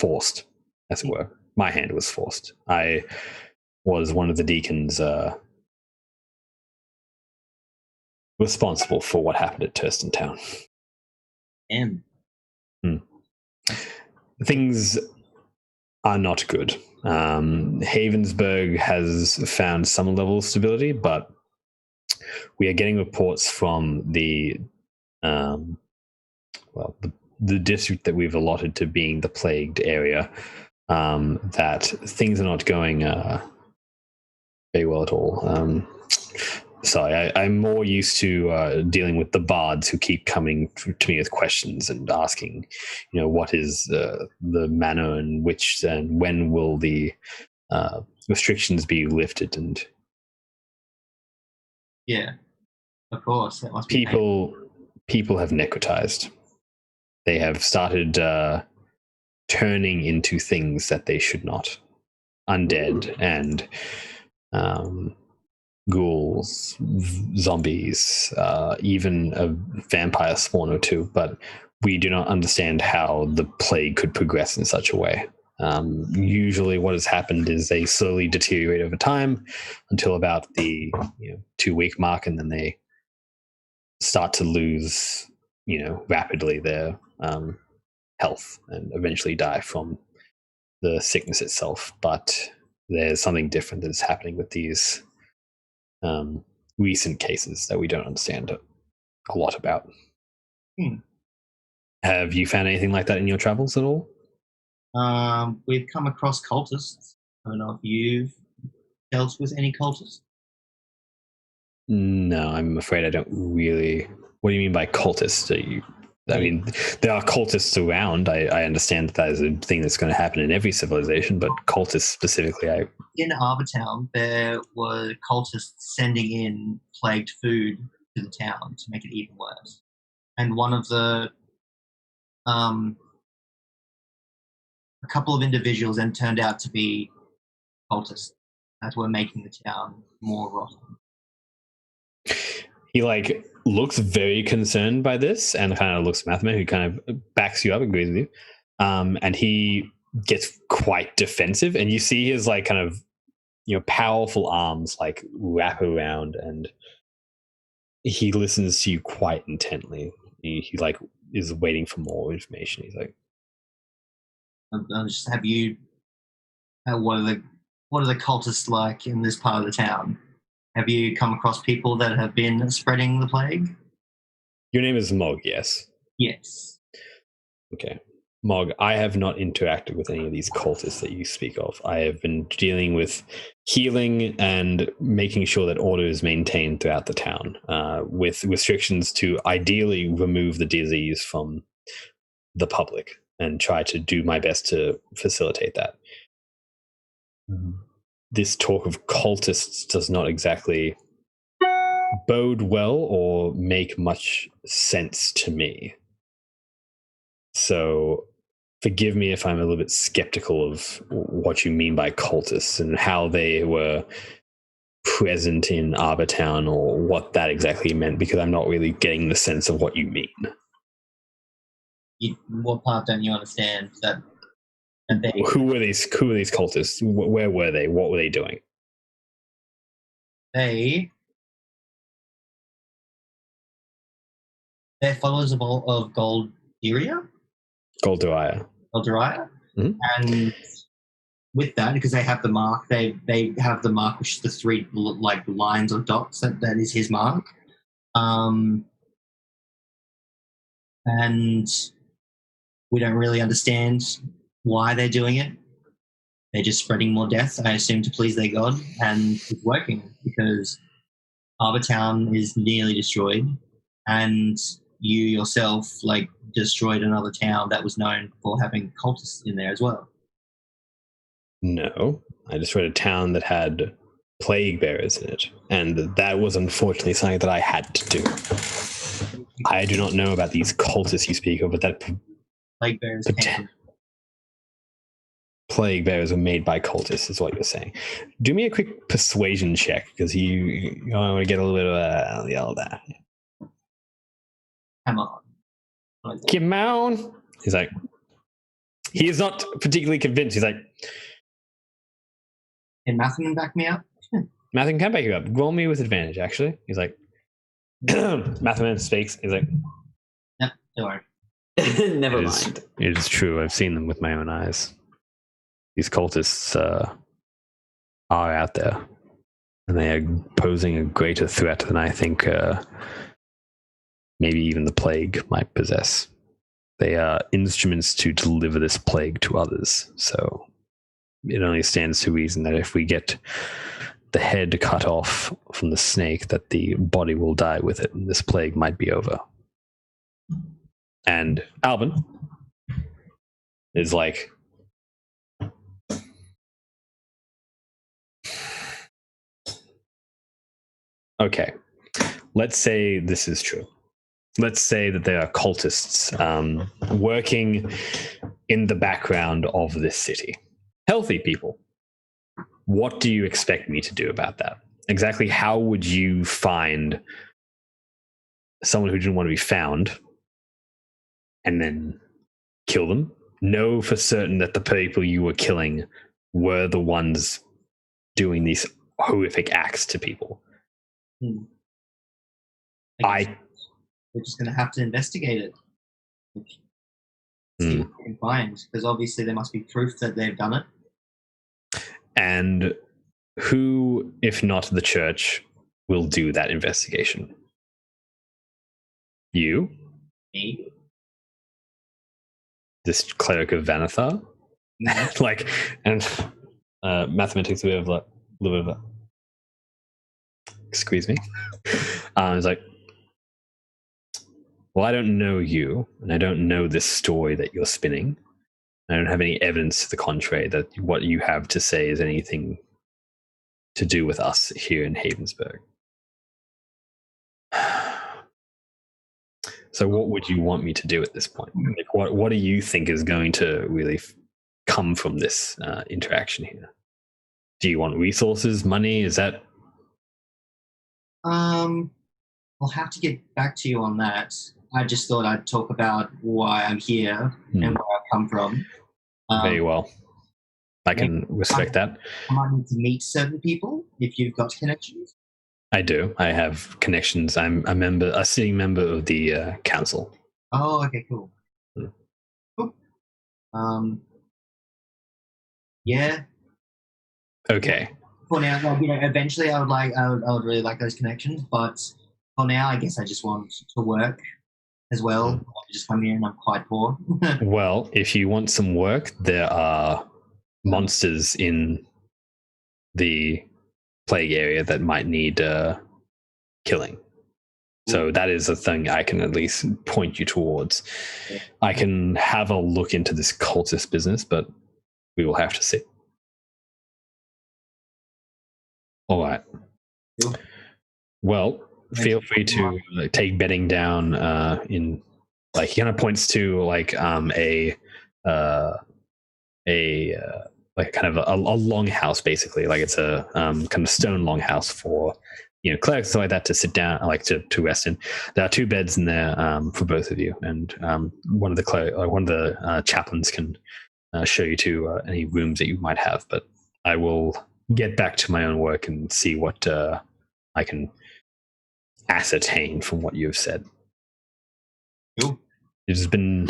forced, as it were. My hand was forced. I was one of the deacons responsible for what happened at Thurston Town. Things are not good. Havensburg has found some level of stability, but we are getting reports from the district that we've allotted to being the plagued area that things are not going very well at all. Sorry, I'm more used to dealing with the bards who keep coming to me with questions and asking, what is the manner in which and when will the restrictions be lifted? And yeah, of course, that must be people have necrotized. They have started turning into things that they should not, undead and ghouls, zombies, even a vampire spawn or two, but we do not understand how the plague could progress in such a way. Usually what has happened is they slowly deteriorate over time until about the 2-week mark, and then they start to lose rapidly their health and eventually die from the sickness itself. But there's something different that's happening with these recent cases that we don't understand a lot about. Have you found anything like that in your travels at all? We've come across cultists. I don't know if you've dealt with any cultists. No, I'm afraid I don't really. What do you mean by cultists? I mean, there are cultists around. I understand that is a thing that's going to happen in every civilization, but cultists specifically, In Arbortown, there were cultists sending in plagued food to the town to make it even worse. And one of the a couple of individuals then turned out to be cultists that were making the town more rotten. He looks very concerned by this and kind of looks at Mathman, who kind of backs you up, agrees with you. And he gets quite defensive, and you see his kind of powerful arms wrap around, and he listens to you quite intently. He is waiting for more information. He's like, just have you what are the cultists like in this part of the town? Have you come across people that have been spreading the plague? Your name is Mog, yes? Yes. Okay. Mog, I have not interacted with any of these cultists that you speak of. I have been dealing with healing and making sure that order is maintained throughout the town, with restrictions to ideally remove the disease from the public and try to do my best to facilitate that. This talk of cultists does not exactly bode well or make much sense to me. So forgive me if I'm a little bit skeptical of what you mean by cultists and how they were present in Arbortown or what that exactly meant, because I'm not really getting the sense of what you mean. What part don't you understand? Who were these cultists? Where were they? What were they doing? They're followers of Golderia. Mm-hmm. And with that, because they have the mark, they have the mark, which is the three like lines or dots. That is his mark. And we don't really understand why they're doing it. They're just spreading more death, I assume, to please their god, and it's working because Arbortown is nearly destroyed, and you yourself destroyed another town that was known for having cultists in there as well. No, I destroyed a town that had plague bearers in it, and that was unfortunately something that I had to do. I do not know about these cultists you speak of, but that plague bearers plague bearers were made by cultists, is what you're saying. Do me a quick persuasion check, because you want to get a little bit of yell there. Come on. Come on. He's like, he is not particularly convinced. He's like, can Matthew back me up? Matthew can back you up. Roll me with advantage, actually. He's like, Matthew speaks. He's like, no, don't worry. Never mind. It is true. I've seen them with my own eyes. These cultists are out there, and they are posing a greater threat than I think maybe even the plague might possess. They are instruments to deliver this plague to others, so it only stands to reason that if we get the head cut off from the snake, that the body will die with it, and this plague might be over. And Albin is like, okay, let's say this is true. Let's say that there are cultists working in the background of this city. Healthy people. What do you expect me to do about that? Exactly how would you find someone who didn't want to be found and then kill them? Know for certain that the people you were killing were the ones doing these horrific acts to people. We're just going to have to investigate it. See what we can find, because obviously there must be proof that they've done it. And who, if not the church, will do that investigation? You? Me? This cleric of Vanathar? And mathematics a little bit of a excuse me. It's like, well, I don't know you, and I don't know this story that you're spinning. I don't have any evidence to the contrary that what you have to say is anything to do with us here in Havensburg. So what would you want me to do at this point? Like, what do you think is going to really come from this interaction here? Do you want resources, money? Is that... I'll have to get back to you on that. I just thought I'd talk about why I'm here and where I've come from. Very well. I can respect that. I might need to meet certain people if you've got connections. I do. I have connections. I'm a sitting member of the council. Oh, okay, cool. Cool. Yeah. Okay. For now, eventually I would really like those connections, but for now, I guess I just want to work as well. I just come here and I'm quite poor. Well, if you want some work, there are monsters in the plague area that might need killing. So that is a thing I can at least point you towards. I can have a look into this cultist business, but we will have to see. All right. Cool. Well, feel free to take betting down in, like, he kind of points to like a like kind of a long house, basically. Like it's a kind of stone long house for clerics like that to sit down, like to rest in. There are 2 beds in there for both of you, and one of the chaplains can show you to any rooms that you might have. But I will get back to my own work and see what I can ascertain from what you have said. Cool. It has been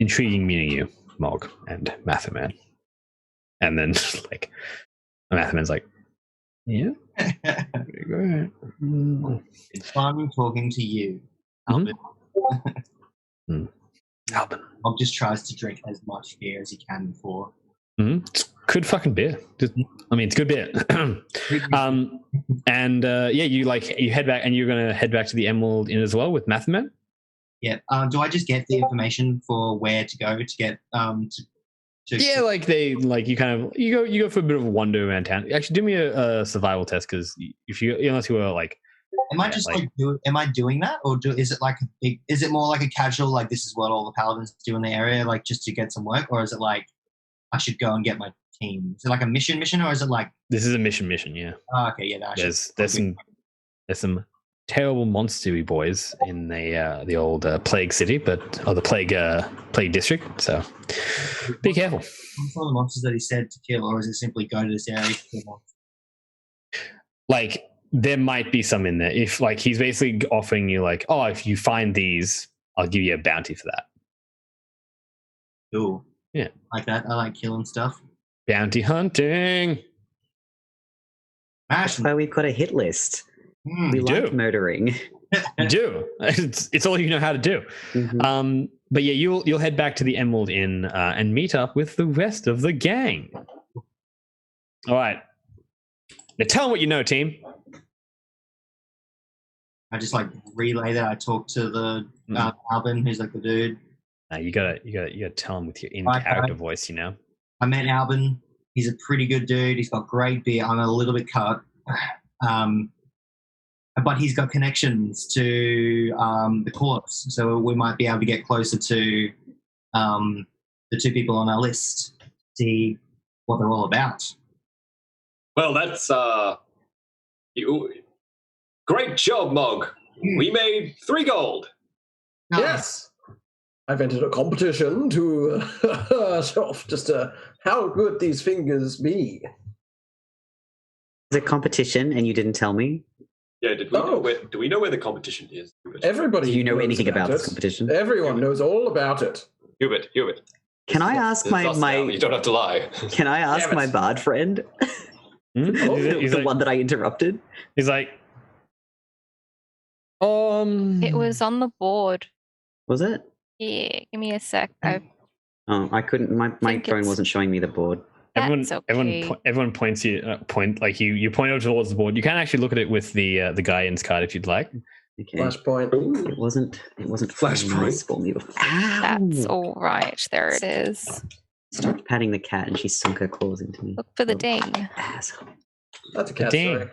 intriguing meeting you, Mog and Matherman. And then like Matherman's like, yeah. Go ahead. It's fun talking to you. Albin. Mog just tries to drink as much beer as he can before. It's good fucking beer. It's good beer. And you head back, and you're gonna head back to the Emerald Inn as well with Matherman. Yeah. Do I just get the information for where to go to get Yeah, like you go for a bit of a wander around town. Actually, do me a survival test, because unless you were like, am I doing that, or is it like is it more like a casual, like this is what all the paladins do in the area, like just to get some work, or is it like I should go and get my team? Is it like a mission, or is it like this is a mission? Yeah. Oh, okay, yeah. There's some terrible monstery boys in the old plague city, or the plague district. So be careful. What's all the monsters that he said to kill, or is it simply go to this area to kill monsters? Like there might be some in there. If like he's basically offering you like, oh, if you find these, I'll give you a bounty for that. Cool. Yeah, like that. I like killing stuff. Bounty hunting. That's why we've got a hit list. We like murdering. You do. It's all you know how to do. Mm-hmm. But yeah, you'll head back to the Emerald Inn and meet up with the rest of the gang. All right. Now tell them what you know, team. I just like relay that. I talk to the Albin, who's like the dude. You gotta tell him with your in-character voice, I met Albin. He's a pretty good dude. He's got great beer. I'm a little bit cut. But he's got connections to the courts, so we might be able to get closer to the 2 people on our list, see what they're all about. Well, that's great job, Mog. We made 3 gold. Yes. I've entered a competition to show off just how good these fingers be. It's a competition, and you didn't tell me. Yeah, do we know where the competition is? Everybody. Do you know anything about this competition? Everyone knows all about it. Hubert. Can I ask my you don't have to lie. Can I ask my bard friend? He's the one that I interrupted. He's like, It was on the board. Was it? Yeah, give me a sec. I couldn't. My phone wasn't showing me the board. Everyone points you you point over towards the board. You can actually look at it with the Guardian's card if you'd like. Okay. Flashpoint. Ooh, it wasn't Flashpoint for me before. That's all right. There it is. Stopped patting the cat, and she sunk her claws into me. Look for the ding. Asshole. That's a cat ding. story.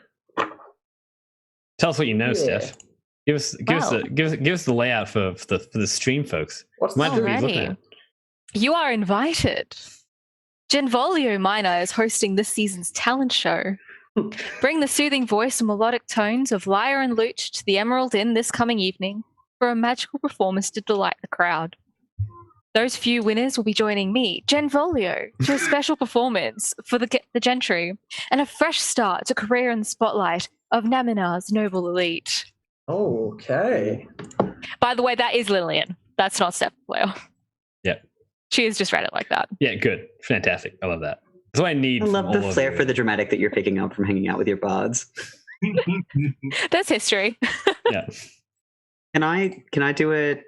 Tell us what you know, Steph. Give us the layout for the stream, folks. What's already? You are invited. Genvolio Minor is hosting this season's talent show. Bring the soothing voice and melodic tones of lyre and lute to the Emerald Inn this coming evening for a magical performance to delight the crowd. Those few winners will be joining me, Genvolio, to a special performance for the gentry and a fresh start to career in the spotlight of Naminar's noble elite. Okay. By the way, that is Lillian. That's not Steph Blair. Yeah. She has just read it like that. Yeah, good. Fantastic. I love that. That's what I need. I love the flair for the dramatic that you're picking up from hanging out with your bards. That's history. Yeah. Can I do a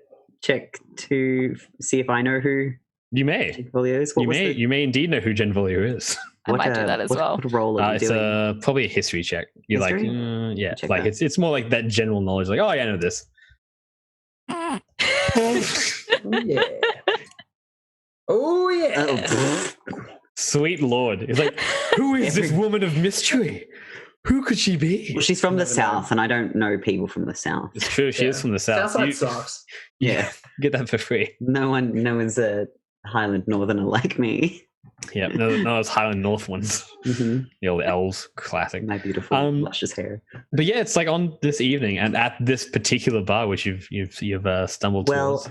check to see if I know who you may? Genvolio is? You may indeed know who Genvolio is. I might do that as well. What role are you it's doing? Probably a history check. You're History? like, yeah, Check like that. it's more like that general knowledge. Like, oh yeah, I know this. Yeah. Oh yeah. Sweet Lord. It's like, who is this woman of mystery? Who could she be? Well, she's from the south, and I don't know people from the south. It's true. She is from the south. Southside sucks. Yeah. Get that for free. No one's a Highland Northerner like me. Yeah, no, those Highland North ones. Mm-hmm. The old elves, classic. My beautiful, luscious hair. But yeah, it's like on this evening and at this particular bar, which you've stumbled towards.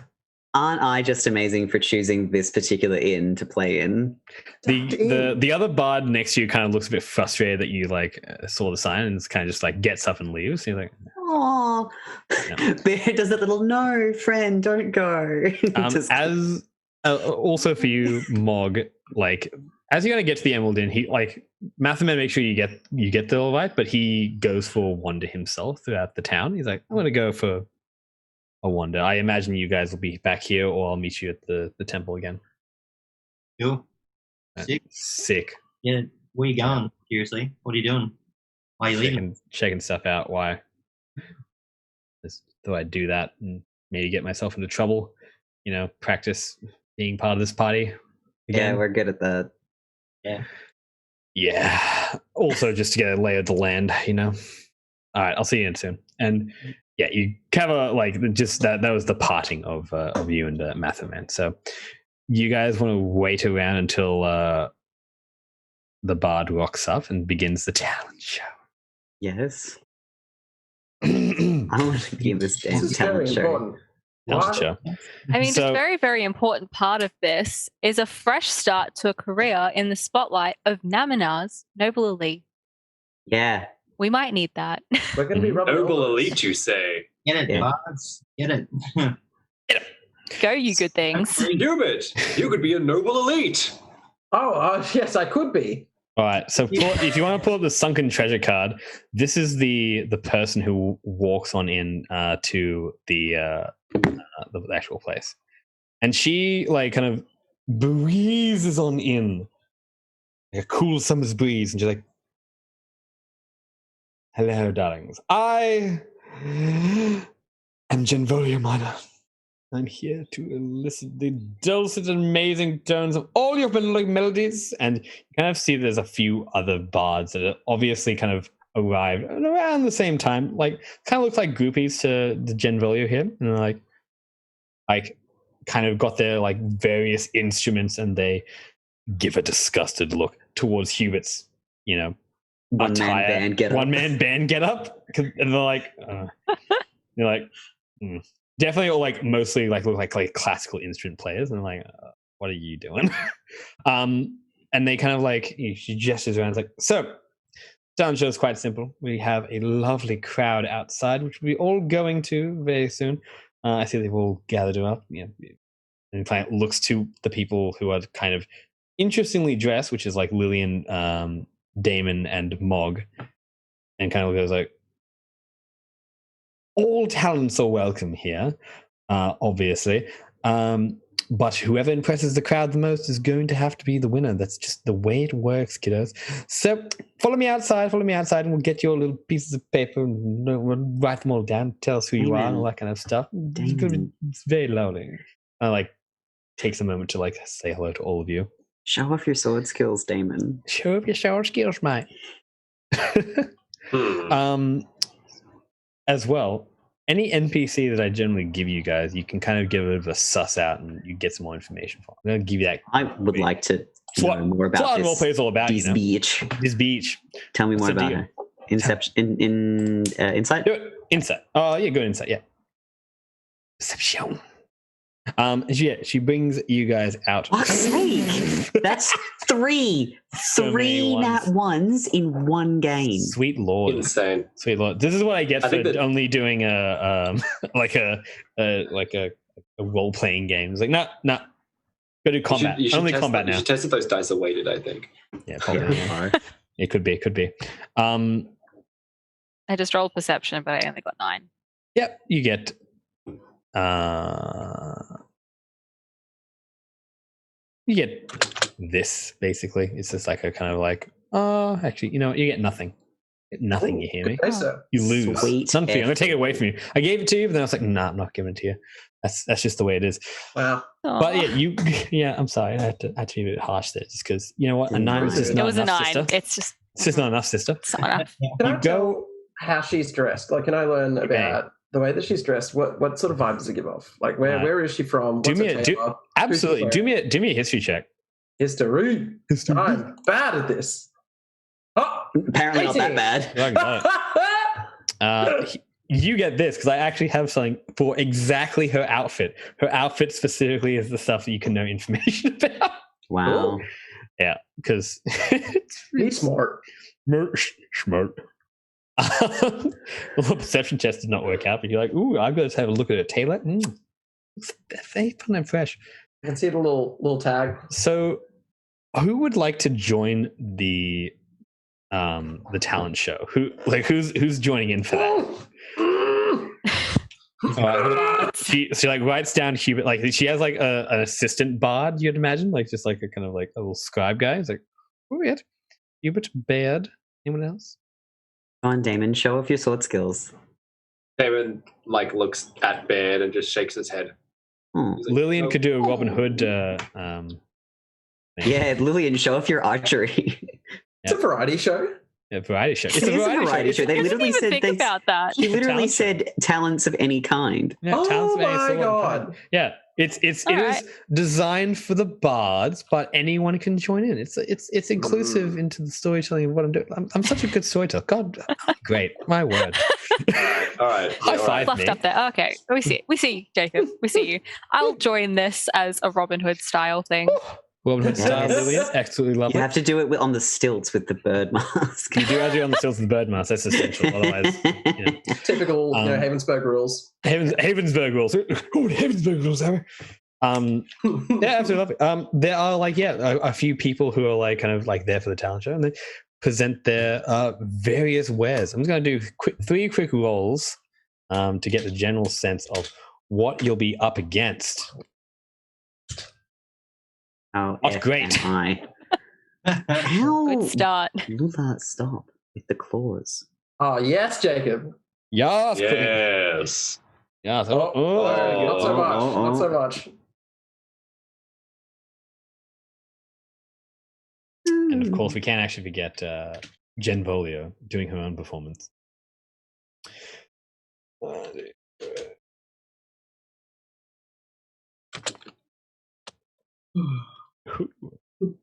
Aren't I just amazing for choosing this particular inn to play in? The other bard next to you kind of looks a bit frustrated that you like saw the sign and kind of just like gets up and leaves. You're like, oh, Bear does that little no, friend, don't go. As also for you, Mog, like as you're gonna get to the Emerald Inn, he like Matherman makes sure you get the all right, but he goes for a wander himself throughout the town. He's like, I'm gonna go for a wander. I imagine you guys will be back here, or I'll meet you at the temple again. Cool. Sick. Yeah, where you going? Seriously, what are you doing? Why are you leaving? Checking stuff out. Why? Just thought I'd do that and maybe get myself into trouble. You know, practice being part of this party again. Yeah, we're good at that. Yeah. Also, just to get a lay of the land, you know. All right, I'll see you in soon. And yeah, you cover like just that was the parting of you and Matherman. So you guys want to wait around until the bard rocks up and begins the talent show. Yes. I want to be in this damn talent show. Show. I mean, just very, very important part of this is a fresh start to a career in the spotlight of Naminar's Noble Elite. Yeah. We might need that. We're going to be Noble Elite, you say? Get it, bards. Get it. Go, you good things. Hubert, you could be a Noble Elite. Oh, yes, I could be. All right. So if you want to pull up the Sunken Treasure card, this is the person who walks on in to the actual place, and she like kind of breezes on in like a cool summer's breeze, and she's like, "Hello, darlings. I am Genvolio Minor. I'm here to elicit the dulcet and amazing tones of all your melodies." And you kind of see there's a few other bards that are obviously kind of arrived around the same time. Like, kind of looks like groupies to the Genvolio here. And they're like kind of got their like various instruments, and they give a disgusted look towards Hubert's, you know, one man band get up. And they're like, they're like, definitely all like mostly like look like classical instrument players, and they're like, what are you doing? And they kind of like, she gestures around, it's like, so talent show is quite simple. We have a lovely crowd outside, which we'll be all going to very soon. I see they've all gathered up. You know, and kind of looks to the people who are kind of interestingly dressed, which is like Lillian, Damon, and Mog, and kind of goes like, all talents are welcome here, obviously. But whoever impresses the crowd the most is going to have to be the winner. That's just the way it works, kiddos. So follow me outside, and we'll get your little pieces of paper and we'll write them all down, tell us who you are and all that kind of stuff. It's very lovely. I like takes a moment to like say hello to all of you. Show off your sword skills, Damon. Show off your sword skills, mate. As well, any NPC that I generally give you guys, you can kind of give it a suss out and you get some more information from. I'm going to give you that. I would like to know more about this. Roleplay is all about, this beach. This beach. Tell me more about it. Inception. Insight? Do it. Insight. Oh, yeah, good insight. Yeah. Perception. She brings you guys out. Fuck's sake! That's three nat ones in one game. Sweet lord! Insane. Sweet lord! This is what I get for only doing a role playing game. It's like no, go do combat. Only combat now. You should test if those dice are weighted. I think. Yeah, probably. Yeah. It could be. It could be. I just rolled perception, but I only got 9. Yep, you get. You get this basically. It's just like a kind of like, actually, you know, you get nothing. Nothing. You hear me? You lose. It's unfair. I'm gonna take it away from you. I gave it to you, but then I was like, nah, I'm not giving it to you. That's just the way it is. Wow. But yeah, I'm sorry. I had to be a bit harsh there, just because you know what, a 9 is just not enough. It was a 9. Sister. It's just It's just not enough, sister. It's not enough. Can I tell how she's dressed? Like, can I learn about the way that she's dressed? What sort of vibe does it give off? Like, where is she from? Absolutely. Do me a history check. History. I'm bad at this. Oh, apparently not that bad. You get this because I actually have something for exactly her outfit. Her outfit specifically is the stuff that you can know information about. Wow. Ooh. Yeah, because he's smart. Smart. Well, the perception test did not work out, but you're like, ooh, I've got to have a look at her tailor. Looks very fun and fresh. I can see the little tag. So, who would like to join the talent show? Who's joining in for that? She like writes down Hubert. Like she has like an assistant bard. You'd imagine, like just like a kind of like a little scribe guy. It's like, oh yeah, Hubert Baird. Anyone else? Come on, Damon, show off your sword skills. Damon like looks at Baird and just shakes his head. Hmm. Like, Lillian could do a Robin Hood. Yeah, Lillian, show off your archery. It's a variety show. A variety show. It's a variety show. They literally said think about that. He literally said talents of any kind. Yeah, oh my god! Yeah, it is designed for the bards, but anyone can join in. It's inclusive into the storytelling of what I'm doing. I'm such a good storyteller. God, great, my word. All right, high five fluffed me. up there. Okay, we see you, Jacob. We see you. I'll join this as a Robin Hood style thing. Robin Hood style, Lillian. Absolutely lovely. You have to do it on the stilts with the bird mask. You do have to do it on the stilts with the bird mask. That's essential. Otherwise, typical, Havensburg rules. Havensburg rules. Oh, Havensburg rules, Harry. Yeah, absolutely lovely. There are a few people who are like kind of like there for the talent show, and they present their various wares. I'm just going to do three quick rolls to get the general sense of what you'll be up against. Oh, great. How? Good start. Lula, stop with the claws. Oh, yes, Jacob. Yes. Yes. Yes. Not so much. Not so much. And of course, we can't actually forget Jen Volio doing her own performance.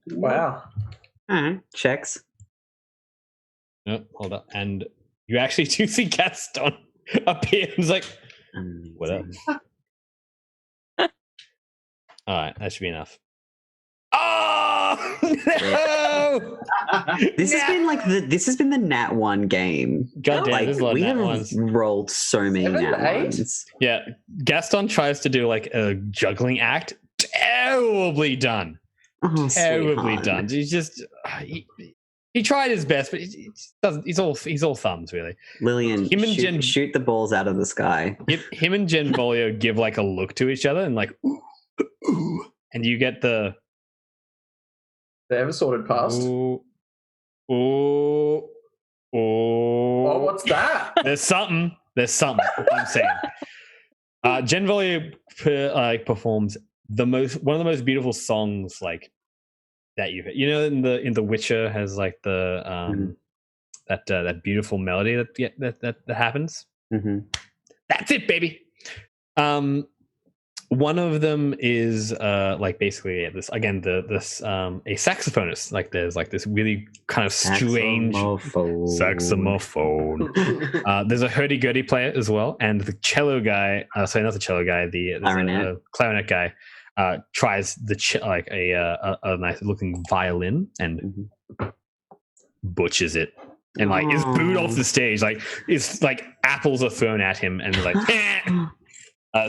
Wow. Checks. No, hold up. And you actually do see Gaston appear. He's like, what up? All right, that should be enough. Oh no! This has been the Nat 1 game. God damn, there's a lot of we Nat have ones. rolled so many Nat 1s. Yeah, Gaston tries to do like a juggling act. Terribly done. Oh, terribly done. He's just he tried his best, but he doesn't. He's all thumbs really. Lillian, shoot the balls out of the sky. Him and Jen Volio give like a look to each other and like, ooh, and you get the. They ever sorted past? Ooh. Oh, what's that? There's something. I'm saying. Jen Volio performs one of the most beautiful songs like that you've in the Witcher has like the that beautiful melody that happens. Mm-hmm. That's it, baby. One of them is like basically this again this a saxophonist. Like there's like this really kind of strange saxophone. There's a hurdy-gurdy player as well, and the cello guy. Sorry, not the cello guy. The clarinet guy tries a nice looking violin and butchers it. And like is booed off the stage. Like it's like apples are thrown at him, and like.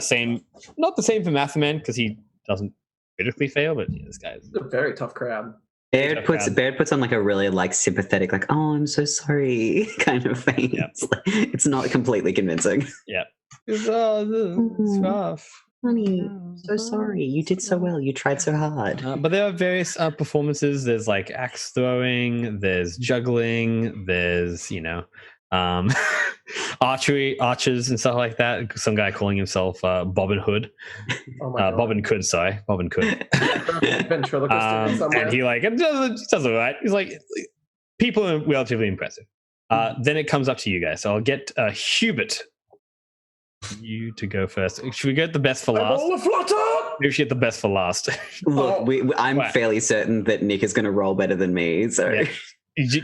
Same, not the same for Matheman because he doesn't critically fail, but this guy's a very tough crowd. Baird puts on like a really like sympathetic, like "oh, I'm so sorry" kind of face. Yeah. It's not completely convincing. Yeah, it's rough. Honey, so sorry. You did so well. You tried so hard. But there are various performances. There's like axe throwing. There's juggling. There's archers and stuff like that. Some guy calling himself Bobbin Hood. Bobbin Could. And he like does it right. He's like people are relatively impressive. Then it comes up to you guys. So I'll get Hubert, you to go first. Should we get the best for last? Roll a flutter! Maybe we should get the best for last. Look, I'm fairly certain that Nick is going to roll better than me. So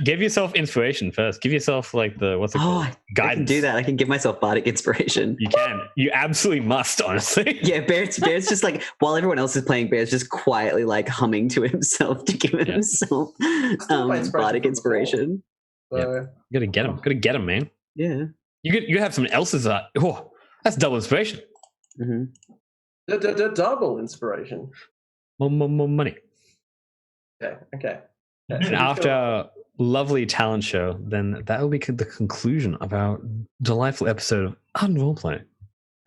give yourself inspiration first. Give yourself like the what's it called? Guidance. I can do that. I can give myself bardic inspiration. You can. You absolutely must. Honestly. Yeah, Bear's just like while everyone else is playing, Bear's just quietly like humming to himself to give himself bardic inspiration. You gotta get him. Gotta get him, man. Yeah. You have someone else's. Oh, that's double inspiration. Double inspiration. More money. Okay. And after our lovely talent show, then that will be the conclusion of our delightful episode of Ardent Roleplay.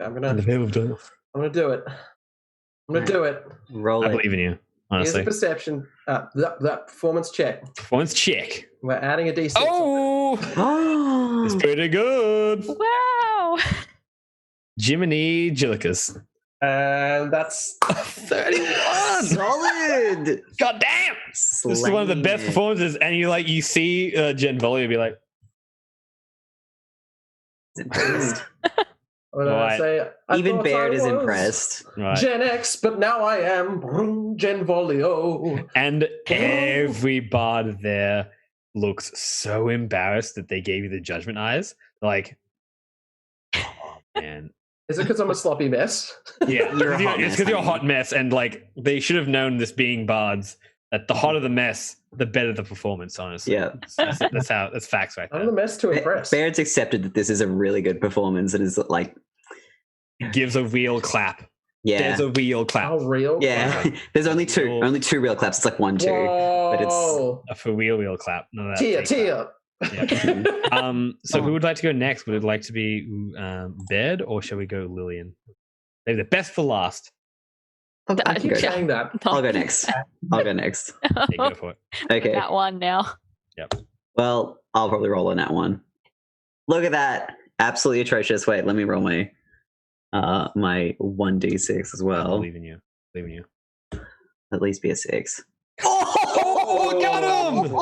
I'm gonna do it. Roll I believe in you, honestly. Here's a perception. That performance check. Performance check. We're adding a D6. Oh! It's pretty good. Wow. Jiminy Jillicus. And that's 31. Solid. God damn. This is one of the best performances. And you see Genvolio be like, even Baird is impressed. Right. Gen X, but now I am Genvolio. And every bard there looks so embarrassed that they gave you the judgment eyes. Like, oh man. Is it because I'm a sloppy mess? Yeah, it's because you're a hot mess, and like they should have known this being bards that the hotter the mess, the better the performance. Honestly, yeah, that's facts right there. I'm the mess to impress. Baird's accepted that this is a really good performance, and is like gives a real clap. Yeah, there's a real clap. Oh, real? Yeah, clap. There's only two real claps. It's like 1, 2, but it's a for real clap. No, tear. Yeah. So who would like to go next? Would it like to be Baird, or shall we go Lillian? Maybe the best for last. I keep saying that. I'll go next. Yeah, go for it. Okay. That one now. Yep. Well, I'll probably roll on that one. Look at that. Absolutely atrocious. Wait, let me roll my 1d6 as well. I believe in you. At least be a 6. Oh, got him!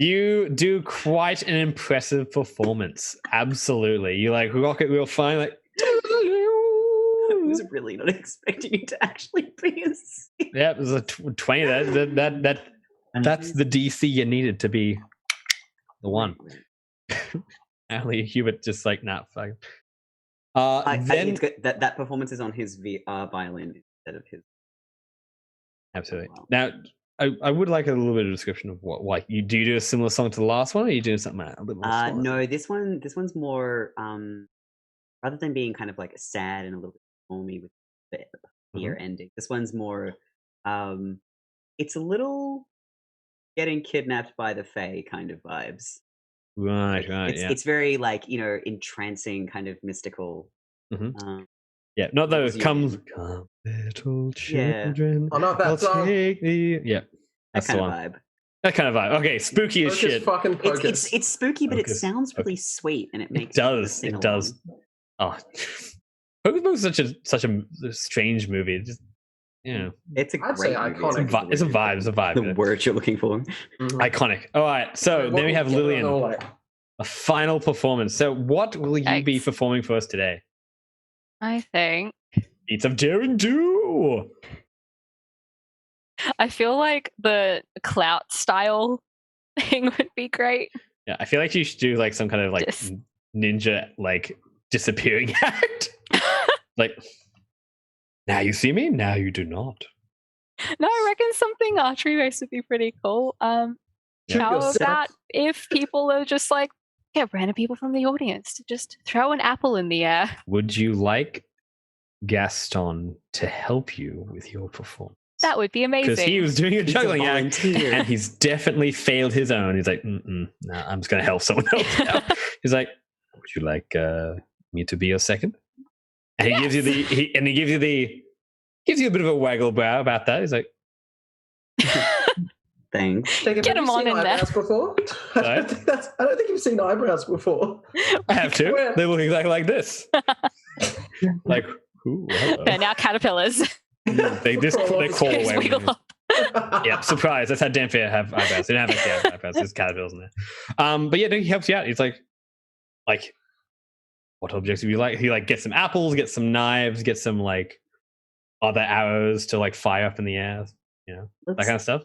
You do quite an impressive performance. Absolutely. You like rocket real fine, like I was really not expecting you to actually be a 6. Yeah, it was a 20. That's the DC you needed to be the one. Ali Hubert just like fuck. I think it's good. That performance is on his violin instead of his. Absolutely. Now, I would like a little bit of description of what like you do a similar song to the last one, or are you doing something a little more? No, this one's more rather than being kind of like sad and a little bit stormy with the year ending. This one's more it's a little getting kidnapped by the Fae kind of vibes. Right. It's very like entrancing kind of mystical. Yeah, not those come little children. Oh, not that song. Yeah, that kind of vibe. That kind of vibe. Okay, spooky as shit. It's spooky, but it sounds really sweet, and it makes it does. Oh, Pocus is such a strange movie. It just it's a I'd say iconic. It's a vibe. It's a vibe. The word you're looking for. Iconic. All right, so then we have Lillian. A final performance. So, what will you be performing for us today? I think Feats of Daring Do. I feel like the clout style thing would be great. Yeah, I feel like you should do like some kind of like ninja like disappearing act. Like, now you see me, now you do not. No, I reckon something archery based would be pretty cool. How about if people are just like get random people from the audience to just throw an apple in the air? Would you like Gaston to help you with your performance? That would be amazing. Because he was doing a juggling act and he's definitely failed his own. He's like, no, I'm just going to help someone else now. He's like, would you like me to be your second? And he gives you gives you a bit of a waggle brow about that. He's like, thanks. Get him on in there. Before? I don't think you've seen eyebrows before. I have to. They look exactly like this. Like, ooh, hello. They're now caterpillars. They crawl away. Yep, surprise. That's how Danfair have eyebrows. They don't have eyebrows. There's caterpillars in there. But yeah, no, he helps you out. He's like, what objects do you like? He like gets some apples, gets some knives, gets some like other arrows to like fire up in the air. You know, that kind of stuff.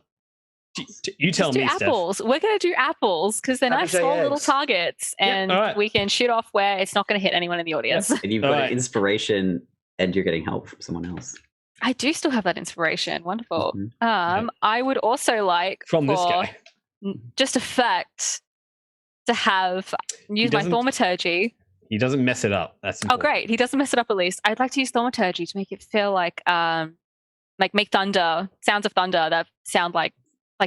You tell me, apples. Steph. We're going to do apples because they're nice small little targets, and we can shoot off where it's not going to hit anyone in the audience. And you've got an inspiration, and you're getting help from someone else. I do still have that inspiration. Wonderful. I would also like from this guy, just effect to have use my thaumaturgy. He doesn't mess it up. That's important. Great. He doesn't mess it up at least. I'd like to use thaumaturgy to make it feel like make thunder, sounds of thunder that sound like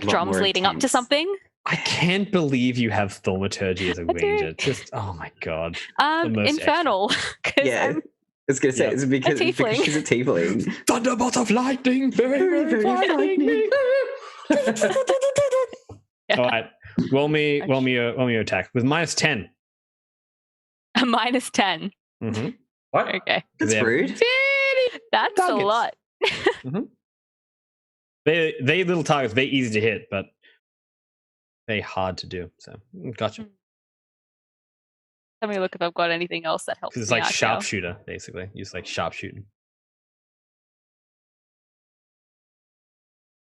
drums leading up to something. I can't believe you have thaumaturgy as a ranger. Just oh my god. Infernal. Yeah. I was gonna say it's because she's a tiefling. Thunderbolt of lightning, very, very lightning. All right. Roll me your attack with -10. A -10. Mm-hmm. What? Okay. That's rude. That's targets. A lot. Mm-hmm. They little targets, very easy to hit, but very hard to do. So gotcha. Let me look if I've got anything else that helps. Because it's like sharpshooter, basically. You just like sharpshooting.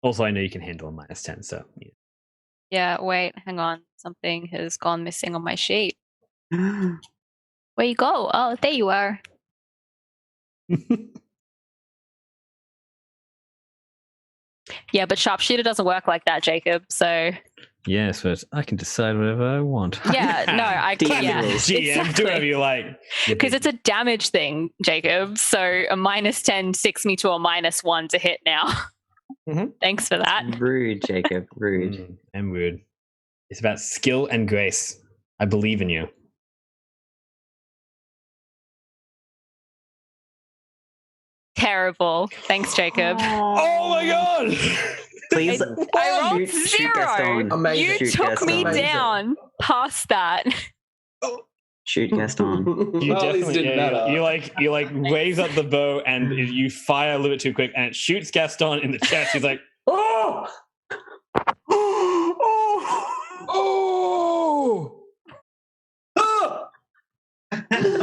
Also, I know you can handle a -10, so yeah. Yeah, wait, hang on. Something has gone missing on my sheet. Where you go? Oh, there you are. Yeah, but sharpshooter doesn't work like that, Jacob. So yes, but I can decide whatever I want. Yeah, no, I can't. Yeah, GM, do whatever you like. Because it's a damage thing, Jacob. So a -10 sticks me to a -1 to hit now. Mm-hmm. Thanks for that. Rude, Jacob. Rude. I'm rude. It's about skill and grace. I believe in you. Terrible. Thanks, Jacob. Oh my god! Please, I rolled 0. You took me down past that. Shoot Gaston. You you like raise up the bow and you fire a little bit too quick and it shoots Gaston in the chest. He's like, oh!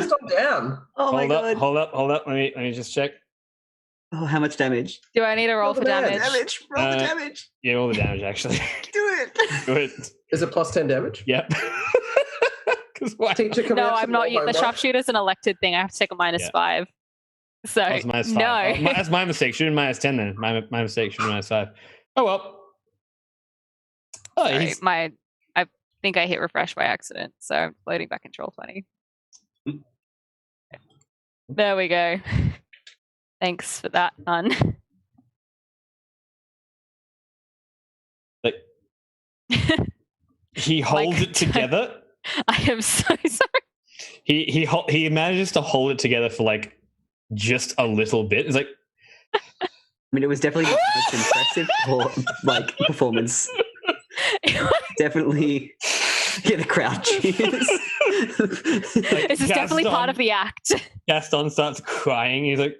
Stop down. Oh my god. Hold up. Let me just check. Oh, how much damage? Do I need to roll for damage? Roll the damage. Yeah, roll the damage actually. Do it. Is it +10 damage? Yep. Teacher, no, I'm not. The sharpshooter's an elected thing. I have to take a -5. So -5. No. That's my mistake. Shooting -10 then. My mistake. Shooting -5. Oh well. Oh, sorry, I think I hit refresh by accident, so I'm loading back into Roll20. There we go. Thanks for that, hun. He holds it together. I am so sorry. He manages to hold it together for like just a little bit. It's like, I mean, it was definitely the most impressive performance. Definitely, yeah, the crowd cheers. This is definitely part of the act. Gaston starts crying. He's like,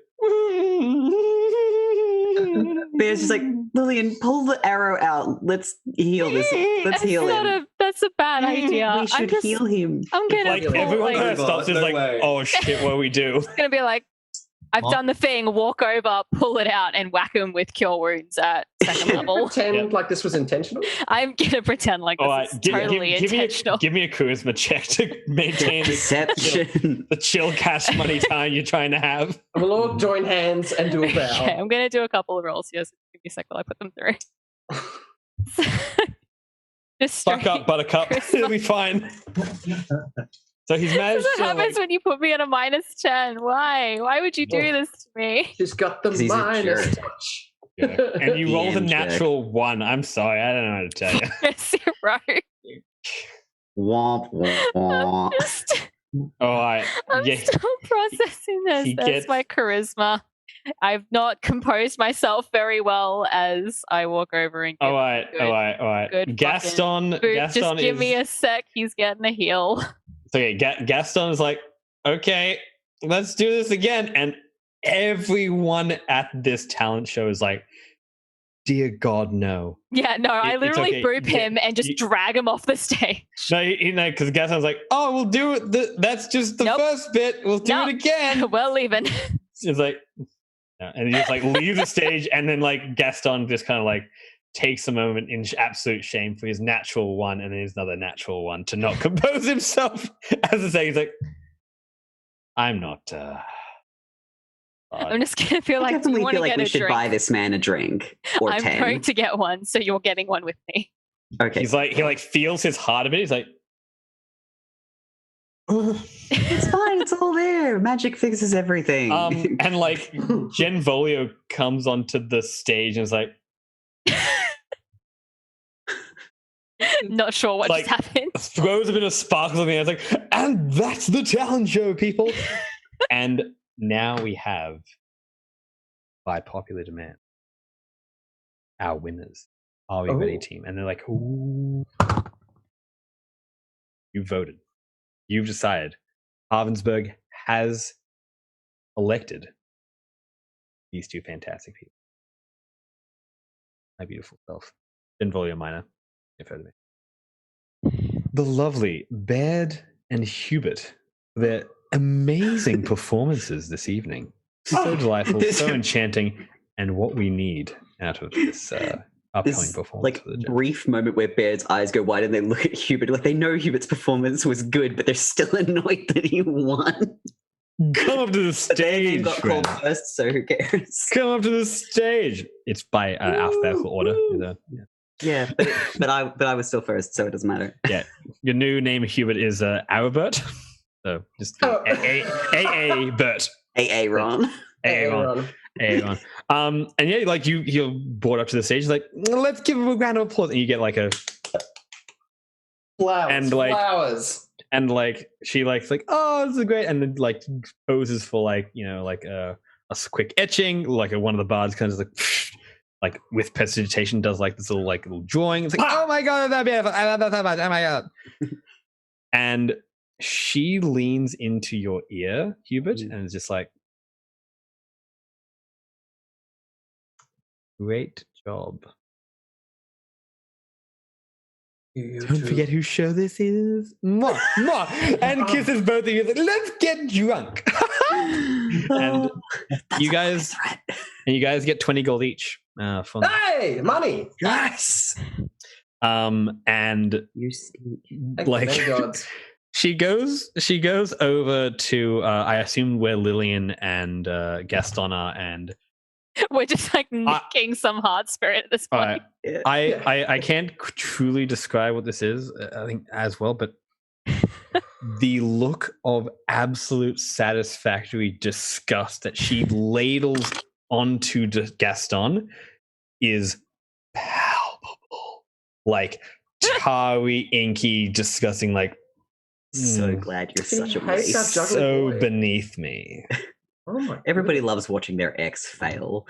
Bear's just like, Lillian, pull the arrow out. Let's heal this. Let's heal him. That's a bad idea. We should heal him. I'm gonna like everyone kind of stops. Is like, oh shit, what do we do? It's gonna be like, I've done the thing. Walk over, pull it out, and whack him with cure wounds at second level. Pretend like this was intentional. I'm gonna pretend like this is totally intentional. Give me a charisma check to maintain the chill cash money time you're trying to have. We'll all join hands and do a bow. Okay, I'm gonna do a couple of rolls here. So give me a sec while I put them through. Just fuck up, Buttercup. It'll be fine. So he's managed. This is what happens when you put me at a -10. Why? Why would you do this to me? She's got the minus touch. Yeah. And you roll the natural 1. I'm sorry, I don't know how to tell you. 0. Womp womp. I'm still processing this. That's my charisma. I've not composed myself very well as I walk over and give all right. Good Gaston just give me a sec. He's getting a heal. So yeah, Gaston is like, okay, let's do this again. And everyone at this talent show is like, dear God, no. Yeah, no, I It's literally okay. boop him and just drag him off the stage. No, because Gaston's like, oh, we'll do it. That's just the first bit. We'll do it again. Well, leaving. It's like, no. And he just like leaves the stage, and then like Gaston just kind of like takes a moment in absolute shame for his natural one, and then his another natural one to not compose himself. As I say, he's like, I'm not. I'm just gonna feel I like, definitely feel like we should drink? buy this man a drink or I'm 10. going to get one, so you're getting one with me. Okay. He's like, he like feels his heart a bit. He's like, it's fine. It's all there. Magic fixes everything. And like Genvolio comes onto the stage and is like, Not sure what just happened. throws a bit of sparkles in the air. It's like, and that's the talent show, people. And now we have, by popular demand, our winners. Are we ready, team? And they're like, ooh. You voted. You've decided. Ravensburg has elected these two fantastic people. My beautiful self. Genvolio Minor, you've heard of me. The lovely Baird and Hubert. Their amazing performances this evening. So delightful, so enchanting, and what we need out of this upcoming performance. Like brief moment where Baird's eyes go wide and they look at Hubert like they know Hubert's performance was good, but they're still annoyed that he won. Come up to the stage. Got called first, so who cares? Come up to the stage. It's by alphabetical order. Yeah, but I was still first, so it doesn't matter. Yeah, your new name, Hubert, is Arabert. So just A Bert. AA Ron. AA Ron. AA Ron. And yeah, like you're brought up to the stage, like, let's give him a round of applause, and you get like a flowers, and like flowers, and like she like, oh, this is great, and then like poses for like like a quick etching, like one of the bards kind of like with prestidigitation does like this little drawing. It's like, oh my God, that's beautiful. I love that so much. Oh my God. And she leans into your ear, Hubert, and is just like, great job. Don't forget whose show this is. Mwah, mwah, and kisses both of you. Like, let's get drunk. And you guys get 20 gold each. Hey, money. Yes. And you stink. Like she goes over to I assume where Lillian and Gaston are, and we're just like nicking some hard spirit at this point. I can't truly describe what this is, I think, as well, but the look of absolute satisfactory disgust that she ladles onto Gaston is palpable. Like tarry, inky, disgusting, like so glad you're such a waste. So beneath me. Oh my! Everybody loves watching their ex fail.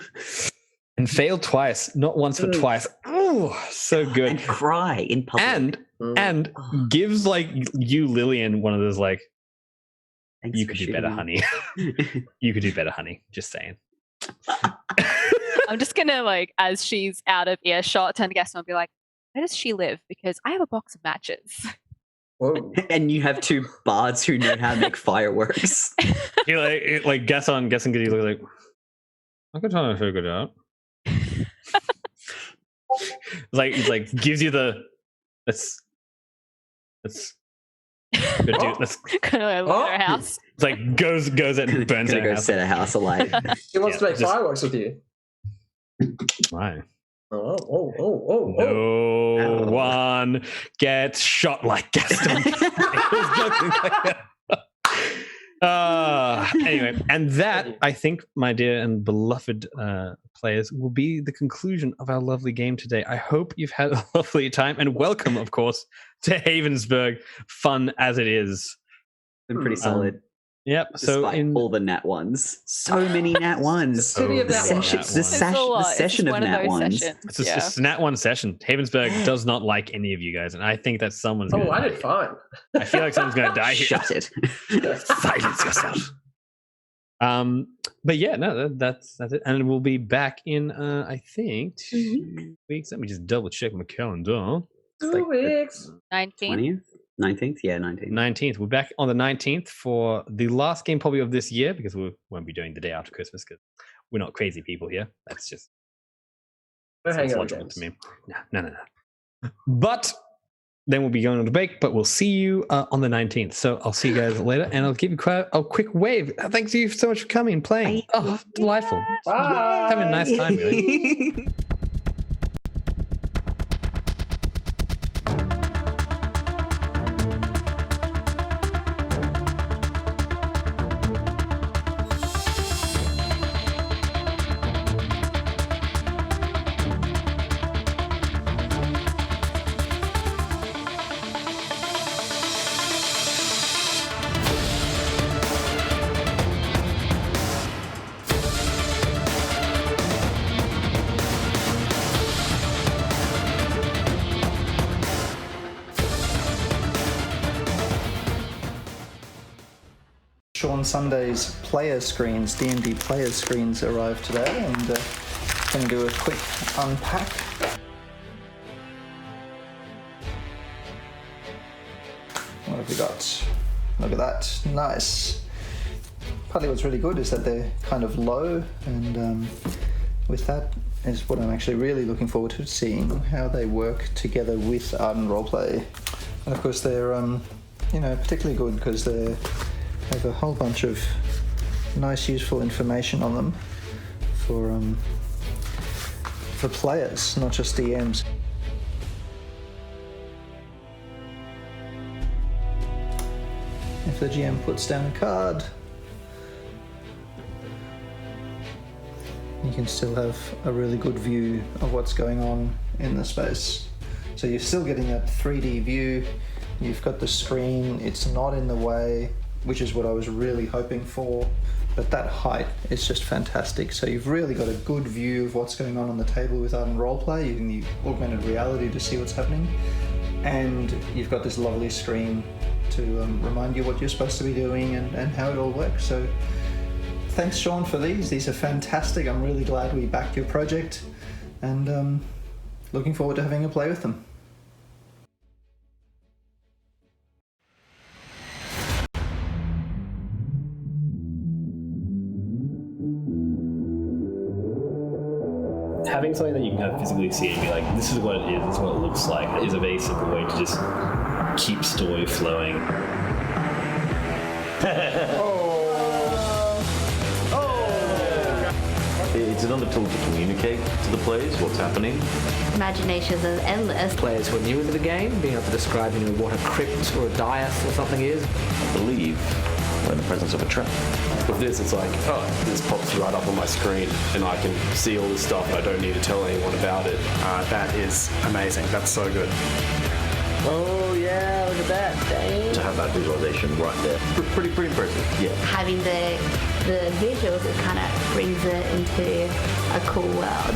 And fail twice, not once but twice. Oh, so good. And cry in public. And gives like you, Lillian, one of those like, thanks, you could do better, honey. You could do better, honey. Just saying. I'm just gonna like, as she's out of earshot, turn to Gaston and be like, where does she live? Because I have a box of matches. Whoa. And you have two bards who know how to make fireworks. You like Gaston could you look like, I could try to figure it out. It's like gives you the let's go do let's gonna look at her house. It's like goes and burns Gonna her go house. set a house alight. He wants to make fireworks with you. Why? Oh. No one gets shot like Gaston. Anyway, and that, I think, my dear and beloved players, will be the conclusion of our lovely game today. I hope you've had a lovely time, and welcome, of course, to Havensburg, fun as it is. Been pretty solid. Yep. Despite so all the nat ones, so many nat ones. The city of nat ones. The session of nat ones. It's a nat one session. Havensburg does not like any of you guys, and I think that someone's. I did fine. I feel like someone's going to die here. Shut it. Silence yourself. But yeah, no, that's it. And we'll be back in I think 2 weeks. Let me just double check my calendar. 2 weeks. 19th. 19th? Yeah, 19th. 19th. We're back on the 19th for the last game probably of this year, because we won't be doing the day after Christmas because we're not crazy people here. That's just sounds logical to me. No. But then we'll be going on the break, but we'll see you on the 19th. So I'll see you guys later, and I'll give you a quick wave. Thanks you so much for coming and playing. Oh, delightful. Bye. Having a nice time, really. Sean Sunday's player screens, D&D player screens arrived today, and going to do a quick unpack. What have we got? Look at that, nice. Partly what's really good is that they're kind of low, and with that is what I'm actually really looking forward to seeing, how they work together with Ardent Roleplay. And of course they're particularly good because they have a whole bunch of nice useful information on them for players, not just DMs. If the GM puts down a card, you can still have a really good view of what's going on in the space. So you're still getting that 3D view, you've got the screen, it's not in the way, which is what I was really hoping for, but that height is just fantastic. So you've really got a good view of what's going on the table with Ardent Roleplay, using the augmented reality to see what's happening, and you've got this lovely screen to remind you what you're supposed to be doing and how it all works. So thanks, Sean, for these are fantastic. I'm really glad we backed your project, and looking forward to having a play with them. Having something that you can kind of physically see and be like, this is what it is, this is what it looks like, is a very simple way to just keep story flowing. It's another tool to communicate to the players what's happening. Imaginations are endless. Players who are new into the game, being able to describe, what a crypt or a dais or something is. I believe we're in the presence of a trap. With this, it's like, this pops right up on my screen, and I can see all this stuff, and I don't need to tell anyone about it. That is amazing. That's so good. Oh yeah, look at that. Dang. To have that visualization right there. Pretty impressive, yeah. Having the visuals, it kind of brings it into a cool world.